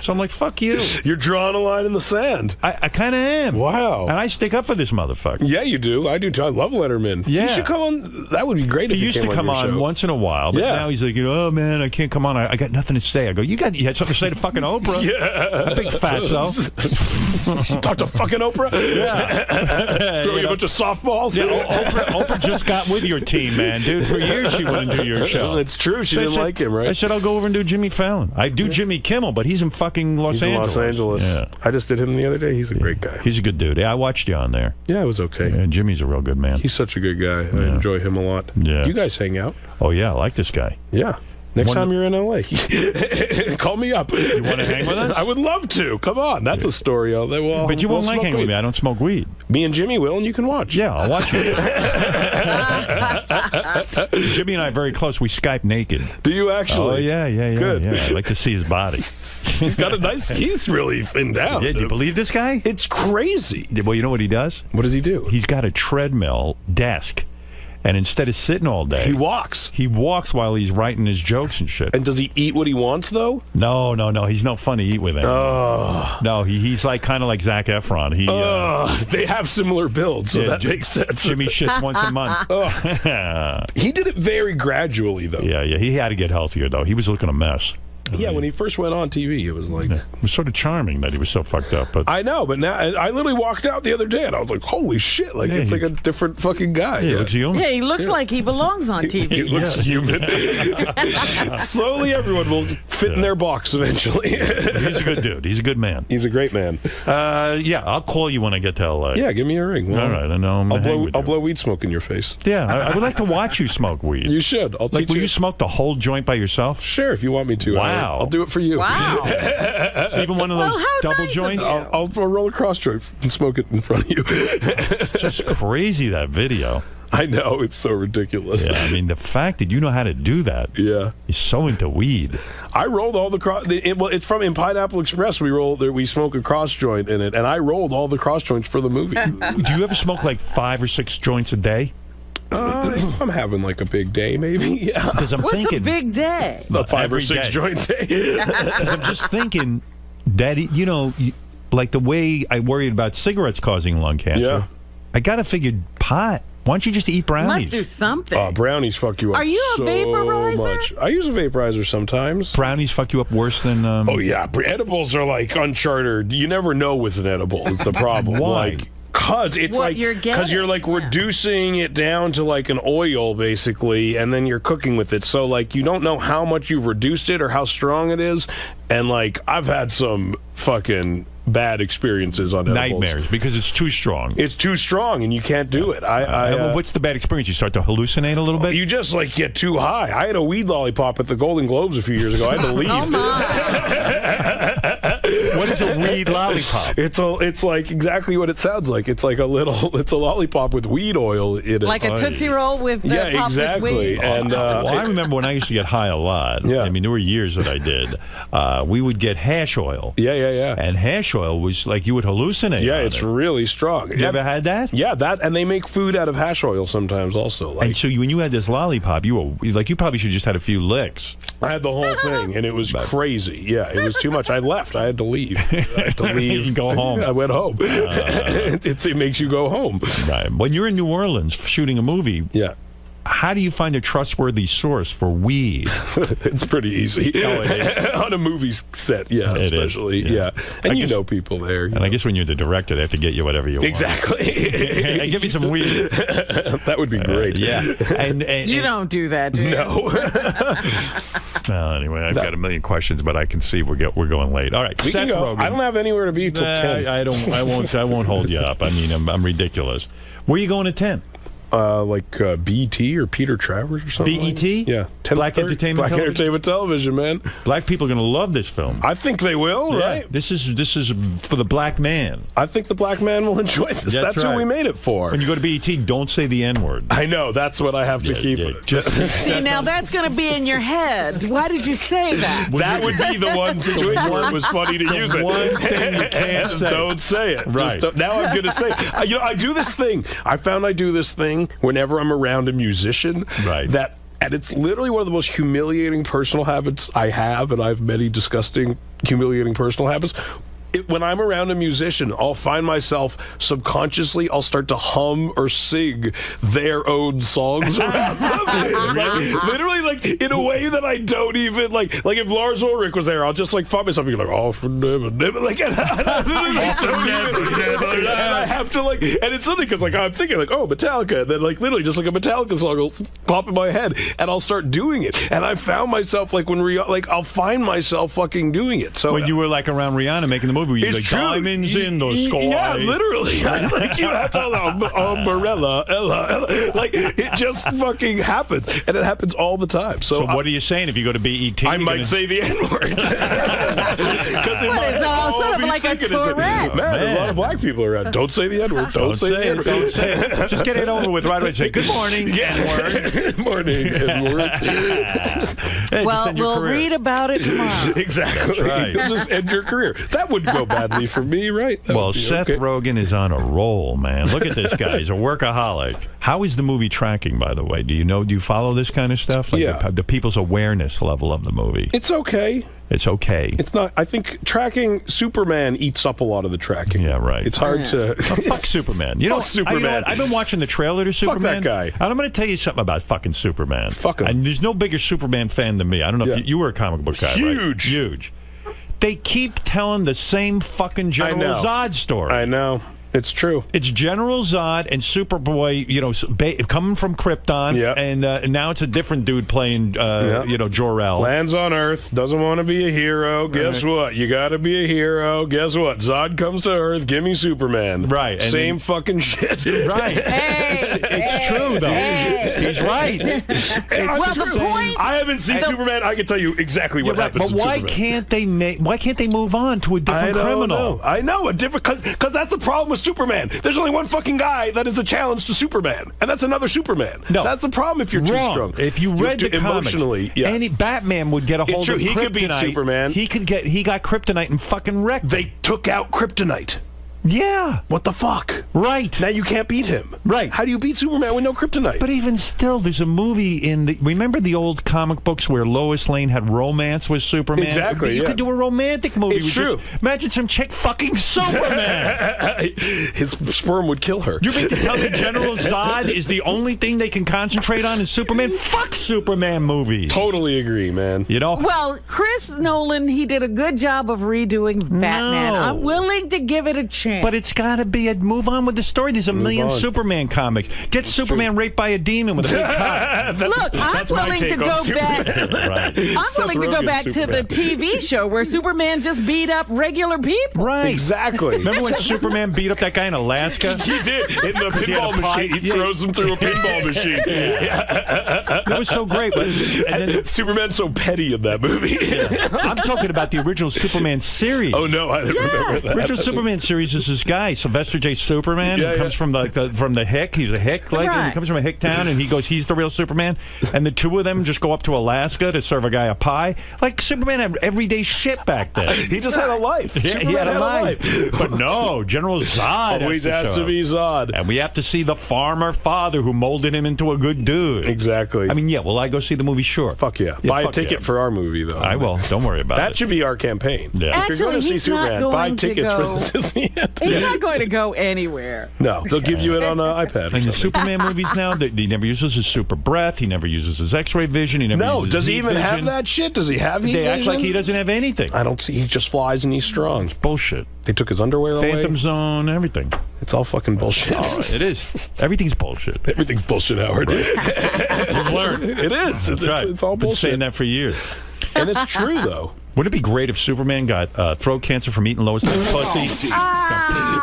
So I'm like, fuck you. You're drawing a line in the sand. I kind of am. Wow. And I stick up for this motherfucker. Yeah, you do. I do too. I love Letterman. Yeah. He should come on. That would be great if he used to come on once in a while, but now he's like, oh, man, I can't come on. I got nothing to say. I go, you had something to say to fucking Oprah. Yeah. Big fatso. Talk to fucking Oprah? Yeah. Throw you a bunch of softballs? Yeah, Oprah just got with your team, man. Dude, for years she wouldn't do your show. It's true. She didn't like him, right? I said, I'll go over and do Jimmy Fallon. I do Jimmy Kimmel, but he's in fucking Los Angeles. Yeah. I just did him the other day. He's a great guy. He's a good dude. Yeah, I watched you on there. Yeah, it was okay. Yeah, Jimmy's a real good man. He's such a good guy. I enjoy him a lot. Yeah. You guys hang out? Oh, yeah, I like this guy. Yeah. Next time you're in L.A., call me up. You want to hang with us? I would love to. Come on. That's a story. But you won't like hanging with me. I don't smoke weed. Me and Jimmy will, and you can watch. Yeah, I'll watch you. Jimmy and I are very close. We Skype naked. Do you actually? Oh, yeah. Good. Yeah. I like to see his body. He's got a nice... He's really thinned down. Yeah, do you believe this guy? It's crazy. Well, you know what he does? What does he do? He's got a treadmill desk. And instead of sitting all day... He walks. He walks while he's writing his jokes and shit. And does he eat what he wants, though? No. He's no fun to eat with him. Oh. No, he's like kind of like Zac Efron. They have similar builds, so that makes sense. Jimmy shits once a month. He did it very gradually, though. Yeah. He had to get healthier, though. He was looking a mess. Yeah, when he first went on TV, it was like... It was sort of charming that he was so fucked up. But I know, but now I literally walked out the other day and I was like, holy shit, it's like a different fucking guy. Yeah, he looks human. Yeah, he looks like he belongs on TV. He looks human. Slowly, everyone will fit in their box eventually. He's a good dude. He's a good man. He's a great man. Yeah, I'll call you when I get to L.A. Yeah, give me a ring. All right, I know. I'll blow weed smoke in your face. Yeah, I would like to watch you smoke weed. You should. I'll teach will you. You smoke the whole joint by yourself? Sure, if you want me to. Wow. I'll do it for you. Wow. Even one of those double joints? I'll roll a cross joint and smoke it in front of you. It's just crazy, that video. I know, it's so ridiculous. Yeah, I mean, the fact that you know how to do that. Yeah. You're so into weed. I rolled all the well, it's from in Pineapple Express. We smoke a cross joint in it, and I rolled all the cross joints for the movie. Do you ever smoke like 5 or 6 joints a day? I'm having like a big day, maybe. Yeah. Because I'm What's thinking a big day? A 5 or every 6 day. joint day. I'm just thinking that, you know, like the way I worried about cigarettes causing lung cancer. Yeah. I got to figure pot. Why don't you just eat brownies? Must do something. Brownies fuck you up. Are you a so vaporizer? much. I use a vaporizer sometimes. Brownies fuck you up worse than. Oh yeah, edibles are like uncharted. You never know with an edible. It's the problem. Why? Like, Cause it's What like you're because you're like reducing it down to like an oil basically, and then you're cooking with it. So like you don't know how much you've reduced it or how strong it is. And like I've had some fucking bad experiences on edibles. Nightmares because it's too strong. It's too strong and you can't do it. What's the bad experience? You start to hallucinate a little bit? You just like get too high. I had a weed lollipop at the Golden Globes a few years ago. I had to leave. Oh my! What is a weed lollipop? It's like exactly what it sounds like. It's like a lollipop with weed oil in it. Like a Tootsie Roll with yeah, exactly. With weed? And well, I remember when I used to get high a lot. Yeah. I mean, there were years that I did. We would get hash oil. Yeah. And hash oil was like you would hallucinate. Yeah, on it's it. really strong. You ever had that? Yeah, and they make food out of hash oil sometimes also. Like, And so when you had this lollipop, you probably should just had a few licks. I had the whole thing, and it was crazy. Yeah, it was too much. I left. I had to leave. I had to leave. You go home. I went home. It makes you go home. Right. When you're in New Orleans shooting a movie, yeah. How do you find a trustworthy source for weed? It's pretty easy. Oh, it is. On a movie set, yeah, It is, especially. Yeah. And you know people there. And I guess when you're the director, they have to get you whatever you want. Exactly. Hey, give me some weed. That would be great. Yeah. And you don't do that, do you? No. Well, anyway, I've got a million questions, but I can see we're going late. All right, We Seth can go. Rogen. I don't have anywhere to be till 10. I won't hold you up. I mean, I'm ridiculous. Where are you going at 10? BET or Peter Travers or something. BET? Yeah. Black Entertainment Black Television? Entertainment Television, man. Black people are going to love this film. I think they will, Yeah. right? This is for the black man. I think the black man will enjoy this. That's right. what we made it for. When you go to BET, don't say the N-word. I know. That's what I have to keep. See, now that's going to be in your head. Why did you say that? That would be the one situation where it was funny to use it. One thing you can't say. Don't say it. Right. Now I'm going to say it. I do this thing. I found I do this thing whenever I'm around a musician. Right. And it's literally one of the most humiliating personal habits I have, and I have many disgusting, humiliating personal habits. When I'm around a musician, I'll find myself subconsciously, I'll start to hum or sing their own songs around them. Literally, like, in a way that I don't even, like if Lars Ulrich was there, I'll just, like, find myself being like, oh, for never, never, like, and I have to, like, and it's something because, like, I'm thinking, like, oh, Metallica, and then, like, literally just, like, a Metallica song will pop in my head, and I'll start doing it. And I found myself, like, I'll find myself fucking doing it. So when you were, like, around Rihanna making the movie, were you it's like, true. diamonds in the sky? Yeah, literally. Like, you have to, umbrella, Ella. Like, it just fucking happens. And it happens all the time. So what are you saying if you go to BET? I might say the N-word. It's all sort of like a Tourette. Man, there's a lot of black people around. Don't say the N-word. Don't say it. Don't say it. Just get it over with right away and say, good morning, N-word. Good morning, N-word. Hey, Well, we'll read about it tomorrow. Exactly. That's right. You'll just end your career. That would go badly for me, right? That Well, would be Seth okay. Rogen is on a roll, man. Look at this guy. He's a workaholic. How is the movie tracking, by the way? Do you follow this kind of stuff? Like Yeah. the people's awareness level of the movie. It's okay. It's okay. It's not. I think tracking Superman eats up a lot of the tracking. Yeah, right. It's hard to. Oh, fuck Superman. Fuck Superman. You know what? I've been watching the trailer to Fuck Superman. that guy. And I'm going to tell you something about fucking Superman. Fuck him. And there's no bigger Superman fan than me. I don't know if you were a comic book guy, right? Huge. They keep telling the same fucking General Zod story. I know. It's true. It's General Zod and Superboy, coming from Krypton, and now it's a different dude playing, Jor-El. Lands on Earth, doesn't want to be a hero. Guess what? You got to be a hero. Guess what? Zod comes to Earth. Give me Superman. Right. And Same fucking shit. Right. It's true, though. He's right. Well, the point. I haven't seen Superman. I can tell you exactly what happens. But why in Superman. can't they move on to a different criminal? I know a different because that's the problem with Superman. There's only one fucking guy that is a challenge to Superman, and that's another Superman. No, that's the problem. If you're too strong, if you read the comics, emotionally, any Batman would get a hold of He could beat Kryptonite. Superman. He got Kryptonite and fucking wrecked. They took out Kryptonite. Yeah. What the fuck? Right. Now you can't beat him. Right. How do you beat Superman with no kryptonite? But even still, there's a movie remember the old comic books where Lois Lane had romance with Superman? Exactly. You could do a romantic movie. It's true. Imagine some chick fucking Superman. His sperm would kill her. You mean to tell me General Zod is the only thing they can concentrate on in Superman? Fuck Superman movies. Totally agree, man. You know? Well, Chris Nolan, he did a good job of redoing Batman. No. I'm willing to give it a chance. But it's got to be move on with the story. There's a million on. Superman comics. Get Superman raped by a demon with a big cock. Look, I'm willing to go back. Right. I'm willing to go back to the TV show where Superman just beat up regular people. Right. Exactly. Remember when Superman beat up that guy in Alaska? He did. In the pinball machine. He throws him through a pinball machine. That was so great. But, and then Superman's so petty in that movie. I'm talking about the original Superman series. Oh, no. I didn't remember that. Original Superman series is this guy, Sylvester J. Superman, who comes from the Hick. He's a Hick, and he comes from a Hick town, and he's the real Superman. And the two of them just go up to Alaska to serve a guy a pie. Like, Superman had everyday shit back then. He just had a life. Yeah, he had a life. But no, General Zod always has to be Zod. And we have to see the farmer father who molded him into a good dude. Exactly. I mean, yeah, will I go see the movie? Sure. Fuck yeah. Buy a ticket for our movie, though. I will. Don't worry about it. That should be our campaign. Yeah. If you're going to see he's not Superman, going buy to tickets go. for Disney. He's not going to go anywhere. No, they'll give you it on an iPad. And the Superman movies now, he never uses his super breath. He never uses his X-ray vision. He never uses does his he even vision. have that shit? Does he have heat They act vision? like he doesn't have anything. I don't see. He just flies and he's strong. It's bullshit. They took his underwear away. Phantom Zone, everything. It's all fucking bullshit. Oh, it is. Everything's bullshit. Everything's bullshit, Howard. You've learned. It is. That's right. It's all Been bullshit. saying that for years. And it's true, though. Wouldn't it be great if Superman got throat cancer from eating Lois Lane's pussy?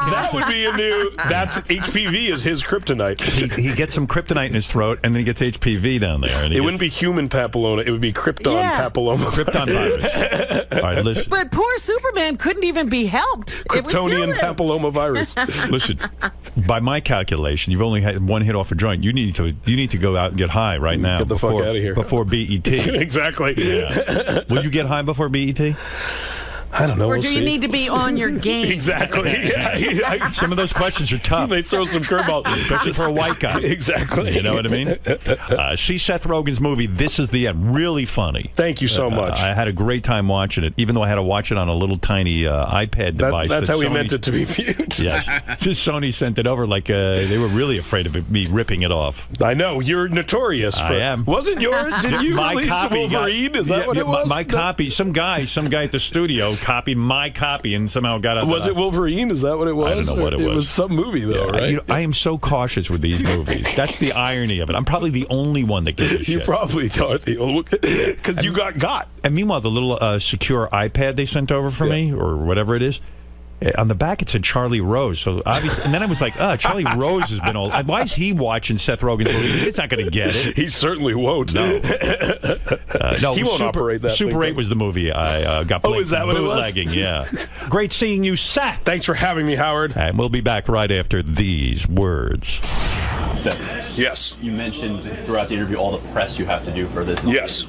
That would be a new. That's HPV is his kryptonite. He gets some kryptonite in his throat, and then he gets HPV down there. And it wouldn't be human papilloma. It would be Krypton papilloma. Krypton virus. All right, listen. But poor Superman couldn't even be helped. Kryptonian papilloma virus. Listen, by my calculation, you've only had one hit off a joint. You need to go out and get high right now. Get the fuck out of here. Before BET. Exactly. Yeah. Will you get high before BET? I don't know. Or we'll do see. you need to be on your game? Exactly. Yeah. Some of those questions are tough. They throw some curveballs, especially for a white guy. Exactly. You know what I mean? See Seth Rogen's movie, This Is the End. Really funny. Thank you so much. I had a great time watching it, even though I had to watch it on a little tiny iPad device. That's how we Sony, meant it to be viewed. Yes. Sony sent it over like they were really afraid of me ripping it off. I know. You're notorious. I am. Wasn't yours? Did you my release copy Wolverine? Is that what it was? My copy. Some guy at the studio copied my copy and somehow got it. Was it Wolverine? Is that what it was? I don't know what it was. It was some movie, though, right? I am so cautious with these movies. That's the irony of it. I'm probably the only one that gives a shit. You probably are the only because you got. And meanwhile, the little secure iPad they sent over for me, or whatever it is, on the back it said Charlie Rose. So obviously, and then I was like, Charlie Rose has been old. Why is he watching Seth Rogen's movie? He's not going to get it. He certainly won't. No, no. He won't operate that. Super 8 was the movie I got. Oh, is that what it was? Bootlegging, yeah. Great seeing you, Seth. Thanks for having me, Howard. And we'll be back right after these words. Seth, yes. You mentioned throughout the interview all the press you have to do for this. Yes.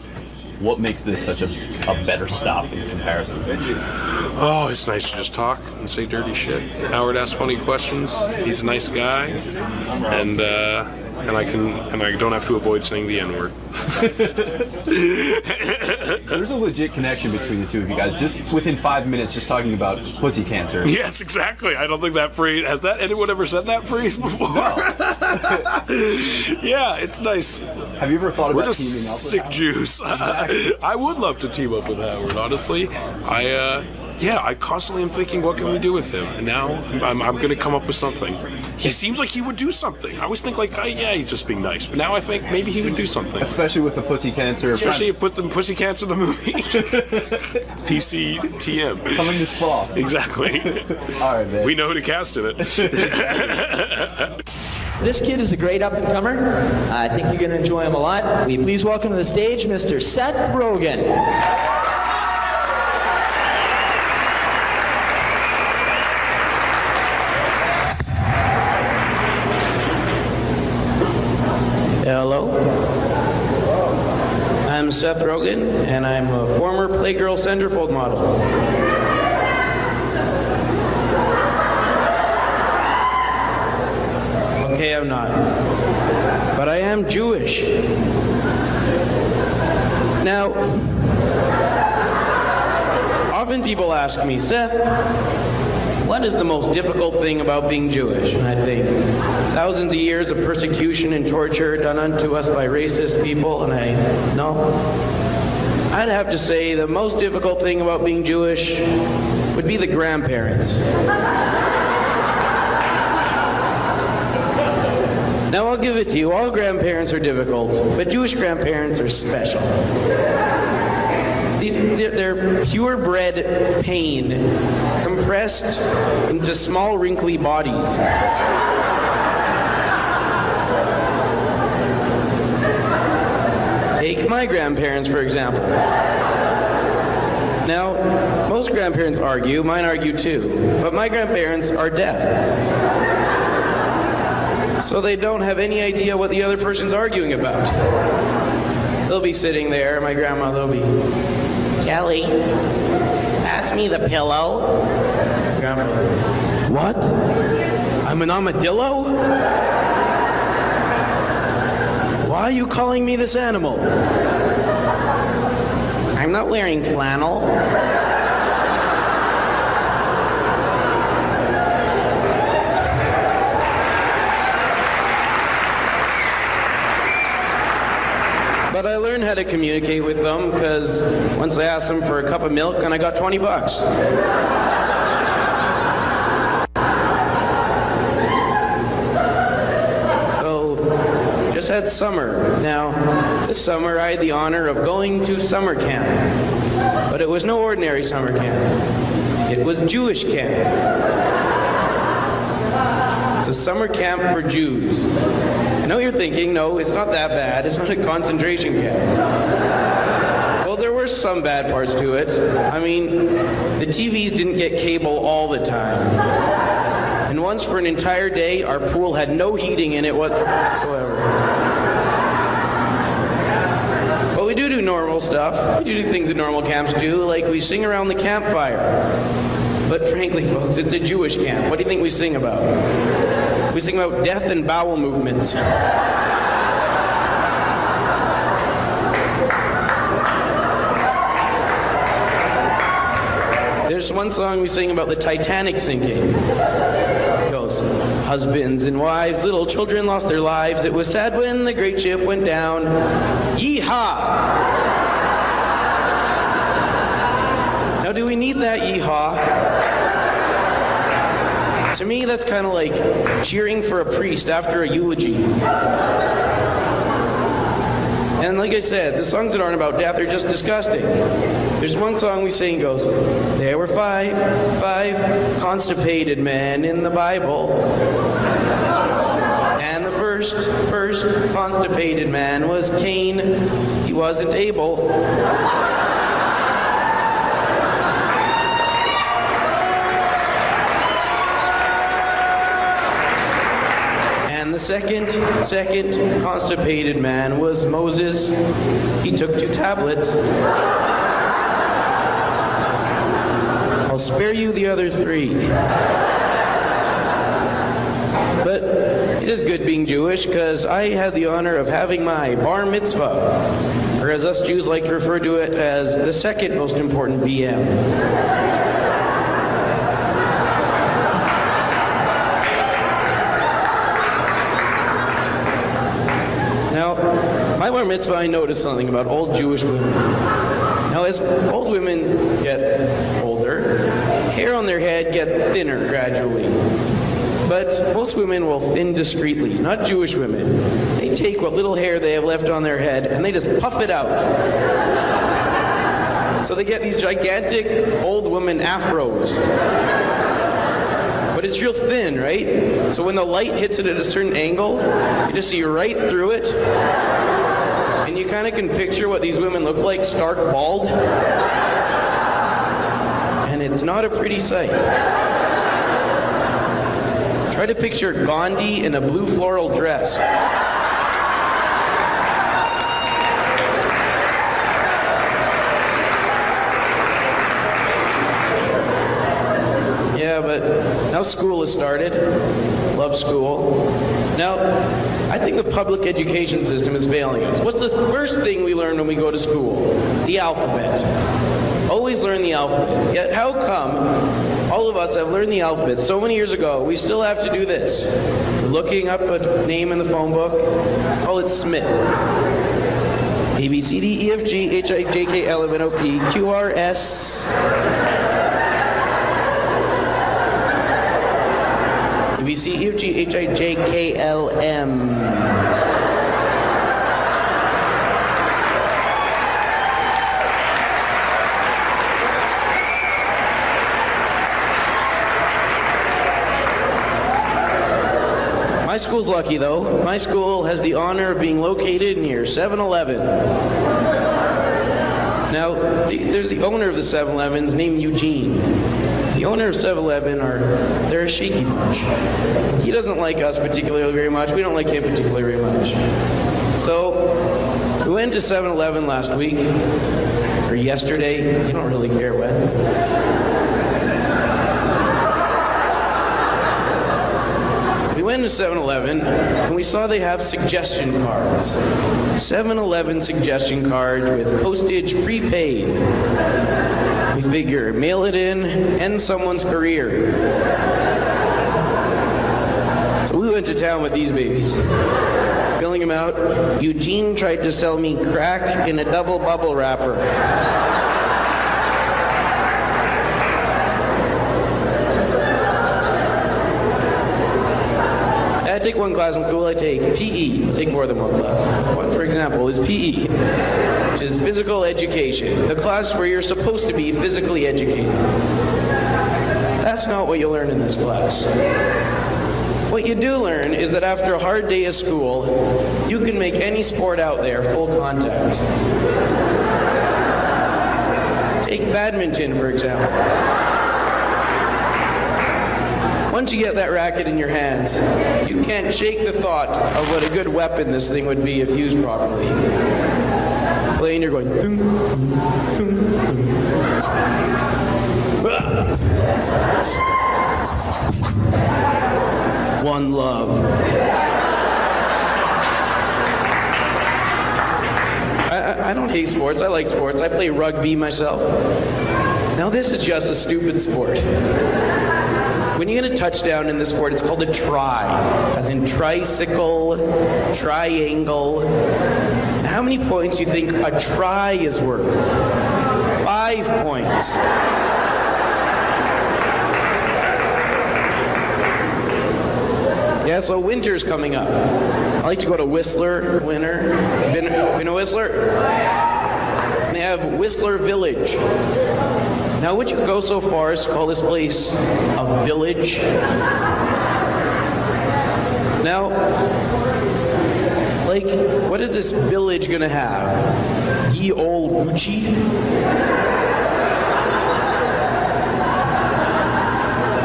What makes this such a better stop in comparison? Oh, it's nice to just talk and say dirty shit. Howard asks funny questions. He's a nice guy, and I don't have to avoid saying the N-word. There's a legit connection between the two of you guys. Just within 5 minutes, just talking about pussy cancer. Yes, exactly. I don't think that phrase has anyone ever said that phrase before. No. Yeah, it's nice. Have you ever thought about We're just teaming up with sick Howard? Jews. Exactly. I would love to team up with Howard. Honestly, I constantly am thinking, what can we do with him? And now I'm going to come up with something. He seems like he would do something. I always think he's just being nice. But now I think maybe he would do something. Especially with the pussy cancer. Especially if the Pussy Cancer the movie. PCTM. Coming this fall. Exactly. All right, man. We know who to cast in it. This kid is a great up-and-comer. I think you're going to enjoy him a lot. Will you please welcome to the stage Mr. Seth Rogen. Hello. I'm Seth Rogen, and I'm a former Playgirl centerfold model. Okay, I'm not. But I am Jewish. Now, often people ask me, Seth, what is the most difficult thing about being Jewish? And I think thousands of years of persecution and torture done unto us by racist people, and I'd have to say the most difficult thing about being Jewish would be the grandparents. Now, I'll give it to you. All grandparents are difficult, but Jewish grandparents are special. They're purebred pain, compressed into small, wrinkly bodies. Take my grandparents, for example. Now, most grandparents argue, mine argue too, but my grandparents are deaf. So they don't have any idea what the other person's arguing about. They'll be sitting there, my grandmother will be, Kelly, pass me the pillow. Grandmother, what? I'm an armadillo? Why are you calling me this animal? I'm not wearing flannel. But I learned how to communicate with them because once I asked them for a cup of milk and I got $20. So, just had summer. Now, this summer I had the honor of going to summer camp. But it was no ordinary summer camp. It was Jewish camp. It's a summer camp for Jews. I know you're thinking, no, it's not that bad. It's not a concentration camp. Well, there were some bad parts to it. I mean, the TVs didn't get cable all the time. And once for an entire day, our pool had no heating in it whatsoever. But we do normal stuff. We do things that normal camps do, like we sing around the campfire. But frankly, folks, it's a Jewish camp. What do you think we sing about? We sing about death and bowel movements. There's one song we sing about the Titanic sinking. It goes, husbands and wives, little children lost their lives. It was sad when the great ship went down. Yee-haw! Now, do we need that yee-haw? To me, that's kind of like cheering for a priest after a eulogy. And like I said, the songs that aren't about death are just disgusting. There's one song we sing goes, there were five constipated men in the Bible. And the first constipated man was Cain. He wasn't Abel. The second constipated man was Moses. He took 2 tablets. I'll spare you the other 3. But it is good being Jewish because I had the honor of having my bar mitzvah, or as us Jews like to refer to it as the second most important BM. Now, my bar mitzvah, I noticed something about old Jewish women. Now, as old women get older, hair on their head gets thinner gradually. But most women will thin discreetly, not Jewish women. They take what little hair they have left on their head and they just puff it out. So they get these gigantic old woman afros. But it's real thin, right? So when the light hits it at a certain angle, you just see right through it. And you kind of can picture what these women look like, stark bald. And it's not a pretty sight. Try to picture Gandhi in a blue floral dress. Now school has started. Love school. Now, I think the public education system is failing us. What's the first thing we learn when we go to school? The alphabet. Always learn the alphabet. Yet how come all of us have learned the alphabet so many years ago, we still have to do this? We're looking up a name in the phone book. Let's call it Smith. A, B, C, D, E, F, G, H, I, J, K, L, M, N, O, P, Q, R, S. A, B, C, E, F, G, H, I, J, K, L, M. My school's lucky, though. My school has the honor of being located near 7-Eleven. Now, there's the owner of the 7-Elevens named Eugene. The owner of 7-Eleven they're a shaky bunch. He doesn't like us particularly very much. We don't like him particularly very much. So, we went to 7-Eleven last week, or yesterday. You don't really care when. We went to 7-Eleven and we saw they have suggestion cards. 7-Eleven suggestion cards with postage prepaid. We figure, mail it in, end someone's career. So we went to town with these babies. Filling them out, Eugene tried to sell me crack in a double bubble wrapper. I take one class in school, I take PE. I take more than one class. One, for example, is PE, which is physical education, the class where you're supposed to be physically educated. That's not what you learn in this class. What you do learn is that after a hard day of school, you can make any sport out there full contact. Take badminton, for example. Once you get that racket in your hands, you can't shake the thought of what a good weapon this thing would be if used properly. Playing, you're going, boom, boom, boom. One love. I don't hate sports. I like sports. I play rugby myself. Now this is just a stupid sport. When you get a touchdown in this sport, it's called a try, as in tricycle, triangle. How many points do you think a try is worth? 5 points. Yeah, so winter's coming up. I like to go to Whistler, winter. Been to Whistler? And they have Whistler Village. Now, would you go so far as to call this place a village? Now, like, what is this village gonna have? Ye old Gucci?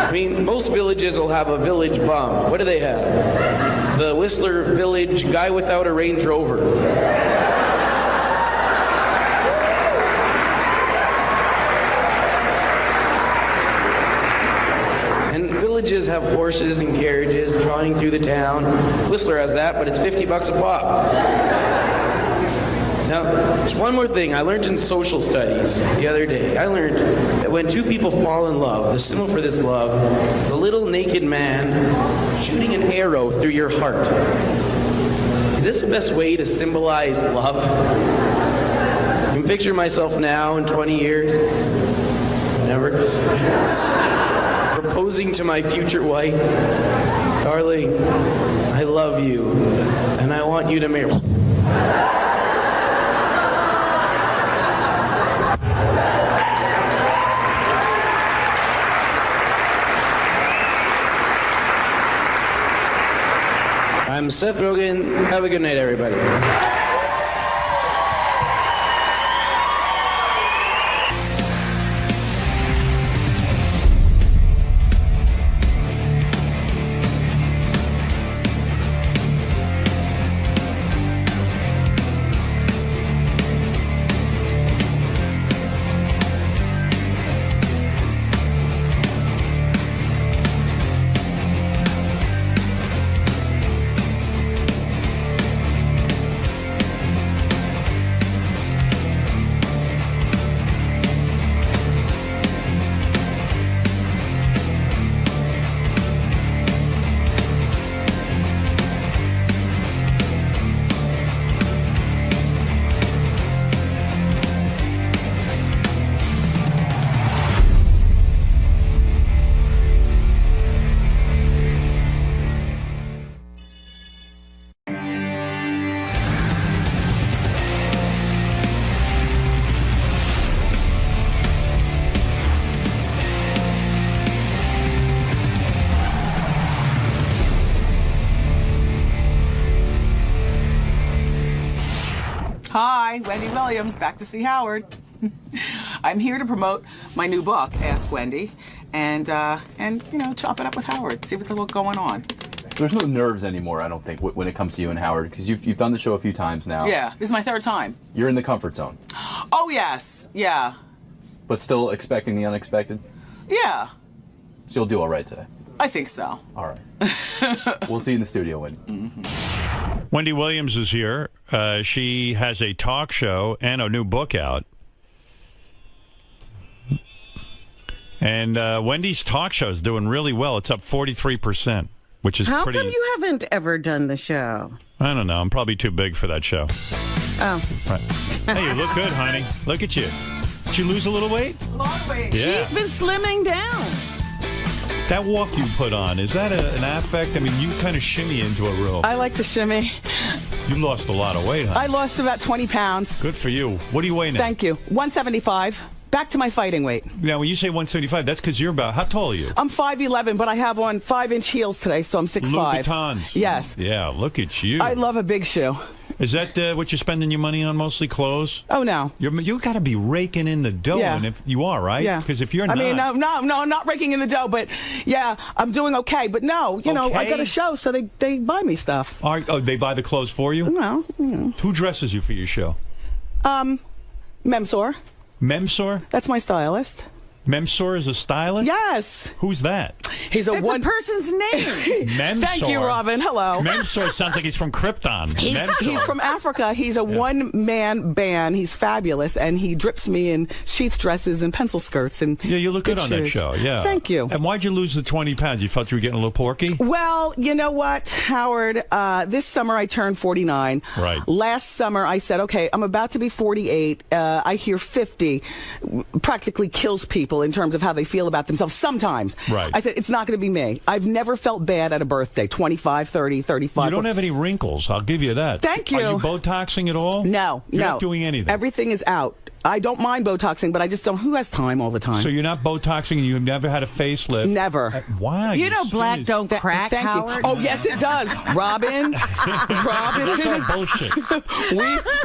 I mean, most villages will have a village bum. What do they have? The Whistler Village guy without a Range Rover. Villages have horses and carriages trotting through the town. Whistler has that, but it's $50 a pop. Now, there's one more thing I learned in social studies the other day. I learned that when two people fall in love, the symbol for this love, the little naked man shooting an arrow through your heart. Is this the best way to symbolize love? I can picture myself now in 20 years, whenever, proposing to my future wife, darling, I love you, and I want you to marry. I'm Seth Rogen. Have a good night, everybody. Hi, Wendy Williams, back to see Howard. I'm here to promote my new book, Ask Wendy, and chop it up with Howard, see what's going on. There's no nerves anymore, I don't think, when it comes to you and Howard, because you've done the show a few times now. Yeah, this is my third time. You're in the comfort zone. Oh, yes, yeah. But still expecting the unexpected? Yeah. So you'll do all right today? I think so. All right. We'll see you in the studio, Wendy. Mm-hmm. Wendy Williams is here. She has a talk show and a new book out. And Wendy's talk show is doing really well. It's up 43%, which is How pretty... come you haven't ever done the show? I don't know. I'm probably too big for that show. Oh. Right. Hey, you look good, honey. Look at you. Did you lose a little weight? A lot of weight. Yeah. She's been slimming down. That walk you put on, is that an affect? I mean, you kind of shimmy into a room. I like to shimmy. You lost a lot of weight, huh? I lost about 20 pounds. Good for you. What do you weigh now? Thank you. 175. Back to my fighting weight. Now, when you say 175, that's because you're about... How tall are you? I'm 5'11", but I have on 5-inch heels today, so I'm 6'5". Louboutins. Yes. Yeah, look at you. I love a big shoe. Is that what you're spending your money on, mostly clothes? Oh, no. You got to be raking in the dough, Yeah. and if you are, right? Yeah. Because if you're I not... mean, no, I'm not raking in the dough, but yeah, I'm doing okay. But no, I got a show, so they buy me stuff. They buy the clothes for you? No. Who dresses you for your show? Memsor. Memsor? That's my stylist. Memsor is a stylist? Yes. Who's that? He's It's a person's name. Memsor. Thank you, Robin. Hello. Memsor sounds like he's from Krypton. He's from Africa. He's a one-man band. He's fabulous, and he drips me in sheath dresses and pencil skirts. And yeah, you look good on that shoes. show. Yeah. Thank you. And why'd you lose the 20 pounds? You felt you were getting a little porky? Well, you know what, Howard? This summer I turned 49. Right. Last summer I said, okay, I'm about to be 48. I hear 50 practically kills people in terms of how they feel about themselves sometimes. Right. I said, it's not going to be me. I've never felt bad at a birthday, 25, 30, 35. You don't have any wrinkles. I'll give you that. Thank you. Are you Botoxing at all? No, You're no. not doing anything? Everything is out. I don't mind Botoxing, but I just don't. Who has time all the time? So you're not Botoxing and you've never had a facelift? Never. Why? You know black don't crack, Thank Howard? you. Oh, yes, it does. Robin. That's all bullshit.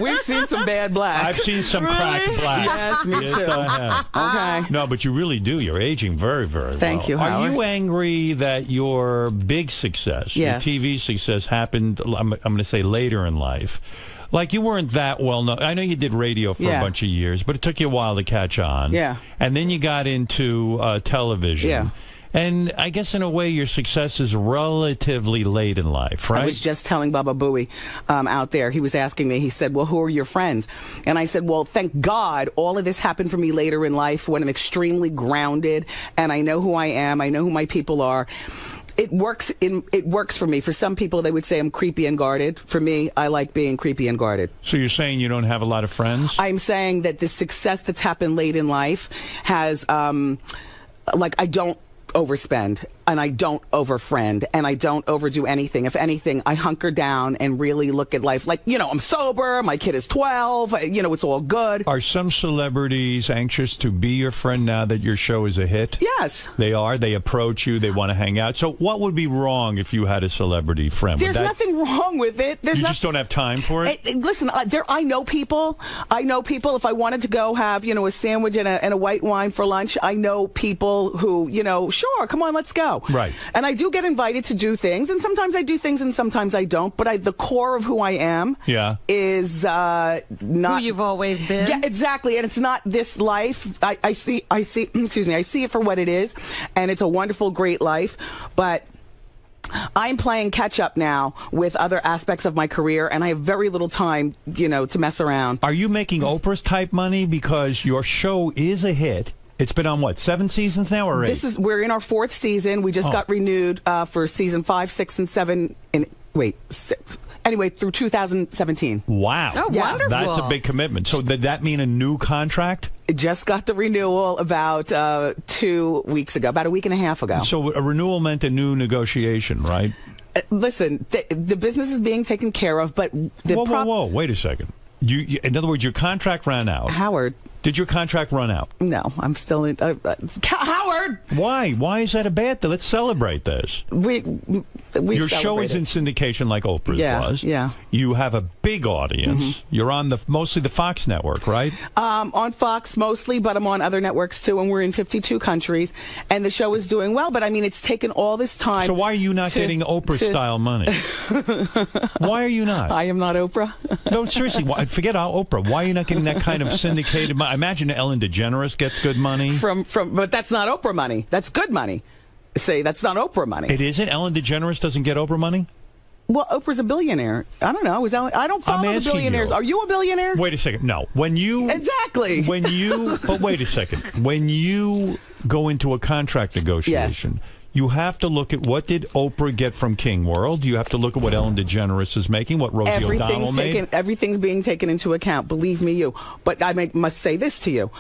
We've seen some bad black. I've seen some cracked black. Yes, me Yes, too. I have. Okay. No, but you really do. You're aging very, very well. Thank you, Are Howard. you angry that your big success, Yes. your TV success, happened, I'm going to say, later in life? Like, you weren't that well known. I know you did radio for a Yeah. bunch of years, but it took you a while to catch on. Yeah. And then you got into television. Yeah. And I guess in a way your success is relatively late in life, right? I was just telling Baba Booey out there. He was asking me, he said, well, who are your friends? And I said, well, thank God all of this happened for me later in life when I'm extremely grounded and I know who I am. I know who my people are. It works for me. For some people, they would say I'm creepy and guarded. For me, I like being creepy and guarded. So you're saying you don't have a lot of friends? I'm saying that the success that's happened late in life has, I don't overspend and I don't overfriend and I don't overdo anything. If anything, I hunker down and really look at life like, I'm sober, my kid is 12, it's all good. Are some celebrities anxious to be your friend now that your show is a hit? Yes. They are? They approach you, they want to hang out. So what would be wrong if you had a celebrity friend? There's nothing wrong with it. You just don't have time for it? Listen, I know people. If I wanted to go have, a sandwich and a white wine for lunch, I know people who, sure, come on, let's go. Right. And I do get invited to do things, and sometimes I do things and sometimes I don't, but the core of who I am is not who you've always been. Yeah, exactly. And it's not this life. I see it for what it is, and it's a wonderful, great life, but I'm playing catch up now with other aspects of my career, and I have very little time, to mess around. Are you making Oprah's type money because your show is a hit? It's been on, 7 seasons now or 8? We're in our 4th season. We just got renewed for season 5, 6, and 7. Anyway, through 2017. Wow. Oh, wonderful. That's a big commitment. So did that mean a new contract? Just got the renewal about 2 weeks ago, about a week and a half ago. So a renewal meant a new negotiation, right? Listen, the business is being taken care of, but Whoa, wait a second. In other words, your contract ran out. Howard. Did your contract run out? No, I'm still in. Howard! Why? Why is that a bad thing? Let's celebrate this. We Your show is in celebrated. syndication like Oprah's was. Yeah. You have a big audience. You're on mostly the Fox network, right? On Fox mostly, but I'm on other networks too, and we're in 52 countries, and the show is doing well. But I mean, it's taken all this time. So why are you not getting Oprah-style money? Why are you not? I am not Oprah. No, seriously, forget Oprah. Why are you not getting that kind of syndicated money? I imagine Ellen DeGeneres gets good money. But that's not Oprah money. That's good money. Say that's not Oprah money. It isn't? Ellen DeGeneres doesn't get Oprah money? Well, Oprah's a billionaire. I don't know. I don't follow the billionaires. Are you a billionaire? Wait a second. No. When you exactly. But wait a second. When you go into a contract negotiation, you have to look at what did Oprah get from King World. You have to look at what Ellen DeGeneres is making, what Rosie O'Donnell made. Everything's being taken into account. Believe me, you. But I must say this to you.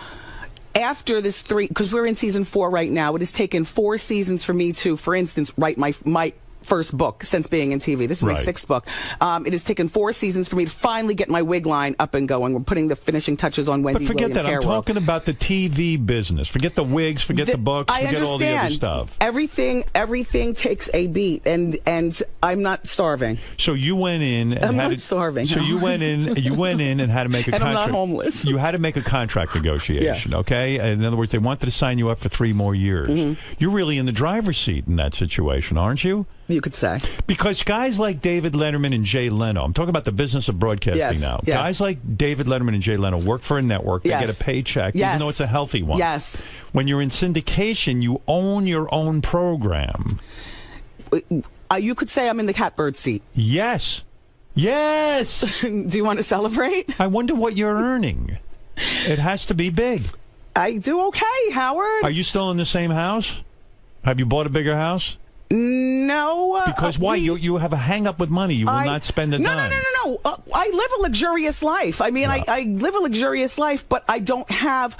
After this because we're in season 4 right now, it has taken 4 seasons for me to, for instance, write my first book since being in TV. This is my 6th book. It has taken 4 seasons for me to finally get my wig line up and going. We're putting the finishing touches on Wendy But forget Williams' that. I'm talking about the TV business. Forget the wigs. Forget the books. Forget all the other stuff. Everything takes a beat, and I'm not starving. So you went in and I'm not starving. So you went in and had to make a and contract. I'm not homeless. You had to make a contract negotiation, okay? In other words, they wanted to sign you up for 3 more years. You're really in the driver's seat in that situation, aren't you? You could say. Because guys like David Letterman and Jay Leno, I'm talking about the business of broadcasting now. Yes. Guys like David Letterman and Jay Leno work for a network. They get a paycheck, even though it's a healthy one. Yes. When you're in syndication, you own your own program. You could say I'm in the catbird seat. Yes. Yes. Do you want to celebrate? I wonder what you're earning. It has to be big. I do okay, Howard. Are you still in the same house? Have you bought a bigger house? No. Because why? You have a hang-up with money. You will not spend a dime. No. I live a luxurious life. I mean, I live a luxurious life, but I don't have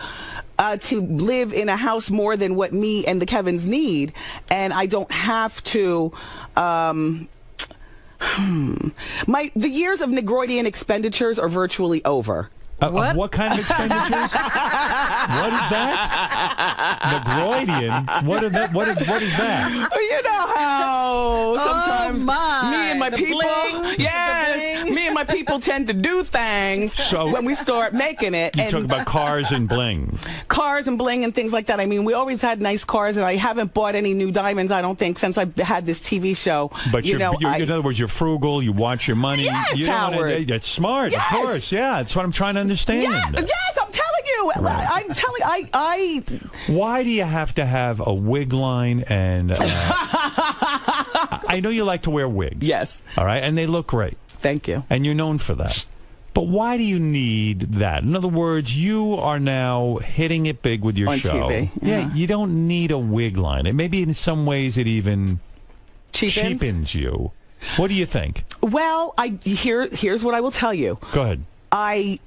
to live in a house more than what me and the Kevins need, and I don't have to... the years of Negroidian expenditures are virtually over. What kind of expenditures? What is that? Negroidian? What is that? You know how sometimes me and my people, me and my people tend to do things when we start making it. You talk about cars and bling. Cars and bling and things like that. I mean, we always had nice cars, and I haven't bought any new diamonds, I don't think, since I had this TV show. But in other words, you're frugal, you watch your money. Yes, Howard. That's smart, of course. Yeah, that's what I'm trying to understand. Yes, I'm telling you. Right. I'm telling Why do you have to have a wig line and... I know you like to wear wigs. Yes. All right, and they look great. Thank you. And you're known for that. But why do you need that? In other words, you are now hitting it big with your on show. TV. Yeah, you don't need a wig line. And maybe in some ways it even cheapens you. What do you think? Well, here's what I will tell you. Go ahead. I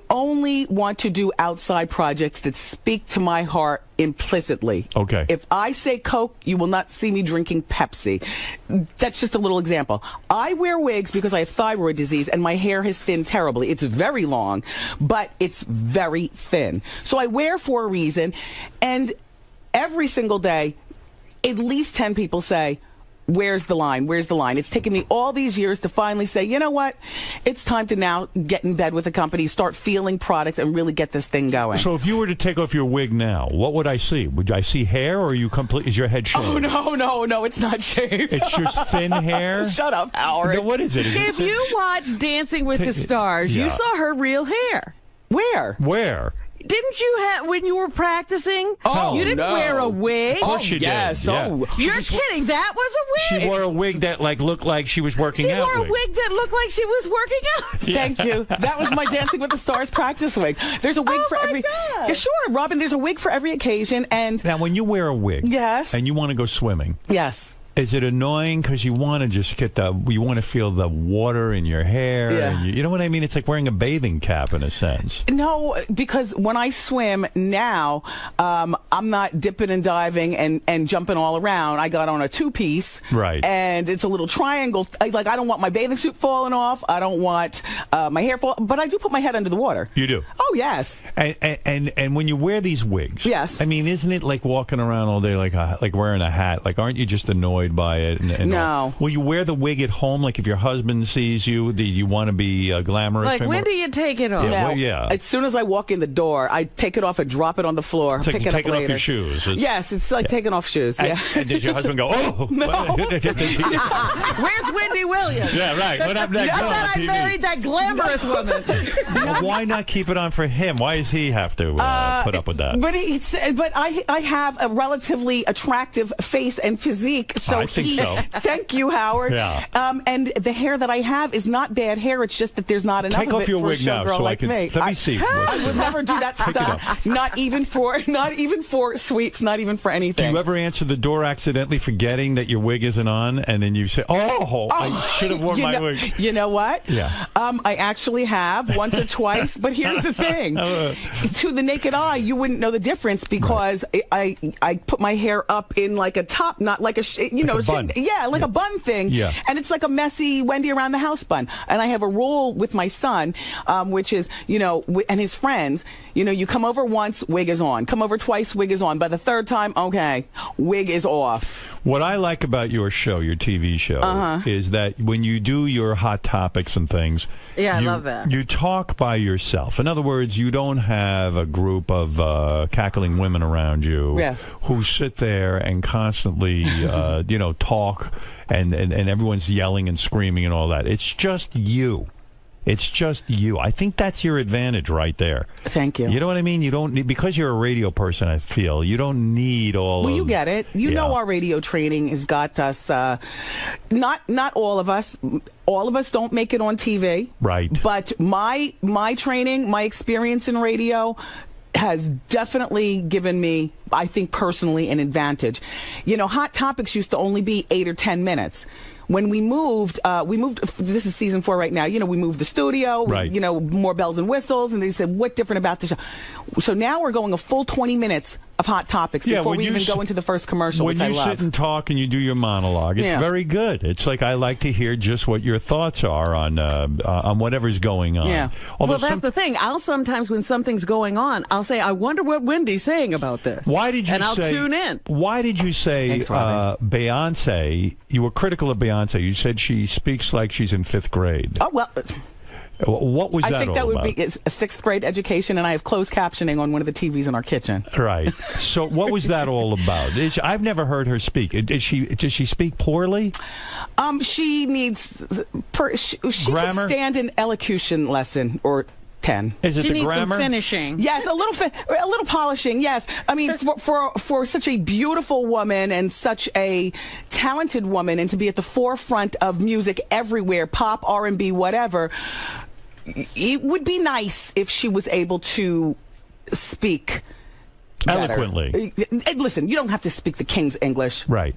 only want to do outside projects that speak to my heart implicitly. Okay. If I say Coke, you will not see me drinking Pepsi. That's just a little example. I wear wigs because I have thyroid disease and my hair has thinned terribly. It's very long, but it's very thin. So I wear for a reason, and every single day, at least 10 people say, where's the line? Where's the line? It's taken me all these years to finally say, you know what? It's time to now get in bed with a company, start feeling products, and really get this thing going. So if you were to take off your wig now, what would I see? Would I see hair, or is your head shaved? Oh, no, it's not shaved. It's just thin hair? Shut up, Howard. No, what is it? If you watch Dancing with the Stars, you saw her real hair. Where? Didn't you have when you were practicing? Oh, you didn't wear a wig. Of course she did. Yes. Yeah. Oh, you're kidding. That was a wig. She wore a wig that looked like she was working out. She wore a wig that looked like she was working out. Yeah. Thank you. That was my Dancing with the Stars practice wig. There's a wig for every. God. Yeah, sure, Robin. There's a wig for every occasion. And now, when you wear a wig, yes, and you want to go swimming, yes, Is it annoying because you want to just you want to feel the water in your hair? Yeah. And you know what I mean? It's like wearing a bathing cap in a sense. No, because when I swim now, I'm not dipping and diving and jumping all around. I got on a 2-piece. Right. And it's a little triangle. I don't want my bathing suit falling off. I don't want my hair falling. But I do put my head under the water. You do? Oh, yes. And when you wear these wigs, yes. I mean, isn't it like walking around all day like wearing a hat? Like, aren't you just annoyed by it? No. Will you wear the wig at home? Like, if your husband sees you, do you want to be glamorous? Like, when do you take it off? Yeah. As soon as I walk in the door, I take take it off and drop it on the floor. It's like pick it taking up off later. your shoes. Yes, it's like taking off shoes. Yeah. And did your husband go, oh? No. Where's Wendy Williams? Yeah, right. What happened to that girl I thought on I TV? married that glamorous woman. Well, why not keep it on for him? Why does he have to put up with that? But I have a relatively attractive face and physique, so I think so. Thank you, Howard. Yeah. And the hair that I have is not bad hair. It's just that there's not enough Take of off it your for a wig now, showgirl so like I can. me. Let me see. I would never do that stuff. Not even for sweeps. Not even for anything. Do you ever answer the door accidentally, forgetting that your wig isn't on, and then you say, "Oh, I should have worn my wig." You know what? Yeah. I actually have once or twice, but here's the thing: to the naked eye, you wouldn't know the difference because I put my hair up in like a top, not like a a bun. like a bun thing. Yeah. And it's like a messy Wendy around the house bun. And I have a rule with my son, which is and his friends. You come over once, wig is on. Come over twice, wig is on. By the third time, okay, wig is off. What I like about your show, your TV show, is that when you do your hot topics and things, I love that. You talk by yourself. In other words, you don't have a group of cackling women around you who sit there and constantly, talk, and everyone's yelling and screaming and all that. It's just you. It's just you. I think that's your advantage right there. Thank you. You know what I mean? You don't need, because you're a radio person, I feel, you don't need all Well, of... you get it. You know our radio training has got us, not all of us. All of us don't make it on TV. Right. But my training, my experience in radio has definitely given me, I think personally, an advantage. Hot Topics used to only be 8 or 10 minutes. When we moved, this is season 4 right now, we moved the studio, more bells and whistles, and they said, what different about the show? So now we're going a full 20 minutes of Hot Topics before we even go into the first commercial, which I love. When you sit and talk and you do your monologue, it's very good. It's like, I like to hear just what your thoughts are on whatever's going on. Yeah. Well, that's the thing. I'll sometimes, when something's going on, I'll say, I wonder what Wendy's saying about this. Why did you and I'll tune in. Why did you say Beyonce, you were critical of Beyonce? You said she speaks like she's in 5th grade. Oh, well... What was that all about? I think that would be a 6th grade education, and I have closed captioning on one of the TVs in our kitchen. Right. So what was that all about? I've never heard her speak. Does she speak poorly? She needs... she grammar? Could stand an elocution lesson or 10. Is it she the needs grammar? some finishing. Yes, a little polishing. Yes, I mean for such a beautiful woman and such a talented woman, and to be at the forefront of music everywhere, pop, R&B, whatever. It would be nice if she was able to speak eloquently. Listen, you don't have to speak the King's English. Right.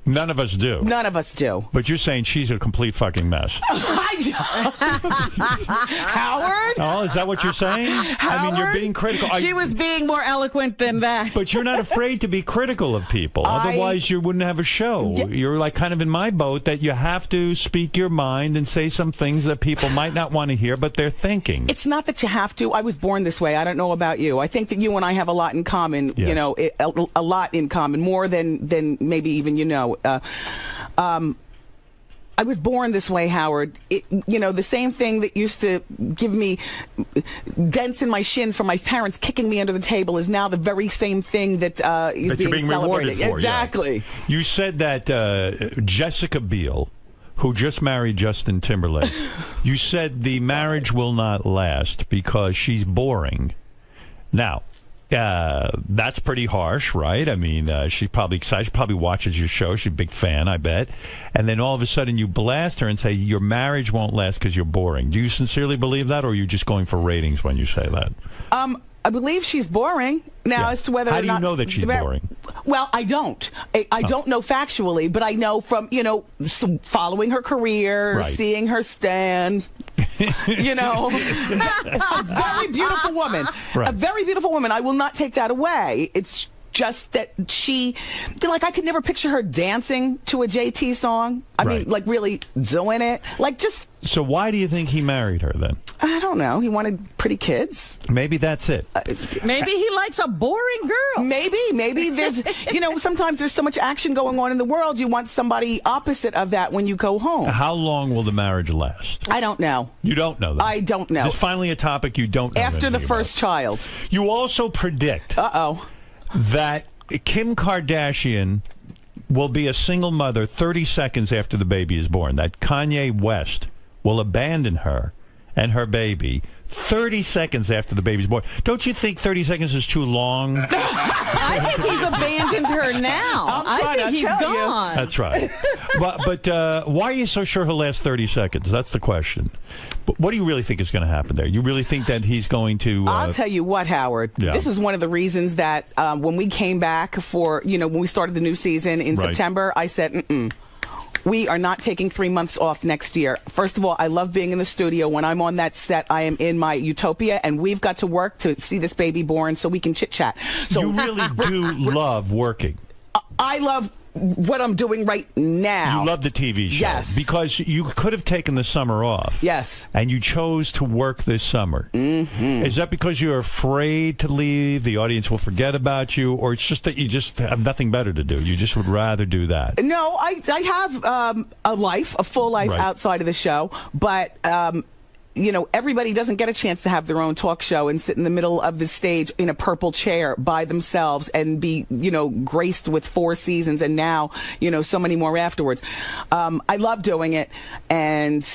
None of us do. None of us do. But you're saying she's a complete fucking mess. Howard? Oh, is that what you're saying? Howard? I mean, you're being critical. She was being more eloquent than that. But you're not afraid to be critical of people. Otherwise, you wouldn't have a show. You're like kind of in my boat that you have to speak your mind and say some things that people might not want to hear, but they're thinking. It's not that you have to. I was born this way. I don't know about you. I think that you and I have a lot in common. Yes. A lot in common, more than maybe even I was born this way, Howard. The same thing that used to give me dents in my shins from my parents kicking me under the table is now the very same thing that is that you're being celebrated. Rewarded for. Exactly. Yeah. You said that Jessica Biel, who just married Justin Timberlake, you said the marriage will not last because she's boring. Now, That's pretty harsh, right? I mean, she's probably excited. She probably watches your show. She's a big fan, I bet. And then all of a sudden you blast her and say, your marriage won't last because you're boring. Do you sincerely believe that, or are you just going for ratings when you say that? I believe she's boring. Now, as to whether How or do not... you know that she's boring? Well, I don't. I don't know factually, but I know from, following her career, Right. seeing her stand... a very beautiful woman. Right. A very beautiful woman. I will not take that away. It's just that I could never picture her dancing to a JT song. I mean, really doing it. So why do you think he married her then? I don't know. He wanted pretty kids. Maybe that's it. Maybe he likes a boring girl. Maybe there's, sometimes there's so much action going on in the world. You want somebody opposite of that when you go home. How long will the marriage last? I don't know. You don't know that? I don't know. Just finally a topic you don't know. After the anything first child. You also predict Uh-oh. that Kim Kardashian will be a single mother 30 seconds after the baby is born. That Kanye West will abandon her and her baby 30 seconds after the baby's born. Don't you think 30 seconds is too long? I think he's abandoned her now. I think he's gone. That's right. But why are you so sure he'll last 30 seconds? That's the question. But what do you really think is going to happen there? You really think that he's going to... I'll tell you what, Howard. Yeah. This is one of the reasons that when we came back for, when we started the new season in Right. September, I said, we are not taking 3 months off next year. First of all, I love being in the studio. When I'm on that set, I am in my utopia, and we've got to work to see this baby born so we can chit-chat. So you really do love working. I love what I'm doing right now. You love the TV show. Yes. Because you could have taken the summer off. Yes. And you chose to work this summer. Mm-hmm. Is that because you're afraid to leave, the audience will forget about you, or it's just that you just have nothing better to do? You just would rather do that? No, I have a full life Right. outside of the show, but... everybody doesn't get a chance to have their own talk show and sit in the middle of the stage in a purple chair by themselves and be, graced with 4 seasons and now, so many more afterwards. I love doing it, and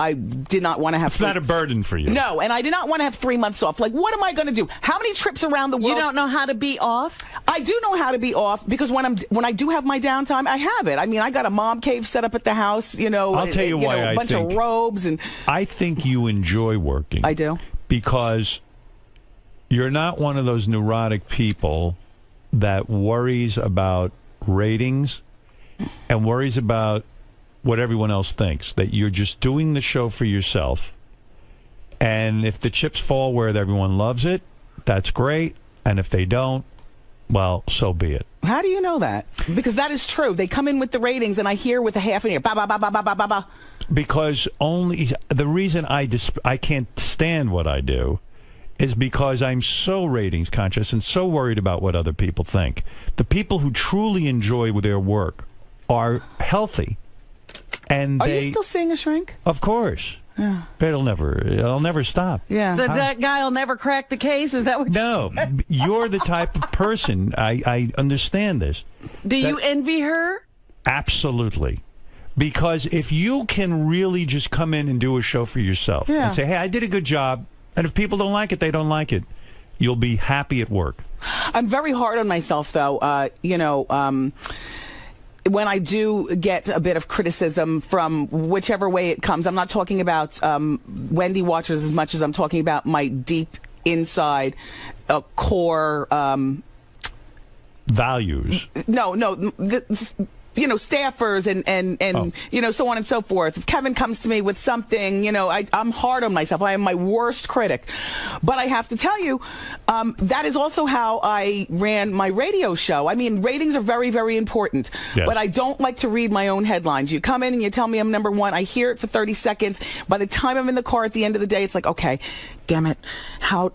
I did not want to have... It's not a burden for you. No, and I did not want to have 3 months off. Like, what am I going to do? How many trips around the world? You don't know how to be off? I do know how to be off because when I do have my downtime, I have it. I mean, I got a mom cave set up at the house, I'll tell you why a bunch of robes. And I think you enjoy working. I do. Because you're not one of those neurotic people that worries about ratings and worries about what everyone else thinks, that you're just doing the show for yourself. And if the chips fall where everyone loves it, that's great. And if they don't, well, so be it. How do you know that? Because that is true. They come in with the ratings, and I hear with a half an ear, ba ba ba ba ba ba ba ba. Because only the reason I can't stand what I do is because I'm so ratings conscious and so worried about what other people think. The people who truly enjoy their work are healthy. And Are you still seeing a shrink? Of course. Yeah. It'll never stop. Yeah. That guy will never crack the case? Is that what No. You're the type of person, I understand this. Do you envy her? Absolutely. Because if you can really just come in and do a show for yourself and say, hey, I did a good job, and if people don't like it, they don't like it, you'll be happy at work. I'm very hard on myself, though. When I do get a bit of criticism from whichever way it comes, I'm not talking about Wendy watchers as much as I'm talking about my deep inside core values. No, staffers and so on and so forth. If Kevin comes to me with something, I'm hard on myself. I am my worst critic. But I have to tell you, that is also how I ran my radio show. I mean, ratings are very, very important. Yes. But I don't like to read my own headlines. You come in and you tell me I'm number one. I hear it for 30 seconds. By the time I'm in the car at the end of the day, it's like, okay, damn it. How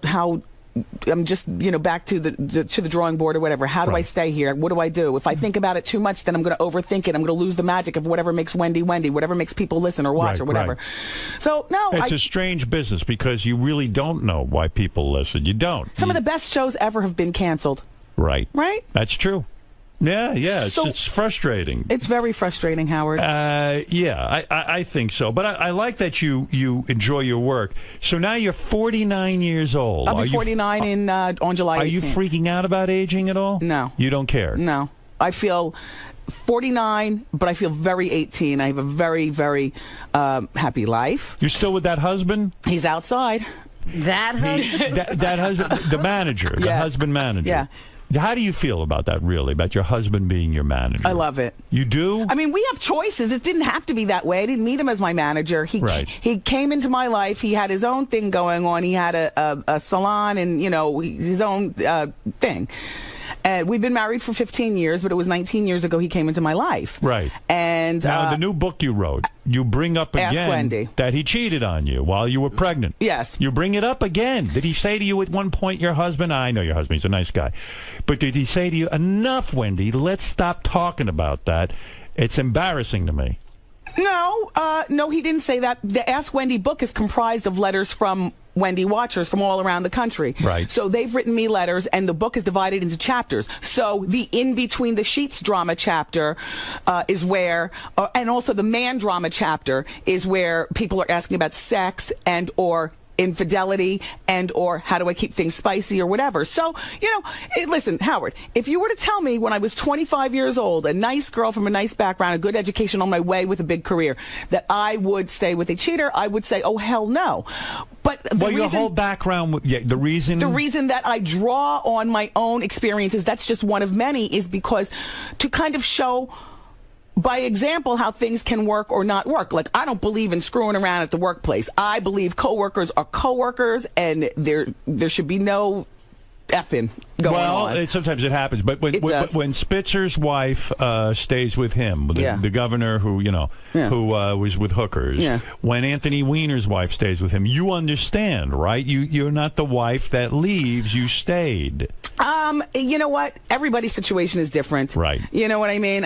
I'm just, back to the drawing board or whatever. How do I stay here? What do I do? If I think about it too much, then I'm going to overthink it. I'm going to lose the magic of whatever makes Wendy, whatever makes people listen or watch or whatever. Right. So, no. It's a strange business because you really don't know why people listen. You don't. Some of the best shows ever have been canceled. Right. Right? That's true. Yeah. So- It's frustrating. It's very frustrating, Howard. Yeah, I think so. But I like that you enjoy your work. So now you're 49 years old. I'll be 49 on July 18th. Are you freaking out about aging at all? No. You don't care? No. I feel 49, but I feel very 18. I have a very, very happy life. You're still with that husband? He's outside. That husband? That husband, the manager, the Yes. husband manager. Yeah. How do you feel about that, really, about your husband being your manager? I love it. You do? I mean, we have choices. It didn't have to be that way. I didn't meet him as my manager. He came into my life. He had his own thing going on. He had a salon and, his own thing. And we've been married for 15 years, but it was 19 years ago he came into my life. Right. And now, the new book you wrote, you bring up Ask again Wendy. that he cheated on you while you were pregnant. Yes. You bring it up again. Did he say to you at one point, your husband, I know your husband, he's a nice guy, but did he say to you, enough, Wendy, let's stop talking about that. It's embarrassing to me. No, he didn't say that. The Ask Wendy book is comprised of letters from Wendy watchers from all around the country. Right. So they've written me letters, and the book is divided into chapters. So the In Between the Sheets drama chapter is where, and also the man drama chapter is where people are asking about sex and or infidelity and or how do I keep things spicy or whatever. So, listen, Howard, if you were to tell me when I was 25 years old, a nice girl from a nice background, a good education on my way with a big career, that I would stay with a cheater, I would say, oh, hell no. But Your whole background, the reason that I draw on my own experiences, that's just one of many, is because to kind of show by example how things can work or not work. Like, I don't believe in screwing around at the workplace. I believe coworkers are coworkers, and there should be no effing going on. Well, sometimes it happens, but when Spitzer's wife stays with him, the governor who who was with hookers, when Anthony Weiner's wife stays with him, you understand, right? You're not the wife that leaves. You stayed. You know what? Everybody's situation is different. Right. You know what I mean?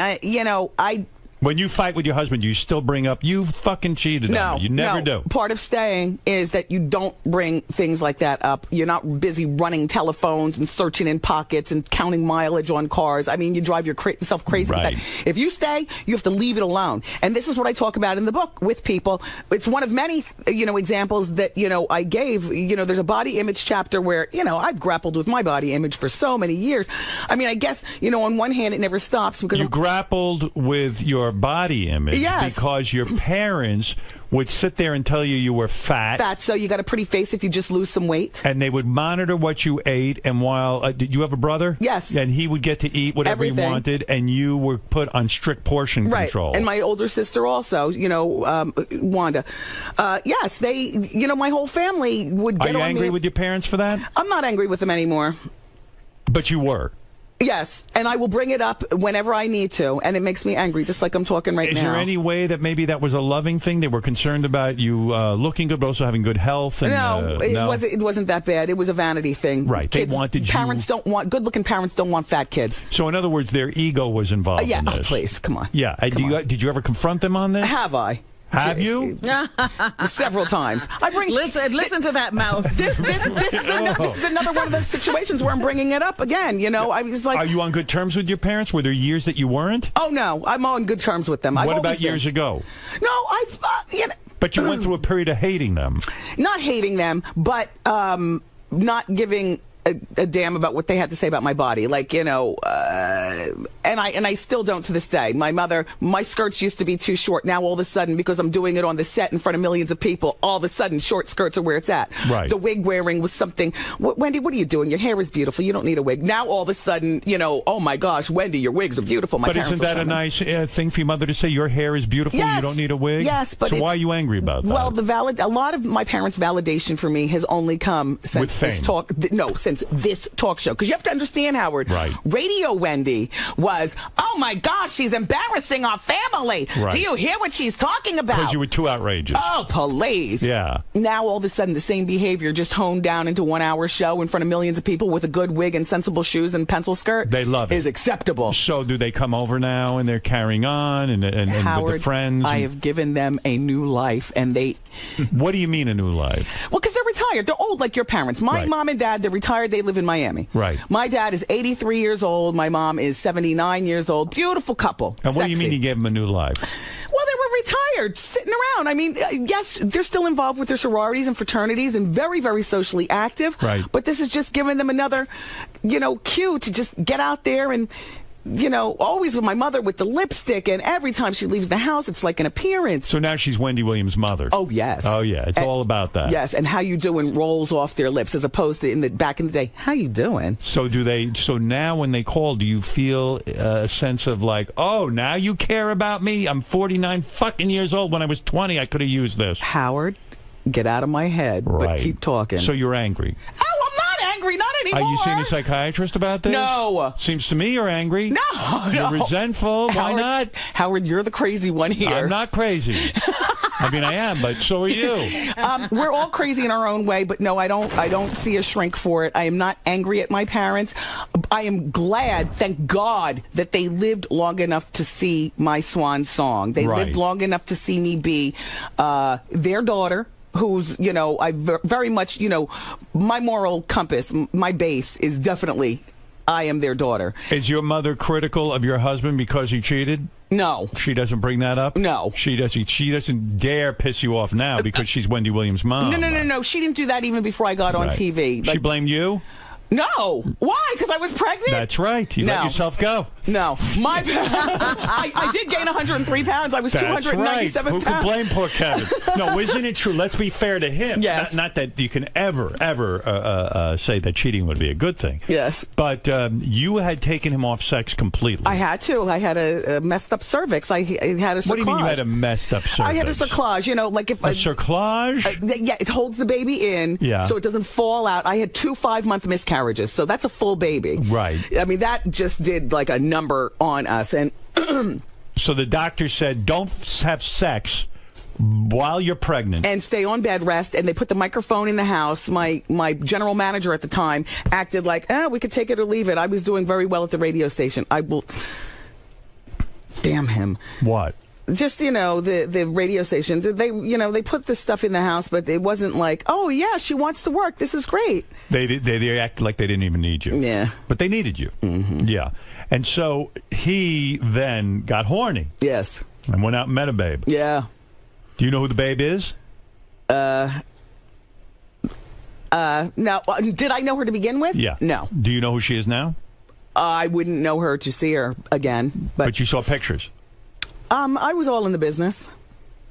When you fight with your husband, you still bring up, you fucking cheated on me. You never do. Part of staying is that you don't bring things like that up. You're not busy running telephones and searching in pockets and counting mileage on cars. I mean, you drive yourself crazy with that. If you stay, you have to leave it alone. And this is what I talk about in the book with people. It's one of many, examples that, I gave. There's a body image chapter where, I've grappled with my body image for so many years. I mean, I guess, on one hand, it never stops because you grappled with your body image because your parents would sit there and tell you were fat, so you got a pretty face if you just lose some weight, and they would monitor what you ate. And while did you have a brother? Yes. And he would get to eat whatever he wanted, and you were put on strict portion control. And my older sister also, Wanda. Yes, they, my whole family would get on me. Are you angry with your parents for that? I'm not angry with them anymore. But you were. Yes, and I will bring it up whenever I need to, and it makes me angry, just like I'm talking right now. Is there any way that maybe that was a loving thing? They were concerned about you looking good, but also having good health? And, no, it wasn't that bad. It was a vanity thing. Right. Kids, they wanted good-looking parents don't want fat kids. So, in other words, their ego was involved in this. Oh, please, come on. Yeah. Did you ever confront them on this? Have I? Have you? Several times. Listen to that mouth. This is another one of those situations where I'm bringing it up again. I was like, are you on good terms with your parents? Were there years that you weren't? Oh no, I'm on good terms with them. What about years ago? No, But you went through a period of hating them. Not hating them, but not giving a damn about what they had to say about my body, and I still don't to this day. My skirts used to be too short. Now all of a sudden, because I'm doing it on the set in front of millions of people, all of a sudden short skirts are where it's at. Right. The wig wearing was something. Wendy, what are you doing? Your hair is beautiful. You don't need a wig. Now all of a sudden, oh my gosh, Wendy, your wigs are beautiful. But isn't that a nice thing for your mother to say? Your hair is beautiful. Yes. You don't need a wig. Yes, but so why are you angry about that? Well, a lot of my parents' validation for me has only come since this talk. Since this talk show, because you have to understand, Howard. Right. Radio Wendy was, oh my gosh, she's embarrassing our family. Right. Do you hear what she's talking about? Because you were too outrageous. Oh, please. Yeah. Now all of a sudden the same behavior just honed down into 1 hour show in front of millions of people with a good wig and sensible shoes and pencil skirt. They love it. Is acceptable. So do they come over now and they're carrying on and Howard, with the friends? I have given them a new life, and they. What do you mean a new life? Well, because they're retired. They're old like your parents. My mom and dad, they're retired. They live in Miami. Right. My dad is 83 years old. My mom is 79 years old. Beautiful couple. And what do you Sexy. mean you gave them a new life? Well, they were retired, sitting around. I mean, yes, they're still involved with their sororities and fraternities and very, very socially active. Right. But this is just giving them another, cue to just get out there and, always with my mother with the lipstick. And every time she leaves the house, it's like an appearance. So now she's Wendy Williams' mother. Oh, yes. Oh, yeah. It's all about that. Yes, and how you doing rolls off their lips as opposed to back in the day, how you doing? So now when they call, do you feel a sense of like, oh, now you care about me? I'm 49 fucking years old. When I was 20, I could have used this. Howard, get out of my head, but keep talking. So you're angry. Oh, I'm not angry, not anymore. Are you seeing a psychiatrist about this? No. Seems to me you're angry. No. You're resentful. Why not? Howard, you're the crazy one here. I'm not crazy. I mean, I am, but so are you. We're all crazy in our own way, but no, I don't see a shrink for it. I am not angry at my parents. I am glad, thank God, that they lived long enough to see my swan song. They lived long enough to see me be their daughter, who's, I very much, my moral compass, my base is definitely I am their daughter. Is your mother critical of your husband because he cheated? No. She doesn't bring that up? No. She doesn't dare piss you off now because she's Wendy Williams' mom. No. She didn't do that even before I got on TV. She blamed you? No. Why? Because I was pregnant? That's right. You let yourself go. No. I did gain 103 pounds. I was 297 pounds. Who pounds. could blame poor Kevin? No, isn't it true? Let's be fair to him. Yes. Not that you can ever say that cheating would be a good thing. Yes. But you had taken him off sex completely. I had to. I had a messed up cervix. I had a cerclage. What do you mean you had a messed up cervix? I had a cerclage. Like if a cerclage? Yeah, it holds the baby in so it doesn't fall out. I had 2 5-month miscarriages. So that's a full baby. Right. I mean, that just did like a number on us. And so the doctor said, don't have sex while you're pregnant. And stay on bed rest. And they put the microphone in the house. My general manager at the time acted like, we could take it or leave it. I was doing very well at the radio station. I will... Damn him. What? Just, the radio station, they put this stuff in the house, but it wasn't like, oh, yeah, she wants to work. This is great. They acted like they didn't even need you. Yeah. But they needed you. Mm-hmm. Yeah. And so he then got horny. Yes. And went out and met a babe. Yeah. Do you know who the babe is? No. Did I know her to begin with? Yeah. No. Do you know who she is now? I wouldn't know her to see her again. But you saw pictures? I was all in the business.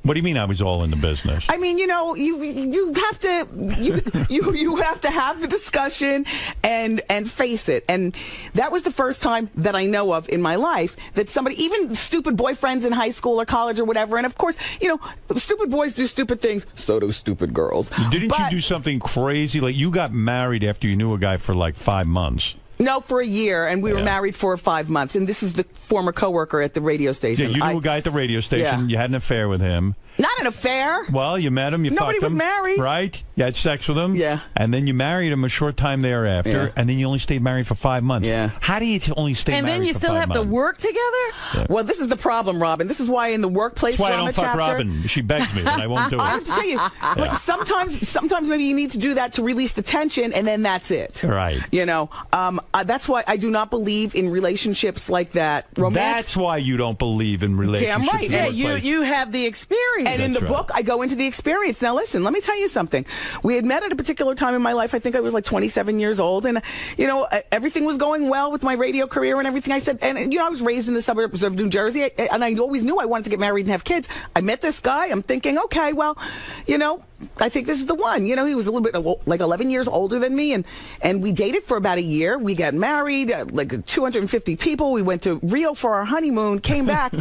What do you mean I was all in the business? I mean, you have to you have to have the discussion and face it. And that was the first time that I know of in my life that somebody, even stupid boyfriends in high school or college or whatever, and of course, stupid boys do stupid things, so do stupid girls. Didn't you do something crazy? Like you got married after you knew a guy for like 5 months. No, for a year, and we were married for 5 months. And this is the former coworker at the radio station. Yeah, you knew a guy at the radio station. Yeah. You had an affair with him. Not an affair. Well, you met him. You Nobody fucked him. was married. Right? You had sex with him. Yeah. And then you married him a short time thereafter. Yeah. And then you only stayed married for 5 months. Yeah. How do you only stay married for 5 months? And then you still have to work together? Yeah. Well, this is the problem, Robin. This is why in the workplace That's why I drama don't fuck chapter, Robin. She begs me, and I won't do it. I have to tell you, like sometimes maybe you need to do that to release the tension, and then that's it. Right. That's why I do not believe in relationships like that. Romance. That's why you don't believe in relationships. Damn right. in the Yeah, workplace. you have the experience. And in the book, I go into the experience. Now, listen, let me tell you something. We had met at a particular time in my life. I think I was like 27 years old. And, everything was going well with my radio career and everything. I said, and, I was raised in the suburbs of New Jersey. And I always knew I wanted to get married and have kids. I met this guy. I'm thinking, okay, well, I think this is the one. He was a little bit like 11 years older than me. And we dated for about a year. We got married, like 250 people. We went to Rio for our honeymoon, came back.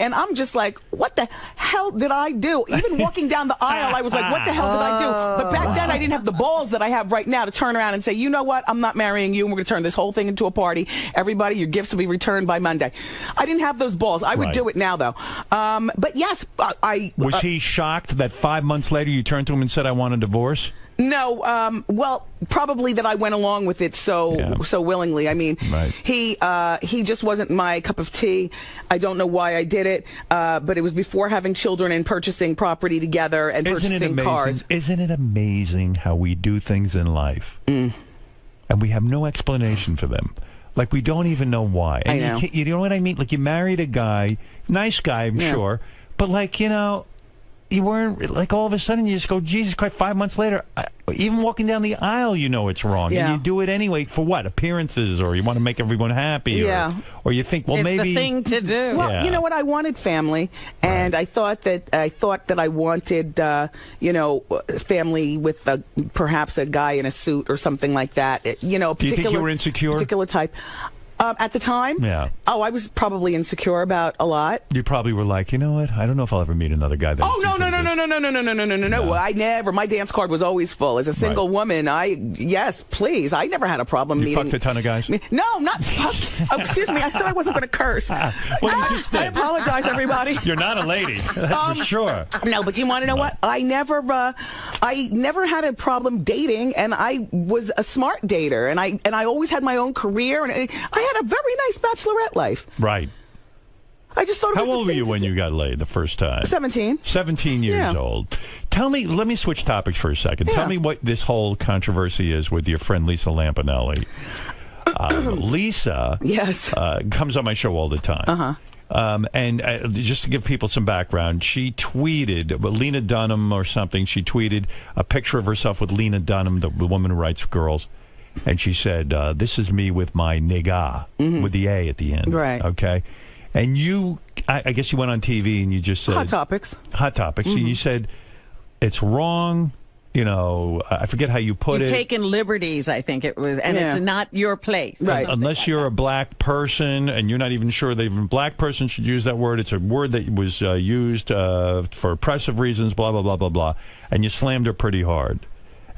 And I'm just like, what the hell did I do? Even walking down the aisle, I was like, what the hell did I do? But back then I didn't have the balls that I have right now to turn around and say, you know what? I'm not marrying you. And we're going to turn this whole thing into a party. Everybody, your gifts will be returned by Monday. I didn't have those balls. I would do it now, though. But yes, Was he shocked that 5 months months later you turned to him and said, I want a divorce? No, well, probably that I went along with it so willingly. I mean, he just wasn't my cup of tea. I don't know why I did it, but it was before having children and purchasing property together and purchasing cars. Isn't it amazing how we do things in life, and we have no explanation for them? Like, we don't even know why. And I know. You know what I mean? Like, you married a guy, nice guy, I'm sure, but like, you know, you weren't, like, all of a sudden you just go, Jesus Christ, 5 months later, even walking down the aisle, you know it's wrong. And you do it anyway for what? Appearances, or you want to make everyone happy, or you think, well, it's maybe the thing to do. Well, you know what? I wanted family, and I thought that I wanted, family with perhaps a guy in a suit or something like that. You know, do you think you were insecure? Particular type. At the time? Yeah. Oh, I was probably insecure about a lot. You probably were like, you know what? I don't know if I'll ever meet another guy that. Oh, no. I never. My dance card was always full. As a single woman, yes, please. I never had a problem meeting. You fucked a ton of guys? No, not fucked. Oh, excuse me. I said I wasn't going to curse. Well, you just did. I apologize, everybody. You're not a lady. That's for sure. No, but you want to know what? I never had a problem dating, and I was a smart dater, and I always had my own career, and I had a very nice bachelorette life. Right. I just thought it was How old were you when you got laid the first time? 17. 17 years old. Tell me, let me switch topics for a second. Tell me what this whole controversy is with your friend Lisa Lampanelli. Lisa comes on my show all the time. And just to give people some background, she tweeted, Lena Dunham or something, she tweeted a picture of herself with Lena Dunham, the woman who writes Girls. And she said, this is me with my nigga, with the A at the end. Right. Okay. And you, I guess you went on TV and you just said... Hot Topics. Hot Topics. And you said, it's wrong. You know, I forget how you put You've it. taken liberties, I think it was, and it's not your place. Right. Unless you're a black person and you're not even sure that even a black person should use that word. It's a word that was used for oppressive reasons, blah, blah, blah, blah, blah. And you slammed her pretty hard.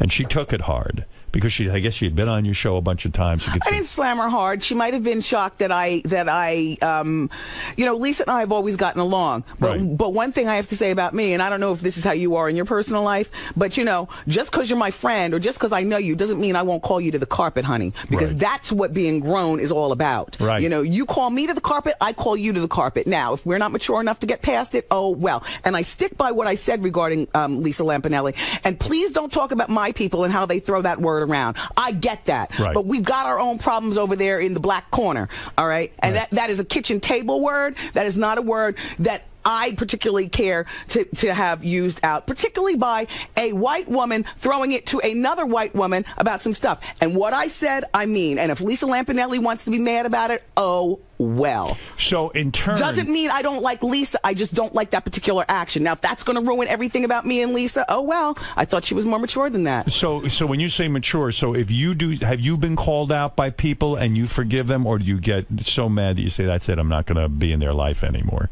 And she took it hard. Because I guess she had been on your show a bunch of times. I didn't slam her hard. She might have been shocked that I, Lisa and I have always gotten along. But one thing I have to say about me, and I don't know if this is how you are in your personal life, but just because you're my friend or just because I know you doesn't mean I won't call you to the carpet, honey. Because that's what being grown is all about. Right. You call me to the carpet, I call you to the carpet. Now, if we're not mature enough to get past it, oh well. And I stick by what I said regarding Lisa Lampanelli. And please don't talk about my people and how they throw that word around. I get that. But we've got our own problems over there in the black corner. All right. And that is a kitchen table word. That is not a word that I particularly care to have used out, particularly by a white woman throwing it to another white woman about some stuff. And what I said, I mean. And if Lisa Lampanelli wants to be mad about it, oh, well. So in turn... Doesn't mean I don't like Lisa. I just don't like that particular action. Now, if that's going to ruin everything about me and Lisa, oh, well. I thought she was more mature than that. So when you say mature, so if you do, have you been called out by people and you forgive them, or do you get so mad that you say, that's it, I'm not going to be in their life anymore?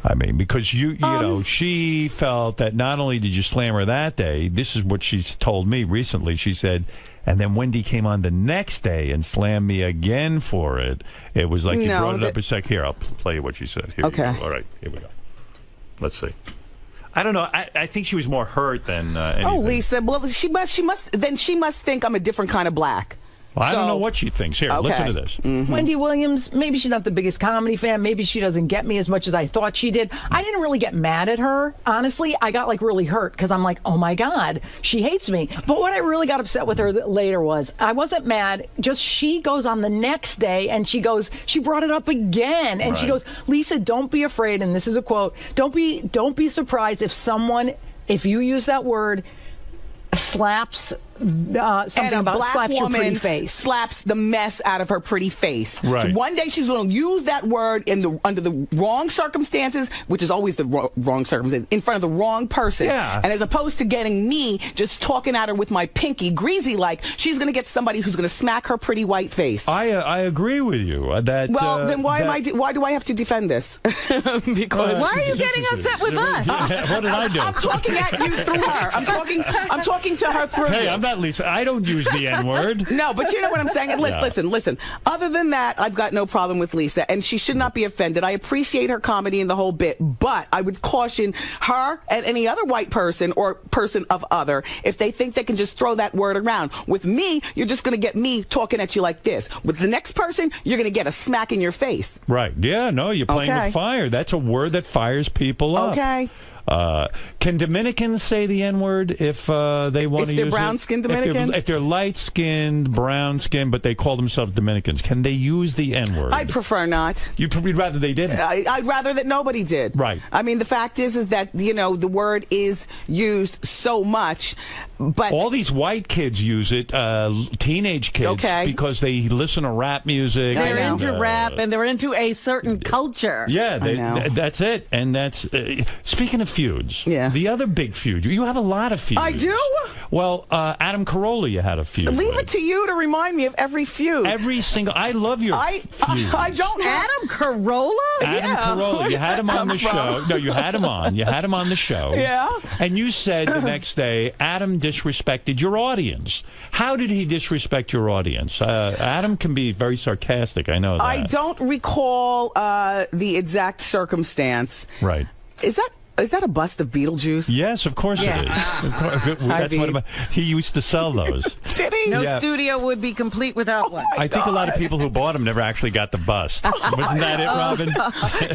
I mean, because you know, she felt that not only did you slam her that day, this is what she's told me recently. She said, and then Wendy came on the next day and slammed me again for it. It was like you brought it up a sec. Here, I'll play you what she said. Here okay. You go. All right, here we go. Let's see. I don't know. I think she was more hurt than anything. Oh, Lisa. Well, she must think I'm a different kind of black. Well, I don't know what she thinks. Here, listen to this. Wendy Williams, maybe she's not the biggest comedy fan. Maybe she doesn't get me as much as I thought she did. I didn't really get mad at her. Honestly, I got really hurt because I'm like, oh my God, she hates me. But what I really got upset with her later was I wasn't mad. Just she goes on the next day and she brought it up again. And she goes, Lisa, don't be afraid. And this is a quote. Don't be surprised if you use that word, slaps something about slaps your pretty face. Slaps the mess out of her pretty face. Right. One day she's going to use that word under the wrong circumstances, which is always the wrong circumstances, in front of the wrong person. Yeah. And as opposed to getting me just talking at her with my pinky greasy like, she's going to get somebody who's going to smack her pretty white face. I agree with you. Then why do I have to defend this? Because why are you getting upset with us? What did I do? I'm talking at you through her. I'm talking to her through. Hey, I'm not not, Lisa. I don't use the N-word. No, but you know what I'm saying? Listen. Other than that, I've got no problem with Lisa, and she should not be offended. I appreciate her comedy and the whole bit, but I would caution her and any other white person or person of other if they think they can just throw that word around. With me, you're just going to get me talking at you like this. With the next person, you're going to get a smack in your face. Right. Yeah, no, you're playing with fire. That's a word that fires people up. Okay. Can Dominicans say the N-word if they want to use it? If they're brown-skinned Dominicans? If they're light-skinned, brown-skinned, but they call themselves Dominicans, can they use the N-word? I prefer not. You'd rather they didn't? I'd rather that nobody did. Right. I mean, the fact is that, you know, the word is used so much, but... All these white kids use it, teenage kids, because they listen to rap music. They're into rap, and they're into a certain culture. Yeah, that's it. And that's... speaking of feuds, the other big feud, you have a lot of feuds. I do? Well, Adam Carolla, you had a feud. Leave it to you to remind me of every feud. Every single... I love your feuds. I don't have... Adam Carolla? Adam Carolla, you had him on the show. No, you had him on. You had him on the show. Yeah. And you said the next day, Adam disrespected your audience. How did he disrespect your audience? Adam can be very sarcastic, I know that. I don't recall the exact circumstance. Right. Is that a bust of Beetlejuice? Yes, of course it is. That's he used to sell those. Did he? No studio would be complete without one. I think a lot of people who bought them never actually got the bust. Wasn't that it, Robin?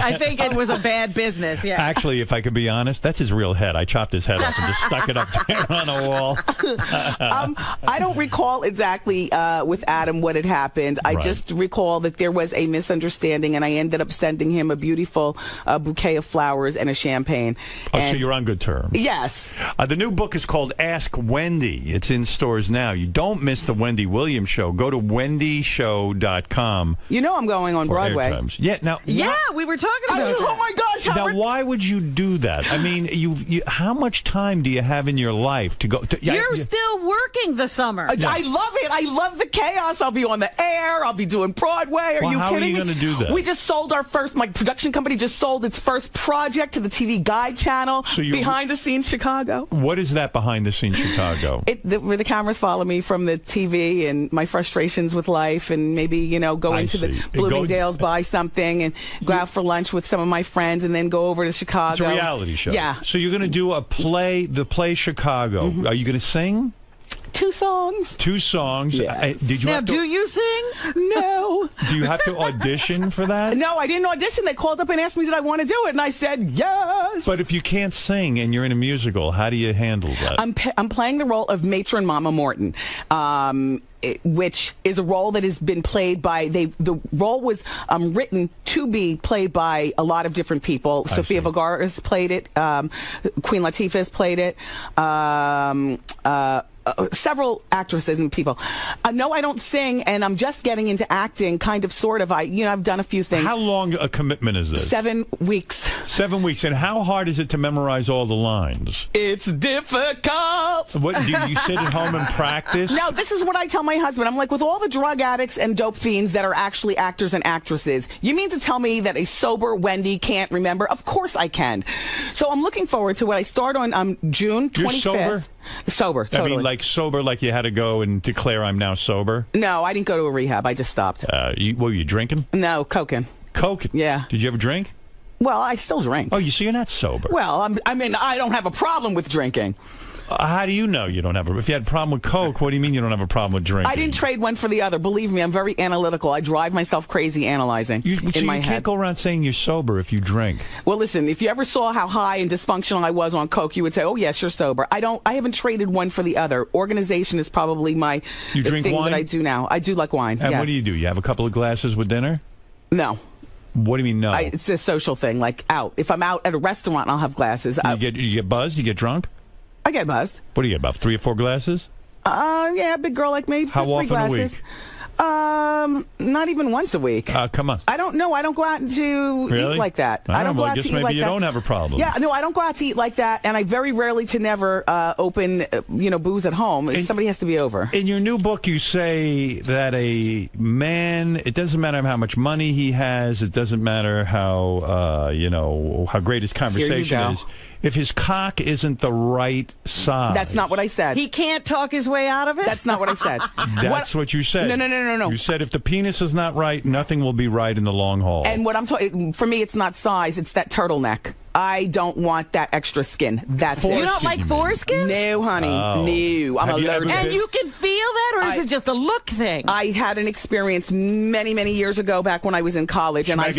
I think it was a bad business, yeah. Actually, if I could be honest, that's his real head. I chopped his head off and just stuck it up there on a wall. I don't recall exactly with Adam what had happened. I just recall that there was a misunderstanding, and I ended up sending him a beautiful bouquet of flowers and a champagne. So you're on good terms. Yes. The new book is called Ask Wendy. It's in stores now. You don't miss the Wendy Williams show. Go to wendyshow.com. You know I'm going on Broadway. Yeah, now. Yeah, we were talking about that. Oh my gosh, Howard. Now, why would you do that? I mean, you how much time do you have in your life to go? You're still working the summer. I love it. I love the chaos. I'll be on the air. I'll be doing Broadway. Are you kidding me? How are you going to do that? We just sold my production company just sold its first project to the TV Guide channel, Behind the Scenes Chicago. What is that, Behind the Scenes Chicago? Where the cameras follow me from the TV and my frustrations with life, and maybe, you know, go into the Bloomingdale's, buy something, and go out for lunch with some of my friends, and then go over to Chicago. It's a reality show. Yeah. So you're going to do the play Chicago. Are you going to sing? 2 songs. 2 songs. Yes. Did you? Now, do you sing? No. Do you have to audition for that? No, I didn't audition. They called up and asked me did I want to do it, and I said yes. But if you can't sing and you're in a musical, how do you handle that? I'm playing the role of matron Mama Morton. Which is a role that has been played by the role was written to be played by a lot of different people. Sofia Vergara has played it. Queen Latifah has played it. Several actresses and people. No, I don't sing, and I'm just getting into acting, kind of, sort of. I've done a few things. How long a commitment is this? 7 weeks. 7 weeks. And how hard is it to memorize all the lines? It's difficult. What, do you sit at home and practice? No, this is what I tell my husband. I'm like, with all the drug addicts and dope fiends that are actually actors and actresses, you mean to tell me that a sober Wendy can't remember? Of course I can. So I'm looking forward to what I start on June 25th. You're sober? Sober, totally. I mean, like sober, like you had to go and declare I'm now sober? No, I didn't go to a rehab. I just stopped. Were you drinking? No, coking. Coking? Yeah. Did you ever drink? Well, I still drink. Oh, so you're not sober? Well, I mean, I don't have a problem with drinking. How do you know you don't have if you had a problem with Coke, what do you mean you don't have a problem with drinking? I didn't trade one for the other. Believe me, I'm very analytical. I drive myself crazy analyzing in my head. You can't go around saying you're sober if you drink. Well, listen, if you ever saw how high and dysfunctional I was on Coke, you would say, oh, yes, you're sober. I haven't traded one for the other. Organization is probably my thing wine? that I do now. I do like wine, And yes. what do? You have a couple of glasses with dinner? No. What do you mean no? It's a social thing, like out. If I'm out at a restaurant, I'll have glasses. You get buzzed? You get drunk? I get buzzed. What do you get, about 3 or 4 glasses? Yeah, big girl like me. How 3 often glasses. a week? Not even once a week. Come on. I don't know. I don't go out to eat like that. I don't go out to to eat maybe like you that. don't have a problem. Yeah, no, I don't go out to eat like that, and I very rarely to never open, booze at home. Somebody has to be over. In your new book, you say that a man, it doesn't matter how much money he has, it doesn't matter how, how great his conversation is. if his cock isn't the right size. That's not what I said. He can't talk his way out of it? That's not what I said. That's what you said. No. You said if the penis is not right, nothing will be right in the long haul. And what I'm talking, for me, it's not size, it's that turtleneck. I don't want that extra skin. That's it. You don't like foreskins? No, honey. Oh. No. I'm allergic. And you can feel that, or is it just a look thing? I had an experience many, many years ago back when I was in college, and I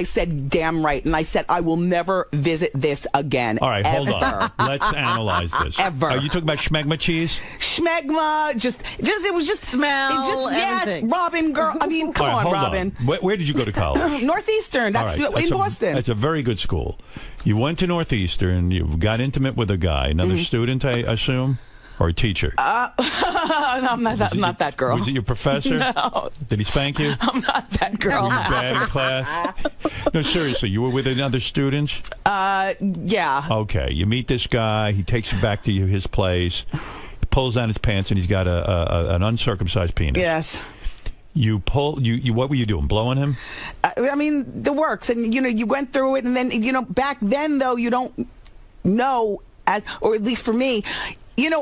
said, damn right, and I said, I will never visit this again. All right, hold on. Let's analyze this. Ever. Are you talking about schmegma cheese? Schmegma, it was just smell. Yes, Robin, girl. I mean, come on, Robin. Where did you go to college? Northeastern. That's in Boston. That's a very good school. You went to Northeastern. You got intimate with a guy, another student, I assume, or a teacher. I'm not that girl. Was it your professor? No. Did he spank you? I'm not that girl. Were you bad in class? No, seriously, you were with another student? Yeah. Okay, you meet this guy. He takes you back to his place. He pulls down his pants, and he's got an uncircumcised penis. Yes. What were you doing? Blowing him? I mean, the works, and you went through it, and then back then though you don't know, or at least for me.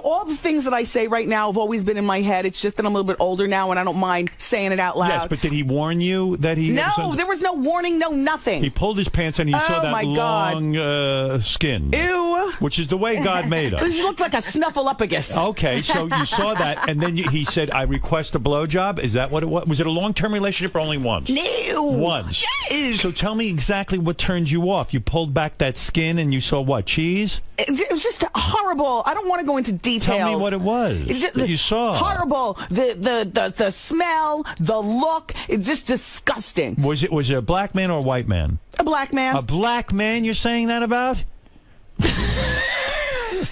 All the things that I say right now have always been in my head. It's just that I'm a little bit older now, and I don't mind saying it out loud. Yes, but did he warn you that he... No, there was no warning, no nothing. He pulled his pants and he saw that long skin. Ew. Which is the way God made us. This looks like a snuffleupagus. Okay, so you saw that, and then he said, I request a blowjob? Is that what it was? Was it a long-term relationship or only once? No. Once. Yes. So tell me exactly what turned you off. You pulled back that skin and you saw what, cheese? It was just horrible. I don't want to go into details. Tell me what it was that you saw. Horrible. The smell, the look. It's just disgusting. Was it a black man or a white man? A black man. A black man you're saying that about?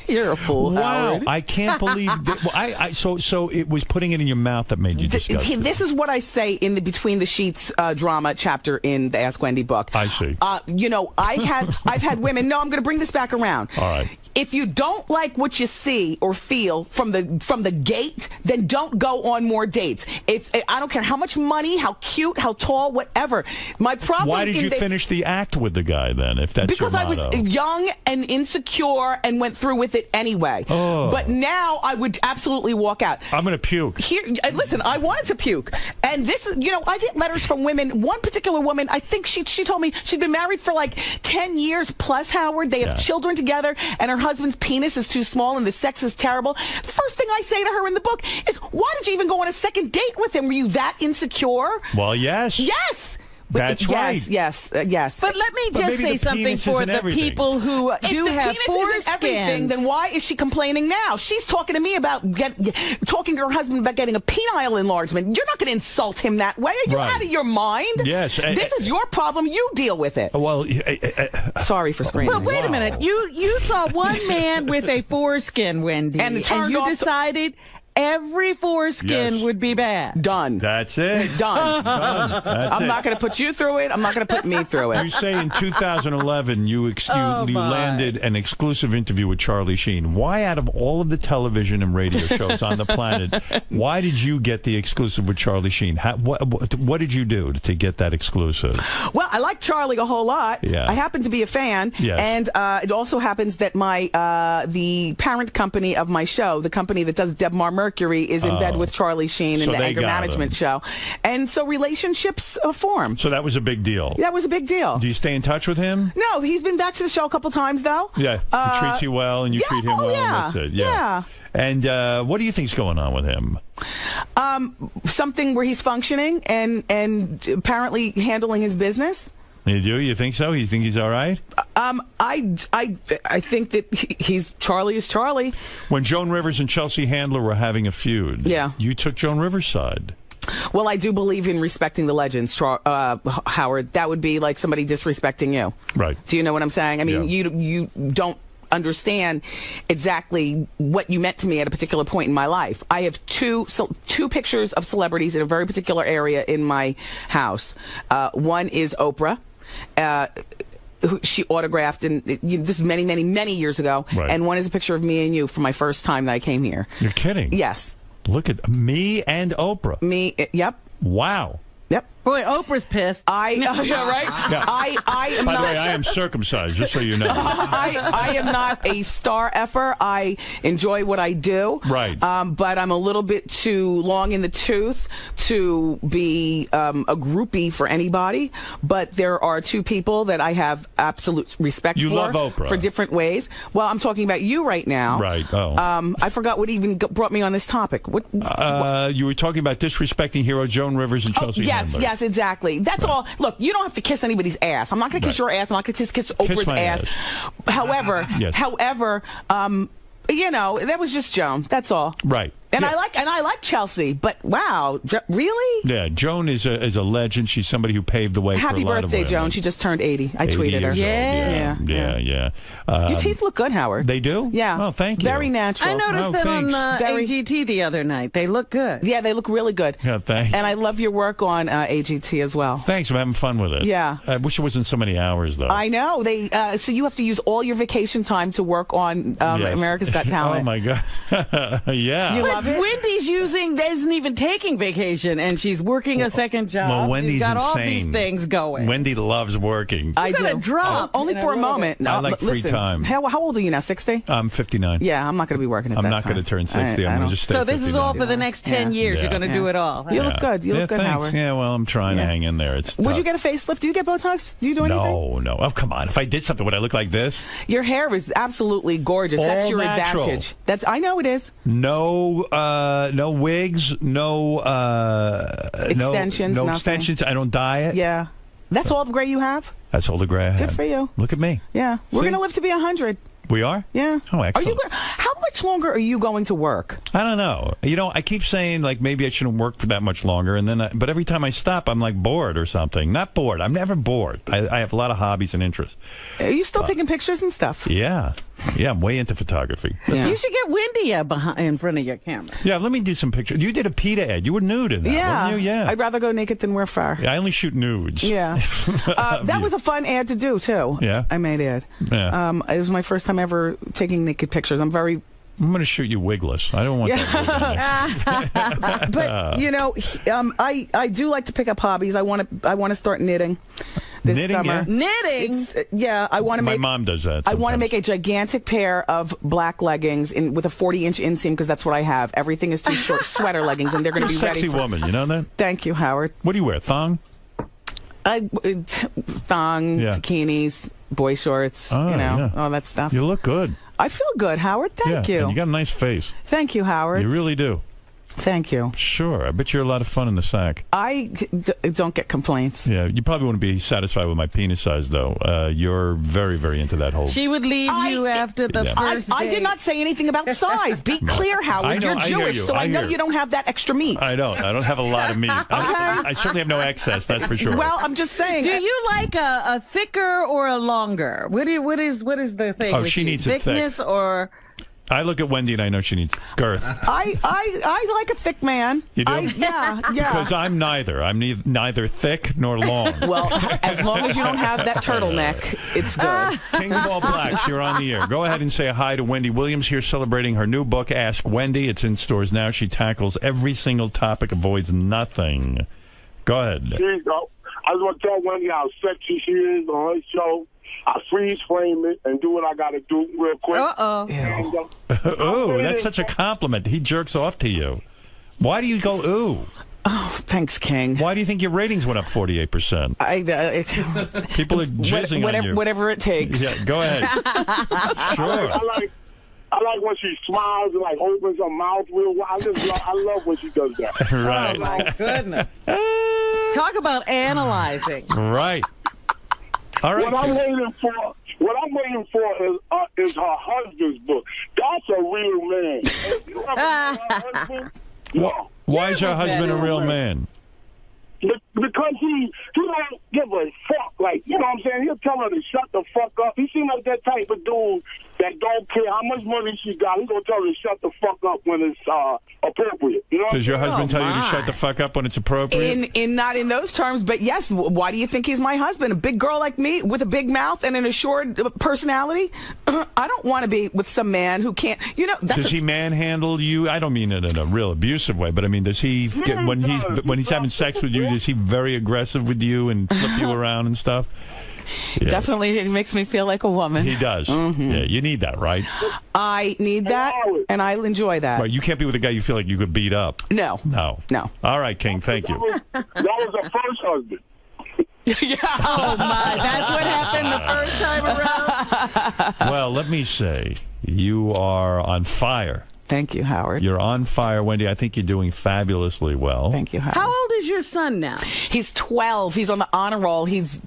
You're a fool, wow, Howard. I can't believe that. So it was putting it in your mouth that made you disgusted. This is what I say in the Between the Sheets drama chapter in the Ask Wendy book. I see. I've had women. No, I'm going to bring this back around. All right. If you don't like what you see or feel from the gate, then don't go on more dates. I don't care how much money, how cute, how tall, whatever. My problem. Why did you finish the act with the guy then? If that's because your I was motto? young and insecure and went through with it anyway. Oh. But now I would absolutely walk out. I'm going to puke. Here, listen, I wanted to puke, and this is, I get letters from women. One particular woman, I think she told me she'd been married for like 10 years plus. Howard, they have children together, and her husband's penis is too small and the sex is terrible. First thing I say to her in the book is, why did you even go on a second date with him? Were you that insecure? Well, yes. Yes. That's right. Yes. But let me just say something for the people who do have everything. Then why is she complaining now? She's talking to me about talking to her husband about getting a penile enlargement. You're not going to insult him that way. Are you out of your mind? Yes. This is your problem. You deal with it. Well, sorry for screaming. Well, wait a minute. You saw one man with a foreskin, Wendy, and you decided every foreskin would be bad. Done. That's it. Done. I'm not going to put you through it. I'm not going to put me through it. You say in 2011 you landed an exclusive interview with Charlie Sheen. Why, out of all of the television and radio shows on the planet, why did you get the exclusive with Charlie Sheen? What did you do to get that exclusive? Well, I like Charlie a whole lot. Yeah. I happen to be a fan. Yes. And it also happens that the parent company of my show, the company that does Debmar Mercury, is in bed with Charlie Sheen in the anger management show. And so relationships form. So that was a big deal. That was a big deal. Do you stay in touch with him? No, he's been back to the show a couple times, though. Yeah. He treats you well, and you treat him well. Yeah. And that's it. Yeah. And what do you think's going on with him? Something where he's functioning and apparently handling his business. You do? You think so? You think he's all right? I think that Charlie is Charlie. When Joan Rivers and Chelsea Handler were having a feud, you took Joan Rivers' side. Well, I do believe in respecting the legends, Howard. That would be like somebody disrespecting you. Right. Do you know what I'm saying? I mean, you don't understand exactly what you meant to me at a particular point in my life. I have two pictures of celebrities in a very particular area in my house. One is Oprah. She autographed, and this is many, many, many years ago. Right. And one is a picture of me and you from my first time that I came here. You're kidding? Yes. Look at me and Oprah. Me, yep. Wow. Yep. Boy, Oprah's pissed. Right? Yeah. I am By not. the way, I am circumcised, just so you know. I am not a star effer. I enjoy what I do. Right. But I'm a little bit too long in the tooth to be a groupie for anybody. But there are two people that I have absolute respect You for. love Oprah. For different ways. Well, I'm talking about you right now. Right. Oh. I forgot what even brought me on this topic. What? You were talking about disrespecting hero Joan Rivers and Chelsea Handler. Yes, exactly. That's all. Look, you don't have to kiss anybody's ass. I'm not going to kiss your ass. I'm not going to kiss Oprah's my ass. However, that was just Joan. That's all. Right. And I like Chelsea, but wow, really? Yeah, Joan is a legend. She's somebody who paved the way for a lot Happy of birthday, women. Joan. She just turned 80. I 80 tweeted her. years old. Yeah. Your teeth look good, Howard. They do? Yeah. Oh, thank you. Very natural. I noticed that on Very- AGT the other night. They look good. Yeah, they look really good. Yeah, thanks. And I love your work on AGT as well. Thanks. I'm having fun with it. Yeah. I wish it wasn't so many hours, though. I know. So you have to use all your vacation time to work on Yes. America's Got Talent. Oh, my God. Yeah. You But love it? Wendy's isn't even taking vacation, and she's working a second job. Well, Wendy's she's got all insane. these things going. Wendy loves working. I gonna do. drop Only in a for a little moment. bit. I like free listen, time. How old are you now? 60? I'm 59. Yeah, I'm not going to be working at I'm that not time. going to turn 60. I'm going to just stay So this 59. is all for the next 10 years. Yeah. You're going to do it all. huh? You look good. You look good, thanks. Howard. Yeah, well, I'm trying to Yeah. hang in there. It's Would tough. you get a facelift? Do you get Botox? Do you do anything? No. Oh, come on. If I did something, would I look like this? Your hair is absolutely gorgeous. That's All your natural. advantage. I know it is. No wigs, no Extensions, no nothing. extensions. I don't dye it. Yeah. That's all the gray you have? That's all the gray I have. Good for you. Look at me. Yeah. We're See? going to live to be 100. We are? Yeah. Oh, Are excellent. you? How much longer are you going to work? I don't know. I keep saying like maybe I shouldn't work for that much longer, and then but every time I stop, I'm like bored or something. Not bored. I'm never bored. I have a lot of hobbies and interests. Are you still taking pictures and stuff? Yeah, I'm way into photography. You should get Wendy in front of your camera. Yeah, let me do some pictures. You did a PETA ad. You were nude in that, weren't you? Yeah. I'd rather go naked than wear fur. I only shoot nudes. Yeah. That was a fun ad to do, too. Yeah? I made it. Yeah. It was my first time ever taking naked pictures. I'm going to shoot you wigless. I don't want that. But I do like to pick up hobbies. I want to start knitting this Knitting, summer. yeah. Knitting. I want to My make. mom does that. I want to sometimes. make a gigantic pair of black leggings with a 40-inch inseam because that's what I have. Everything is too short. Sweater leggings, and they're going to be You're a ready. sexy woman. You know that? Thank you, Howard. What do you wear? Thong? Thong, Yeah. bikinis, boy shorts, Oh, yeah. all that stuff. You look good. I feel good, Howard. Thank yeah, you. And you got a nice face. Thank you, Howard. You really do. Thank you. Sure. I bet you're a lot of fun in the sack. I don't get complaints. Yeah, you probably wouldn't be satisfied with my penis size, though. You're very, very into that whole... She would leave you after the first I did not say anything about size. Be clear, Howard. I know, You're I hear Jewish, you. so I know hear. you don't have that extra meat. I don't have a lot of meat. I certainly have no excess, that's for sure. Well, I'm just saying. Do you like a thicker or a longer? What is the thing? Oh, with she you? needs it thick. thickness or... I look at Wendy and I know she needs girth. I like a thick man. You do? Yeah. Because I'm neither. I'm neither thick nor long. Well, as long as you don't have that turtleneck, it's good. King of All Blacks, you're on the air. Go ahead and say hi to Wendy Williams here celebrating her new book, Ask Wendy. It's in stores now. She tackles every single topic, avoids nothing. Go ahead. Here you go. I just want to tell Wendy how sexy she is on her show. I freeze frame it and do what I got to do real quick. Uh-oh. Ooh, that's such a compliment. He jerks off to you. Why do you go, ooh? Oh, thanks, King. Why do you think your ratings went up 48%? People are jizzing on you. Whatever it takes. Yeah, go ahead. Sure. I like when she smiles and like opens her mouth real wide. I love when she does that. Right. Oh, my goodness. Talk about analyzing. Right. All right. What I'm waiting for is her husband's book. That's a real man. If you ever met her husband, no. Why is your husband a real man? Because he don't give a fuck. Like, you know what I'm saying? He'll tell her to shut the fuck up. He seems like that type of dude that don't care how much money she got. He's going to tell her to shut the fuck up when it's appropriate. You Does your husband tell you to shut the fuck up when it's appropriate? Not in those terms, but yes. Why do you think he's my husband? A big girl like me with a big mouth and an assured personality? I don't want to be with some man who can't. Does he manhandle you? I don't mean it in a real abusive way, but I mean, does he get, when he's having sex with you? Is he very aggressive with you and flip you around and stuff? Yeah. Definitely, it makes me feel like a woman. He does. Mm-hmm. Yeah, you need that, right? I need that, and I enjoy that. Right, you can't be with a guy you feel like you could beat up. No. All right, King. Thank you. That was the first husband. Yeah. Oh my, that's what happened the first time around. Well, let me say, you are on fire. Thank you, Howard. You're on fire, Wendy. I think you're doing fabulously well. Thank you, Howard. How old is your son now? He's 12. He's on the honor roll. He's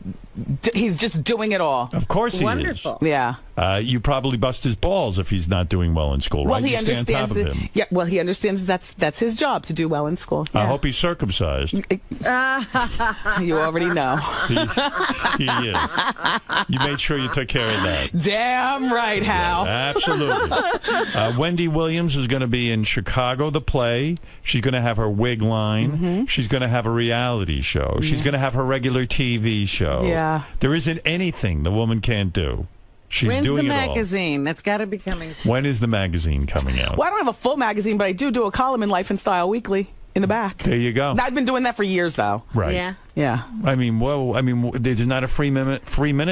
just doing it all. Of course he Wonderful. is. Yeah. You probably bust his balls if he's not doing well in school, Well, right? he You stay on top of him. Yeah. Well, he understands that's his job to do well in school. I Yeah. hope he's circumcised. You already know. He is. You made sure you took care of that. Damn right, Hal. Yeah, absolutely. Wendy Williams is going to be in Chicago, the play. She's going to have her wig line. Mm-hmm. She's going to have a reality show. She's going to have her regular TV show. Yeah. There isn't anything the woman can't do. She's When's doing the it all. magazine? That's got to be coming. When is the magazine coming out? Well, I don't have a full magazine, but I do a column in Life and Style Weekly in the back. There you go. I've been doing that for years, though. Right. Yeah. Yeah. I mean, there's not a free minute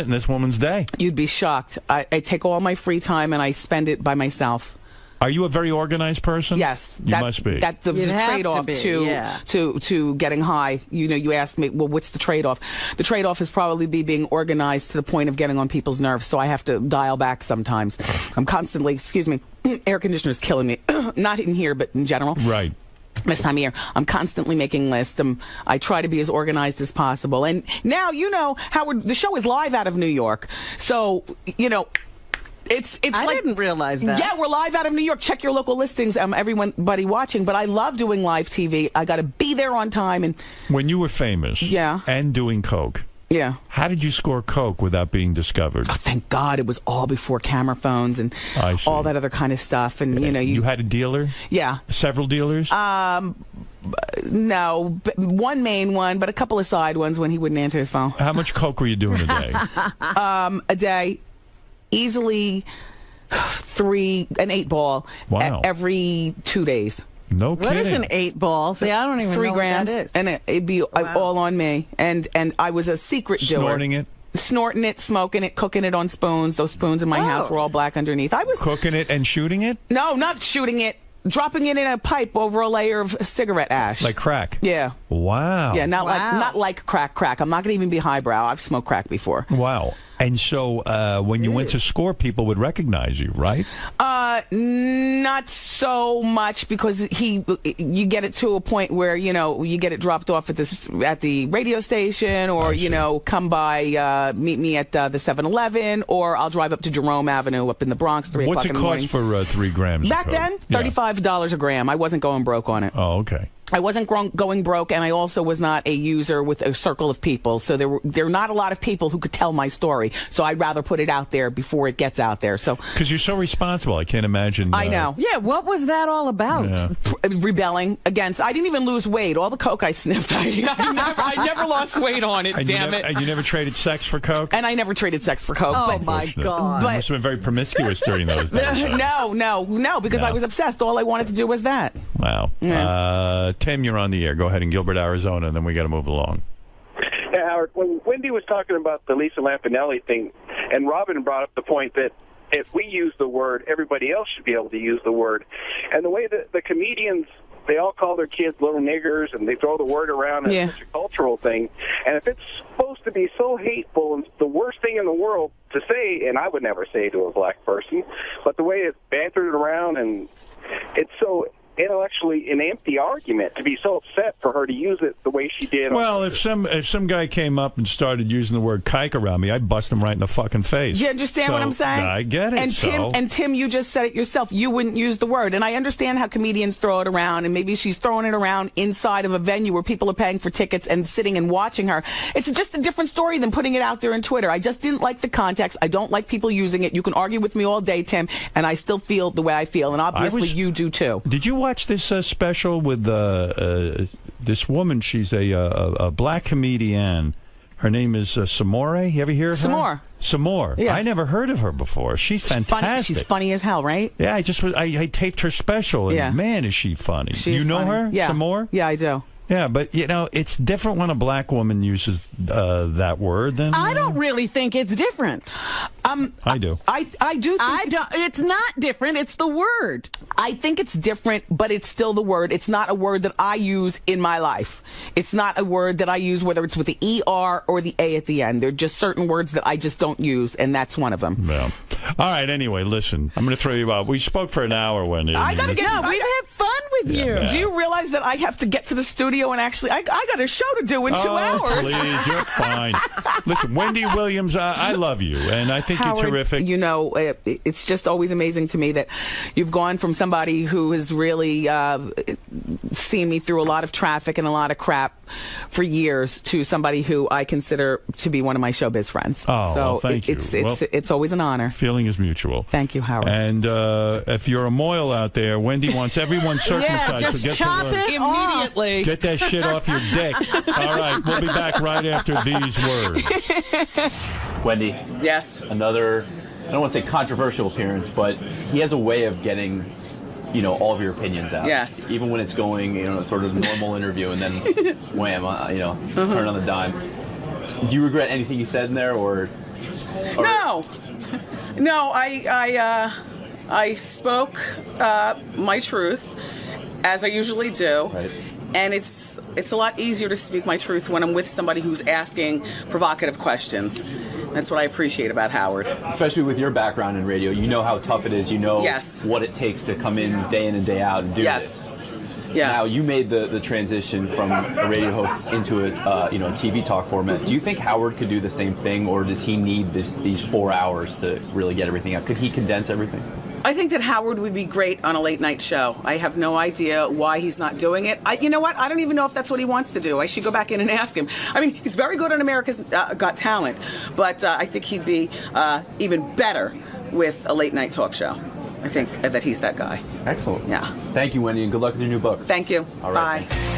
in this woman's day. You'd be shocked. I take all my free time and I spend it by myself. Are you a very organized person? Yes, You must be. That's the You'd have trade-off to be, to getting high. You asked me, well, what's the trade-off? The trade-off is probably being organized to the point of getting on people's nerves. So I have to dial back sometimes. I'm constantly, air conditioner's killing me. Not in here, but in general. Right. This time of year, I'm constantly making lists. I try to be as organized as possible. And now, Howard, the show is live out of New York. So, It's I like, didn't realize that. Yeah, we're live out of New York. Check your local listings, everybody watching. But I love doing live TV. I got to be there on time. And when you were famous, and doing coke, how did you score coke without being discovered? Oh, thank God, it was all before camera phones and all that other kind of stuff. And you had a dealer. Yeah, several dealers. No, one main one, but a couple of side ones when he wouldn't answer his phone. How much coke were you doing a day? A day. Easily an 8-ball every 2 days. No kidding. What is an 8-ball? See, I don't even 3 know grams, what that is. and it'd be all on me. And I was a secret doer. Snorting it, smoking it, cooking it on spoons. Those spoons in my house were all black underneath. I was cooking it and shooting it. No, not shooting it. Dropping it in a pipe over a layer of cigarette ash. Like crack? Yeah. Wow. Yeah, not like crack. I'm not going to even be highbrow. I've smoked crack before. Wow. And so when you went to score, people would recognize you, right? Not so much because you get it to a point where, you get it dropped off at the radio station or, come by, meet me at the 7-Eleven or I'll drive up to Jerome Avenue up in the Bronx 3 o'clock in the morning. What's it cost for 3 grams? Back then, $35 a gram. I wasn't going broke on it. Oh, okay. I wasn't going broke, and I also was not a user with a circle of people. So there are not a lot of people who could tell my story. So I'd rather put it out there before it gets out there. So because you're so responsible, I can't imagine. I know. Yeah, what was that all about? Yeah. Rebelling against. I didn't even lose weight. All the coke I sniffed, I never lost weight on it. Damn it! And you never traded sex for coke. And I never traded sex for coke. Oh my God! You must have been very promiscuous during those days. No, because I was obsessed. All I wanted to do was that. Wow. Yeah. Tim, you're on the air. Go ahead in Gilbert, Arizona, and then we got to move along. Yeah, Howard, when Wendy was talking about the Lisa Lampanelli thing, and Robin brought up the point that if we use the word, everybody else should be able to use the word. And the way that the comedians, they all call their kids little niggers, and they throw the word around, and it's such a cultural thing. And if it's supposed to be so hateful and the worst thing in the world to say, and I would never say to a black person, but the way it's bantered around, and it's so intellectually an empty argument to be so upset for her to use it the way she did. Well, if some guy came up and started using the word kike around me, I'd bust him right in the fucking face. Do you understand what I'm saying? I get it. And Tim, you just said it yourself. You wouldn't use the word, and I understand how comedians throw it around, and maybe she's throwing it around inside of a venue where people are paying for tickets and sitting and watching her. It's just a different story than putting it out there on Twitter. I just didn't like the context. I don't like people using it. You can argue with me all day, Tim, and I still feel the way I feel, and obviously you do too. Did you watch watch this special with this woman? She's a black comedian. Her name is Samore. You ever hear of her? Samore. Yeah. I never heard of her before. She's fantastic. She's funny as hell, right? Yeah, I taped her special, and man, is she funny. You know her, yeah. Samore? Yeah, I do. Yeah, but it's different when a black woman uses that word. Than I don't really think it's different. I do. I do. Think it's not different. It's the word. I think it's different, but it's still the word. It's not a word that I use in my life. It's not a word that I use, whether it's with the ER or the A at the end. There are just certain words that I just don't use, and that's one of them. Yeah. All right. Anyway, listen. I'm going to throw you out. We spoke for an hour, Wendy. I gotta get. We had fun with you. Yeah. Do you realize that I have to get to the studio and actually I got a show to do in 2 hours? Please, you're fine. Listen, Wendy Williams, I love you, and I think Howard, you're terrific. You know, it's just always amazing to me that you've gone from somebody who has really seen me through a lot of traffic and a lot of crap for years to somebody who I consider to be one of my showbiz friends. Oh, so well, thank you. It's always an honor. Feeling is mutual. Thank you, Howard. And if you're a moil out there, Wendy wants everyone circumcised. Just so get chop to work. it immediately. Get that shit off your dick. All right, we'll be back right after these words. Wendy. Yes. Another, I don't want to say controversial appearance, but he has a way of getting, all of your opinions out. Yes. Even when it's going, sort of normal interview, and then wham, turn on the dime. Do you regret anything you said in there, or? No, I spoke my truth, as I usually do. Right. And it's a lot easier to speak my truth when I'm with somebody who's asking provocative questions. That's what I appreciate about Howard. Especially with your background in radio, you know how tough it is. You know what it takes to come in and day out and do this. Yeah. Now, you made the transition from a radio host into a TV talk format. Do you think Howard could do the same thing, or does he need these 4 hours to really get everything out? Could he condense everything? I think that Howard would be great on a late night show. I have no idea why he's not doing it. You know what? I don't even know if that's what he wants to do. I should go back in and ask him. I mean, he's very good on America's Got Talent, but I think he'd be even better with a late night talk show. I think that he's that guy. Excellent. Yeah. Thank you, Wendy, and good luck with your new book. Thank you. All right. Bye.